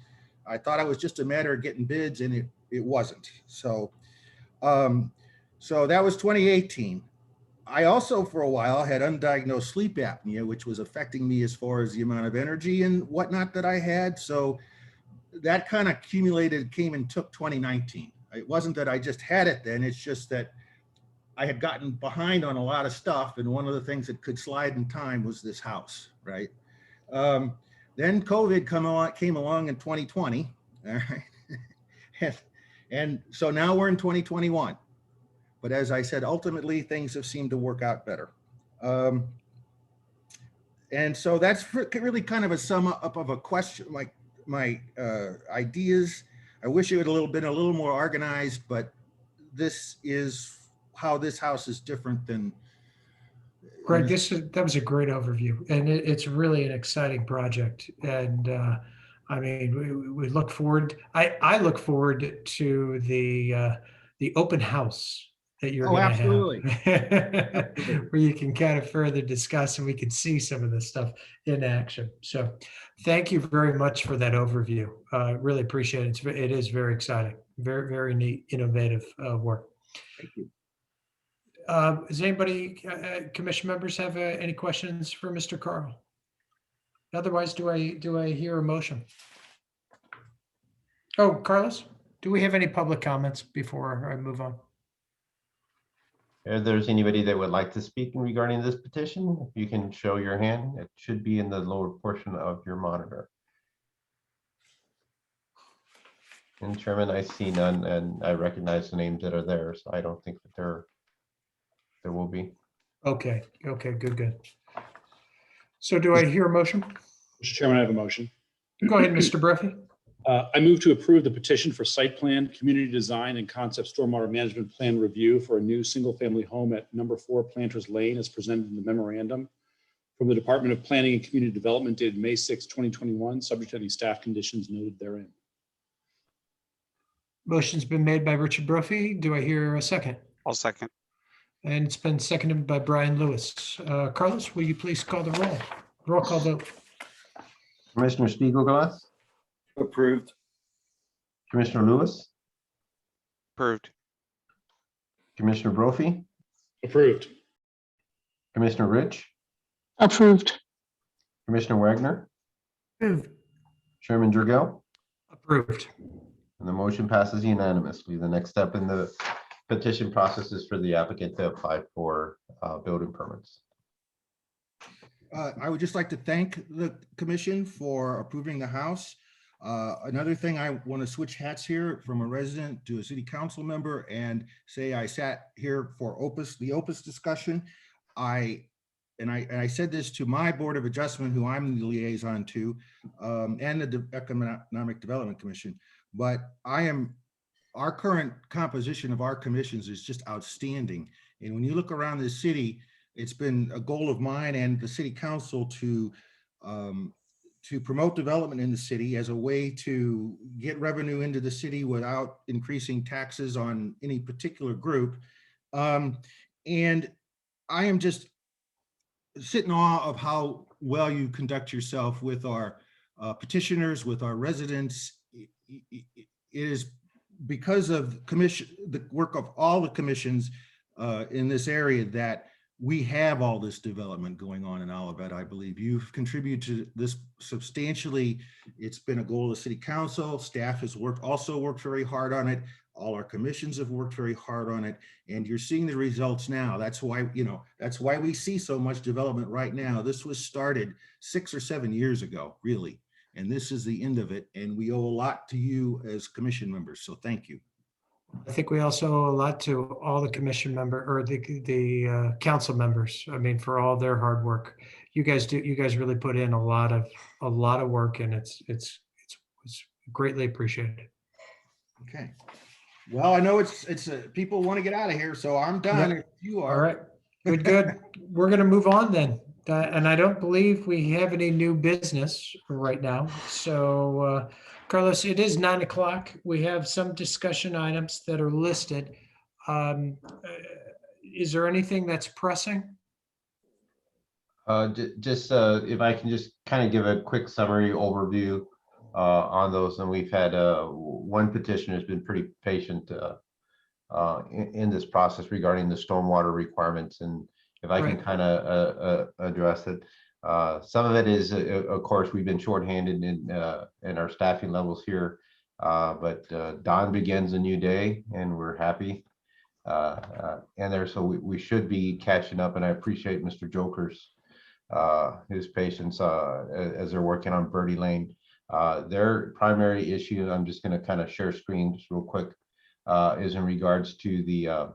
I thought it was just a matter of getting bids, and it wasn't. So, so that was 2018. I also, for a while, had undiagnosed sleep apnea, which was affecting me as far as the amount of energy and whatnot that I had. So that kind of came and took 2019. It wasn't that I just had it then, it's just that I had gotten behind on a lot of stuff. And one of the things that could slide in time was this house, right? Then COVID came along in 2020, all right? and so now we're in 2021. But as I said, ultimately things have seemed to work out better. And so that's really kind of a sum up of a question, like my ideas. I wish it would have been a little more organized, but this is how this house is different than. Greg, that was a great overview, and it's really an exciting project. And I mean, we look forward, I look forward to the open house that you're Oh, gonna absolutely. have. Where you can kind of further discuss and we can see some of this stuff in action. So thank you very much for that overview. Really appreciate it. It is very exciting, very, very neat, innovative work. Thank you. Does anybody, commission members have any questions for Mr. Carl? Otherwise, do I hear a motion? Oh, Carlos, do we have any public comments before I move on? If there's anybody that would like to speak regarding this petition, you can show your hand. It should be in the lower portion of your monitor. And Chairman, I see none, and I recognize the names that are there, so I don't think that there will be. Okay, good. So do I hear a motion? Mr. Chairman, I have a motion. Go ahead, Mr. Brophy. I move to approve the petition for site plan, community design, and concept stormwater management plan review for a new single-family home at number 4 Planters Lane as presented in the memorandum from the Department of Planning and Community Development dated May 6, 2021, subject to any staff conditions noted therein. Motion's been made by Richard Brophy. Do I hear a second? I'll second. And it's been seconded by Brian Lewis. Carlos, will you please call the roll? Roll call vote. Commissioner Spiegelglass, Approved. Commissioner Lewis, Approved. Commissioner Brophy, Approved. Commissioner Rich, Approved. Commissioner Wagner, Approved. Chairman Dragell, Approved. and the motion passes unanimously. The next step in the petition process is for the applicant to apply for building permits. I would just like to thank the commission for approving the house. Another thing, I want to switch hats here from a resident to a city council member and say I sat here for the Opus discussion. I said this to my Board of Adjustment, who I'm the liaison to, and the Economic Development Commission. But our current composition of our commissions is just outstanding. And when you look around this city, it's been a goal of mine and the city council to promote development in the city as a way to get revenue into the city without increasing taxes on any particular group. And I am just sit in awe of how well you conduct yourself with our petitioners, with our residents. It is because of the work of all the commissions in this area that we have all this development going on in Olivet. I believe you've contributed to this substantially. It's been a goal of the city council. Staff has also worked very hard on it. All our commissions have worked very hard on it, and you're seeing the results now. That's why we see so much development right now. This was started 6 or 7 years ago, really, and this is the end of it. And we owe a lot to you as commission members. So thank you. I think we also owe a lot to all the commission member or the council members. I mean, for all their hard work. You guys really put in a lot of work, and it's greatly appreciated. Okay. Well, I know it's people want to get out of here, so I'm done. Yep. If you are. All right, good. We're going to move on then. And I don't believe we have any new business right now. So Carlos, it is 9 o'clock. We have some discussion items that are listed. Is there anything that's pressing? Just if I can just kind of give a quick summary overview on those. And we've had one petitioner has been pretty patient in this process regarding the stormwater requirements. And if I can kind of address it, some of it is, of course, we've been shorthanded in our staffing levels here, but dawn begins a new day, and we're happy. So we should be catching up, and I appreciate Mr. Joker's his patience as they're working on Birdie Lane. Their primary issue, I'm just going to kind of share screen just real quick, is in regards to the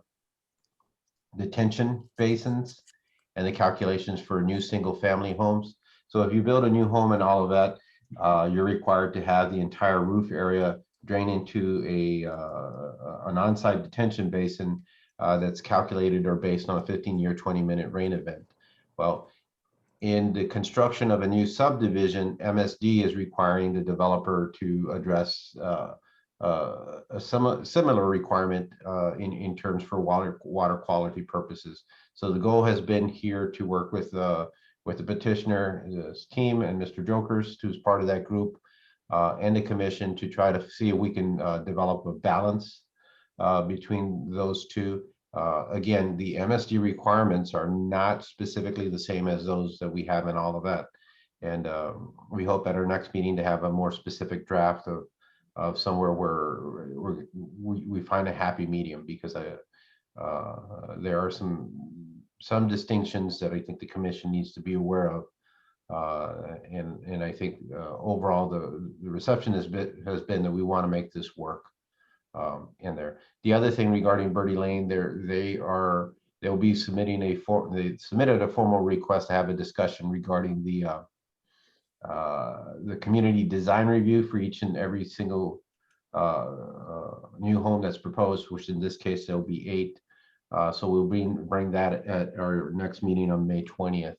detention basins and the calculations for new single family homes. So if you build a new home in Olivet, you're required to have the entire roof area drain into an on-site detention basin that's calculated or based on a 15-year, 20-minute rain event. Well, in the construction of a new subdivision, MSD is requiring the developer to address a similar requirement in terms for water quality purposes. So the goal has been here to work with the petitioner's team and Mr. Jokers, who's part of that group, and the commission to try to see if we can develop a balance between those two. Again, the MSD requirements are not specifically the same as those that we have in all of that. And we hope at our next meeting to have a more specific draft of somewhere where we find a happy medium, because there are some distinctions that I think the commission needs to be aware of. And I think overall the reception has been that we want to make this work in there. The other thing regarding Birdie Lane, they'll be submitting they submitted a formal request to have a discussion regarding the community design review for each and every single new home that's proposed, which in this case there'll be 8. So we'll bring that at our next meeting on May 20th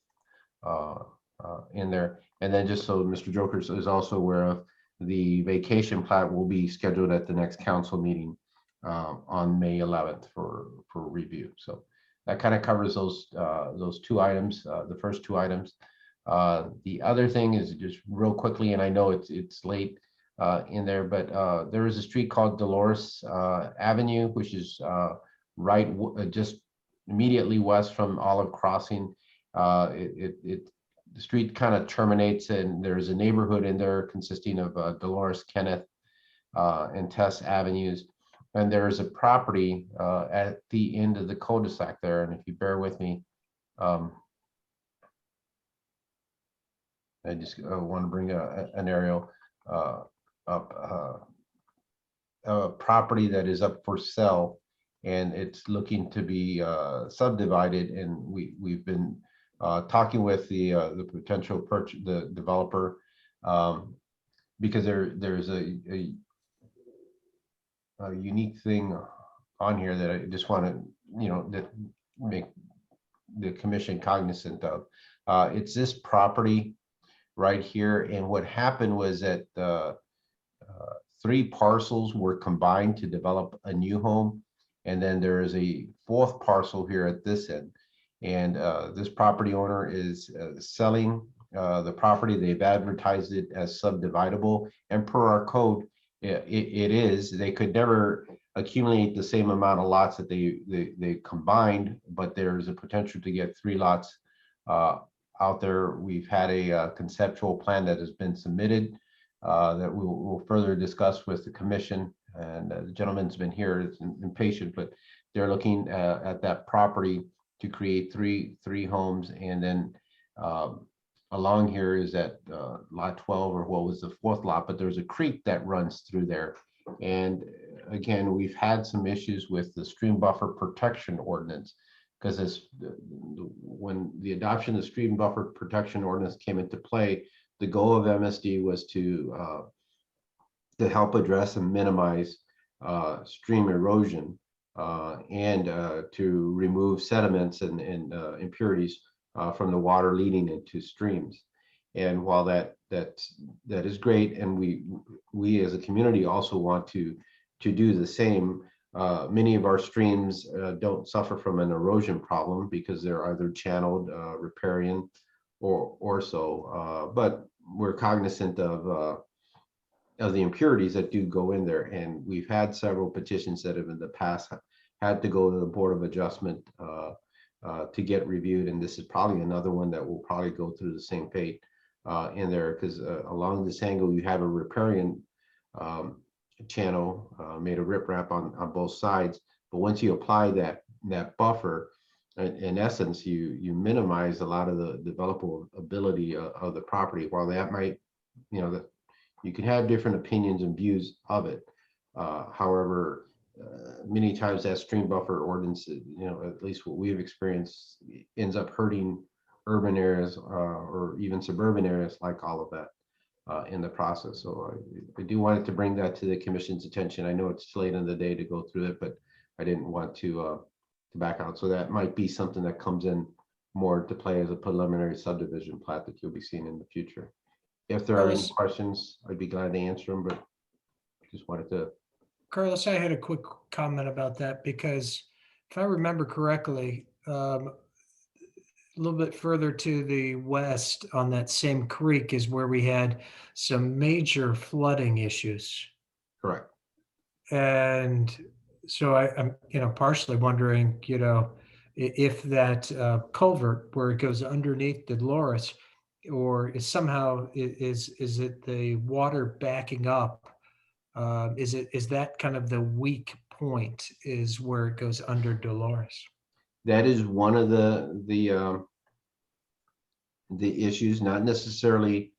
in there. And then just so Mr. Jokers is also aware of, the vacation plat will be scheduled at the next council meeting on May 11th for review. So that kind of covers those 2 items, the first 2 items. The other thing is just real quickly, and I know it's late in there, but there is a street called Dolores Avenue, which is just immediately west from Olive Crossing. The street kind of terminates, and there's a neighborhood in there consisting of Dolores, Kenneth, and Tess Avenues. And there is a property at the end of the cul-de-sac there. And if you bear with me, I just want to bring an aerial up. A property that is up for sale, and it's looking to be subdivided. And we've been talking with the potential the developer, because there's a unique thing on here that I just want to that make the commission cognizant of. It's this property right here, and what happened was that 3 parcels were combined to develop a new home, and then there is a 4th parcel here at this end. And this property owner is selling the property. They've advertised it as subdividable, and per our code, it is. They could never accumulate the same amount of lots that they combined, but there's a potential to get 3 lots out there. We've had a conceptual plan that has been submitted that we'll further discuss with the commission. And the gentleman's been here, it's impatient, but they're looking at that property to create three homes. And then along here is that lot 12, or what was the 4th lot, but there's a creek that runs through there. And again, we've had some issues with the stream buffer protection ordinance, because when the adoption of the stream buffer protection ordinance came into play, the goal of MSD was to help address and minimize stream erosion and to remove sediments and impurities from the water leading into streams. And while that is great, and we as a community also want to do the same, many of our streams don't suffer from an erosion problem because they're either channeled, riparian, or so. But we're cognizant of the impurities that do go in there, and we've had several petitions that have in the past had to go to the Board of Adjustment to get reviewed, and this is probably another one that will probably go through the same fate in there, because along this angle you have a riparian channel made of riprap on both sides, but once you apply that buffer, in essence you minimize a lot of the developable ability of the property. While that might, that you can have different opinions and views of it, however, many times that stream buffer ordinance, at least what we've experienced, ends up hurting urban areas or even suburban areas like all of that in the process. So I do want to bring that to the commission's attention. I know it's late in the day to go through it, but I didn't want to back out. So that might be something that comes in more to play as a preliminary subdivision plat that you'll be seeing in the future. If there are any Carlos? questions, I'd be glad to answer them, but just wanted to. Carlos, I had a quick comment about that because if I remember correctly, a little bit further to the west on that same creek is where we had some major flooding issues. Correct. And so I'm, partially wondering, if that culvert where it goes underneath the Dolores, or is somehow is it the water backing up? Is that kind of the weak point is where it goes under Dolores? That is one of the issues, not necessarily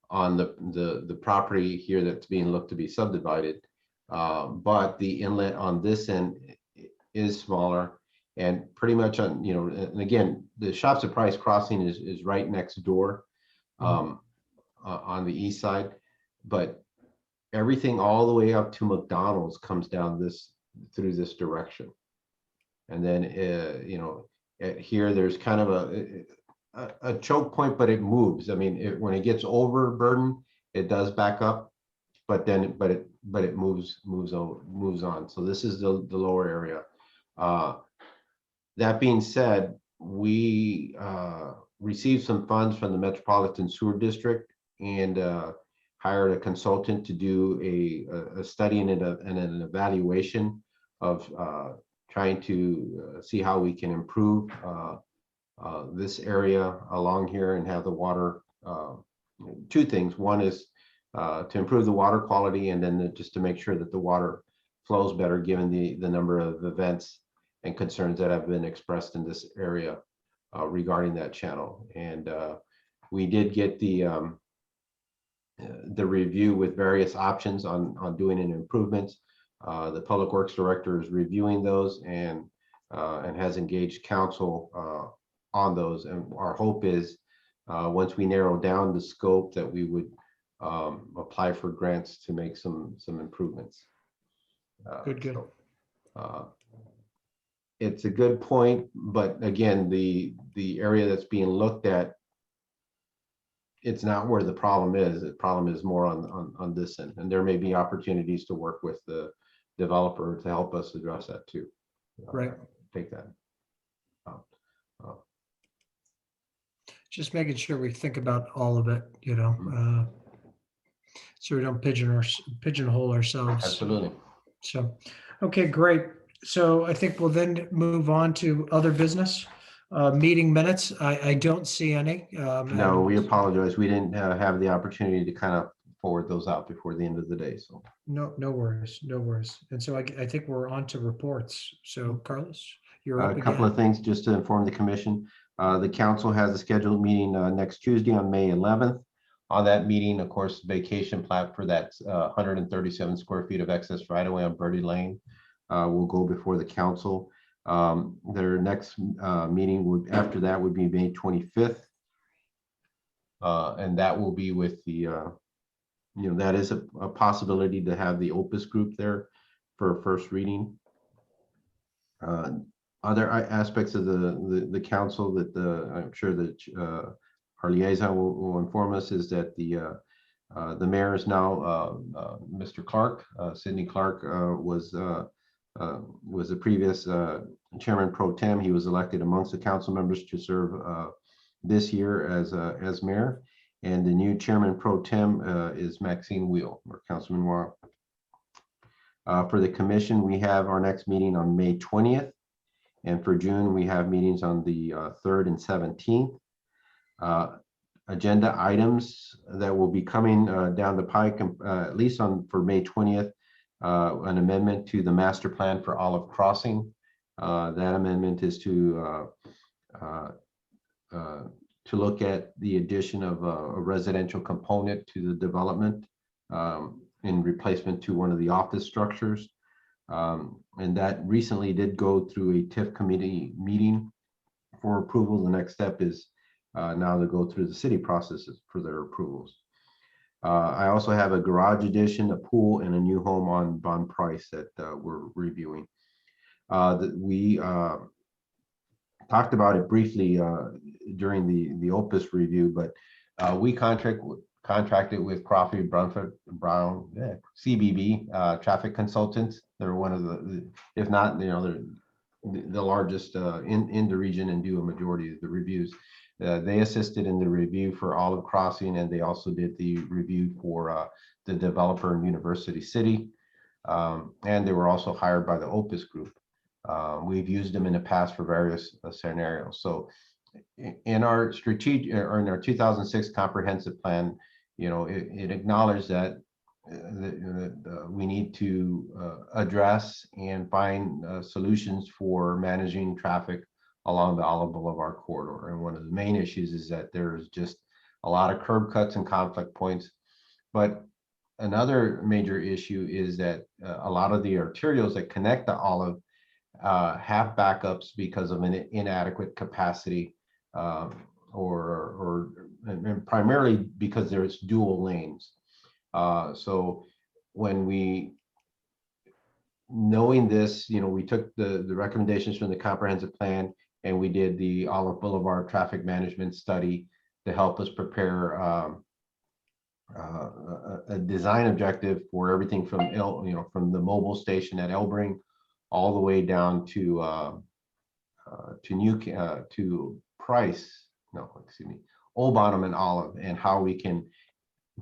on the property here that's being looked to be subdivided, but the inlet on this end is smaller, and pretty much on, and again, the Shops at Price crossing is right next door on the east side, but everything all the way up to McDonald's comes down through this direction. And then, at here, there's kind of a choke point, but it moves. I mean, when it gets overburdened, it does back up, but then, it moves on. So this is the lower area. That being said, we received some funds from the Metropolitan Sewer District and hired a consultant to do a study and an evaluation of trying to see how we can improve this area along here and have the water. Two things. One is to improve the water quality, and then just to make sure that the water flows better given the number of events and concerns that have been expressed in this area regarding that channel. And we did get the review with various options on doing an improvements. The Public Works Director is reviewing those and has engaged counsel on those. And our hope is once we narrow down the scope that we would apply for grants to make some improvements. Good. It's a good point, but again, the area that's being looked at, it's not where the problem is. The problem is more on this end, and there may be opportunities to work with the developer to help us address that too. Right. Take that. Just making sure we think about all of it, so we don't pigeonhole ourselves. Absolutely. So, okay, great. So I think we'll then move on to other business. Meeting minutes, I don't see any. No, we apologize. We didn't have the opportunity to kind of forward those out before the end of the day. So no worries. And so I think we're on to reports. So Carlos, you're up a couple again. of things just to inform the commission. The council has a scheduled meeting next Tuesday on May 11th. On that meeting, of course, vacation plat for that 137 square feet of excess right away on Birdie Lane will go before the council. Their next meeting after that would be May 25th. And that will be with the, that is a possibility to have the Opus group there for a first reading. Other aspects of the council that I'm sure that our liaison will inform us is that the mayor is now Mr. Clark. Sidney Clark was the previous chairman pro tem. He was elected amongst the council members to serve this year as mayor, and the new chairman pro tem is Maxine Wheel, or Councilman Wheel. For the commission, we have our next meeting on May 20th, and for June we have meetings on the 3rd and 17th. Agenda items that will be coming down the pike, at least for May 20th. An amendment to the master plan for Olive Crossing. That amendment is to look at the addition of a residential component to the development in replacement to one of the office structures. And that recently did go through a TIF committee meeting for approval. The next step is now to go through the city processes for their approvals. I also have a garage addition, a pool, and a new home on Bond Price that we're reviewing. We talked about it briefly during the Opus review, but we contracted with Crawford Brown CBB traffic consultants. They're one of the, if not, they're the largest in the region and do a majority of the reviews. They assisted in the review for Olive Crossing, and they also did the review for the developer in University City. And they were also hired by the Opus Group. We've used them in the past for various scenarios. So in our strategic, or in our 2006 comprehensive plan, it acknowledged that we need to address and find solutions for managing traffic along the Olive Boulevard corridor. And one of the main issues is that there's just a lot of curb cuts and conflict points. But another major issue is that a lot of the arterials that connect the Olive have backups because of an inadequate capacity, and primarily because there's dual lanes. So when knowing this, we took the recommendations from the comprehensive plan, and we did the Olive Boulevard traffic management study to help us prepare a design objective for everything from from the mobile station at Elbring all the way down to Old Bottom and Olive, and how we can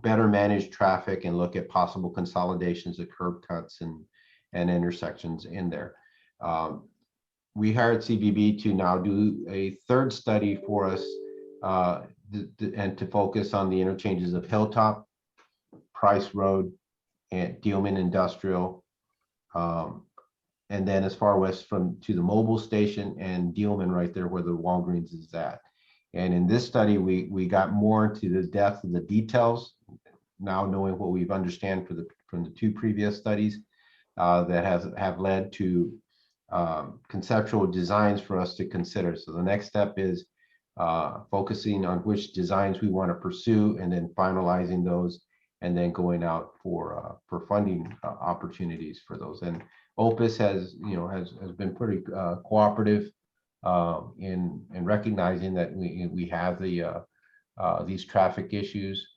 better manage traffic and look at possible consolidations of curb cuts and intersections in there. We hired CBB to now do a third study for us and to focus on the interchanges of Hilltop, Price Road, and Dealman Industrial. And then as far west to the mobile station and Dealman, right there where the Walgreens is at. And in this study, we got more into the depth of the details, now knowing what we've understand from the two previous studies that have led to conceptual designs for us to consider. So the next step is focusing on which designs we want to pursue, and then finalizing those, and then going out for funding opportunities for those. And Opus has been pretty cooperative in recognizing that we have these traffic issues.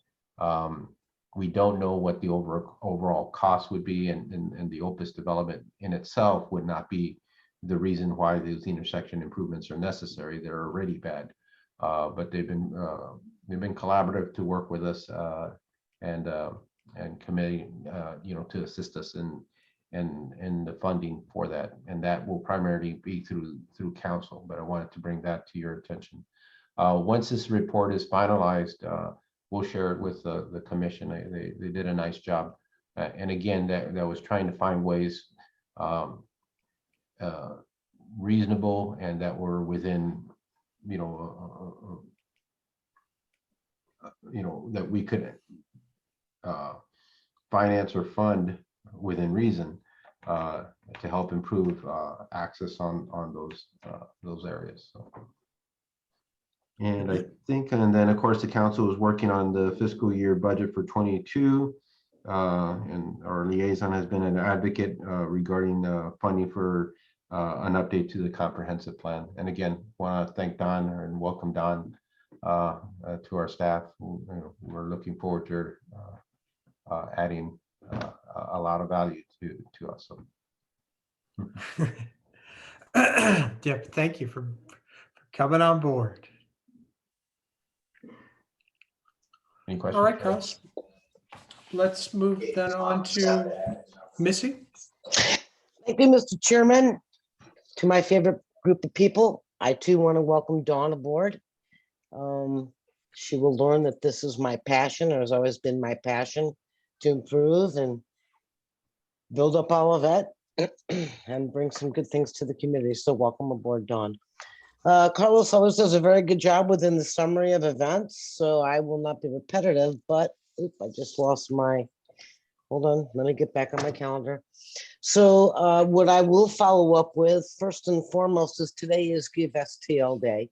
We don't know what the overall cost would be, and the Opus development in itself would not be the reason why these intersection improvements are necessary. They're already bad, but they've been collaborative to work with us and committing to assist us in the funding for that, and that will primarily be through council. But I wanted to bring that to your attention. Once this report is finalized, we'll share it with the commission. They did a nice job, and again, that was trying to find ways reasonable and that were within that we could finance or fund within reason to help improve access on those areas. So. And I think, and then of course the council is working on the fiscal year budget for 22, and our liaison has been an advocate regarding funding for an update to the comprehensive plan. And again, want to thank Don and welcome Don to our staff. We're looking forward to adding a lot of value to us. So. Jeff, thank you for coming on board. Any questions? All right, Carlos. Let's move then on to Missy. Thank you, Mr. Chairman. To my favorite group of people, I too want to welcome Dawn aboard. She will learn that this is my passion, or has always been my passion, to improve and build up Olivet and bring some good things to the community. So welcome aboard, Dawn. Carlos always does a very good job within the summary of events, so I will not be repetitive, but I just lost my, hold on, let me get back on my calendar. So what I will follow up with first and foremost is today is Give STL Day.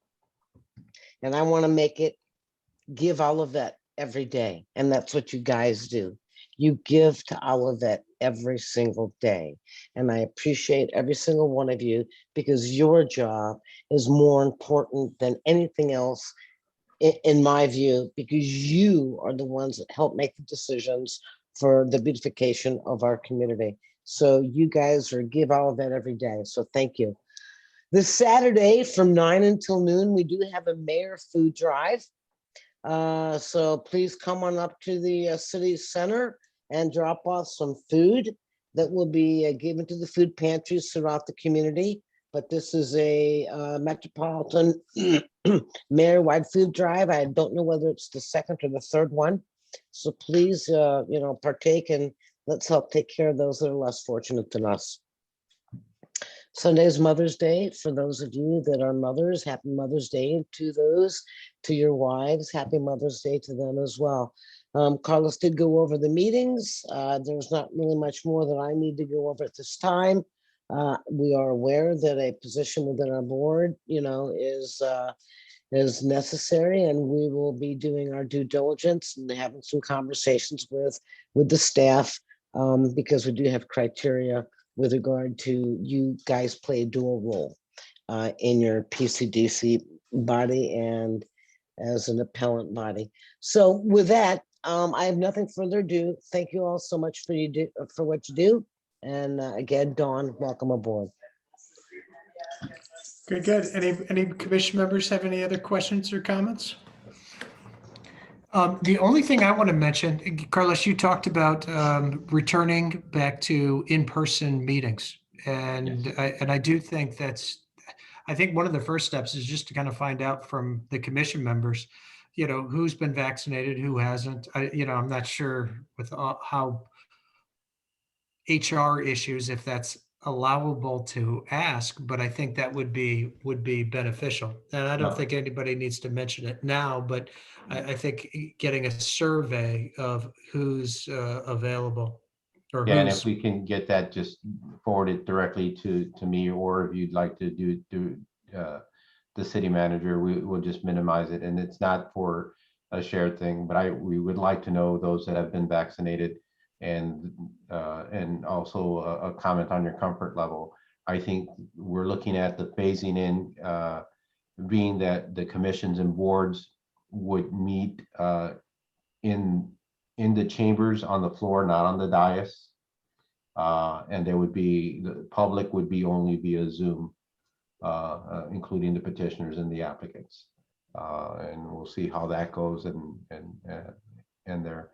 And I want to make it Give Olivet every day. And that's what you guys do. You give to Olivet every single day. And I appreciate every single one of you because your job is more important than anything else in my view, because you are the ones that help make the decisions for the beautification of our community. So you guys give all of that every day. So thank you. This Saturday from 9 until noon, we do have a mayor food drive. So please come on up to the city center and drop off some food that will be given to the food pantries throughout the community. But this is a metropolitan mayor-wide food drive. I don't know whether it's the second or the third one. So please, partake and let's help take care of those that are less fortunate than us. Sunday is Mother's Day. For those of you that are mothers, happy Mother's Day to those, to your wives. Happy Mother's Day to them as well. Carlos did go over the meetings. There's not really much more that I need to go over at this time. We are aware that a position within our board, is necessary, and we will be doing our due diligence and having some conversations with the staff because we do have criteria with regard to you guys play a dual role in your PCDC body and as an appellant body. So with that, I have nothing further ado. Thank you all so much for what you do. And again, Dawn, welcome aboard. Good, good. Any commission members have any other questions or comments? The only thing I want to mention, Carlos, you talked about returning back to in-person meetings. And I do think I think one of the first steps is just to kind of find out from the commission members, who's been vaccinated, who hasn't. I'm not sure with how HR issues, if that's allowable to ask, but I think that would be beneficial. And I don't think anybody needs to mention it now, but I think getting a survey of who's available or Yeah, and if we can get that just forwarded directly to me, or if you'd like to do the city manager, we will just minimize it. And it's not for a shared thing, but we would like to know those that have been vaccinated, and also a comment on your comfort level. I think we're looking at the phasing in, being that the commissions and boards would meet in the chambers on the floor, not on the dais. And the public would be only via Zoom, including the petitioners and the applicants. And we'll see how that goes and there.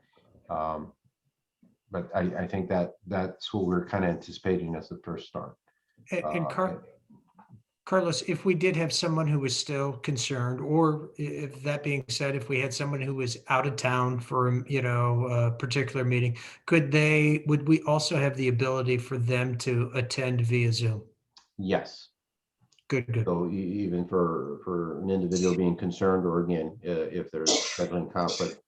But I think that's what we're kind of anticipating as the first start. And Carlos, if we did have someone who was still concerned, or if that being said, if we had someone who was out of town for a particular meeting, would we also have the ability for them to attend via Zoom? Yes. Good. So even for an individual being concerned, or again, if there's scheduling conflict,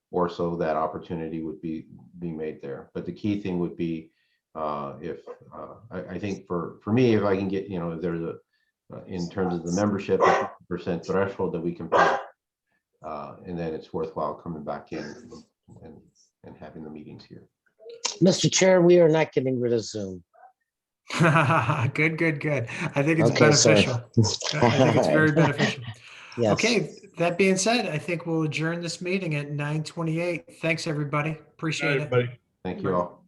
or so that opportunity would be made there. But the key thing would be I think for me, if I can get, if there's in terms of the membership, a % threshold that we can pass, and then it's worthwhile coming back in and having the meetings here. Mr. Chair, we are not getting rid of Zoom. Good. I think it's beneficial. I think it's very beneficial. Yes. Okay, that being said, I think we'll adjourn this meeting at 9:28. Thanks, everybody. Appreciate it. Everybody. Thank you all.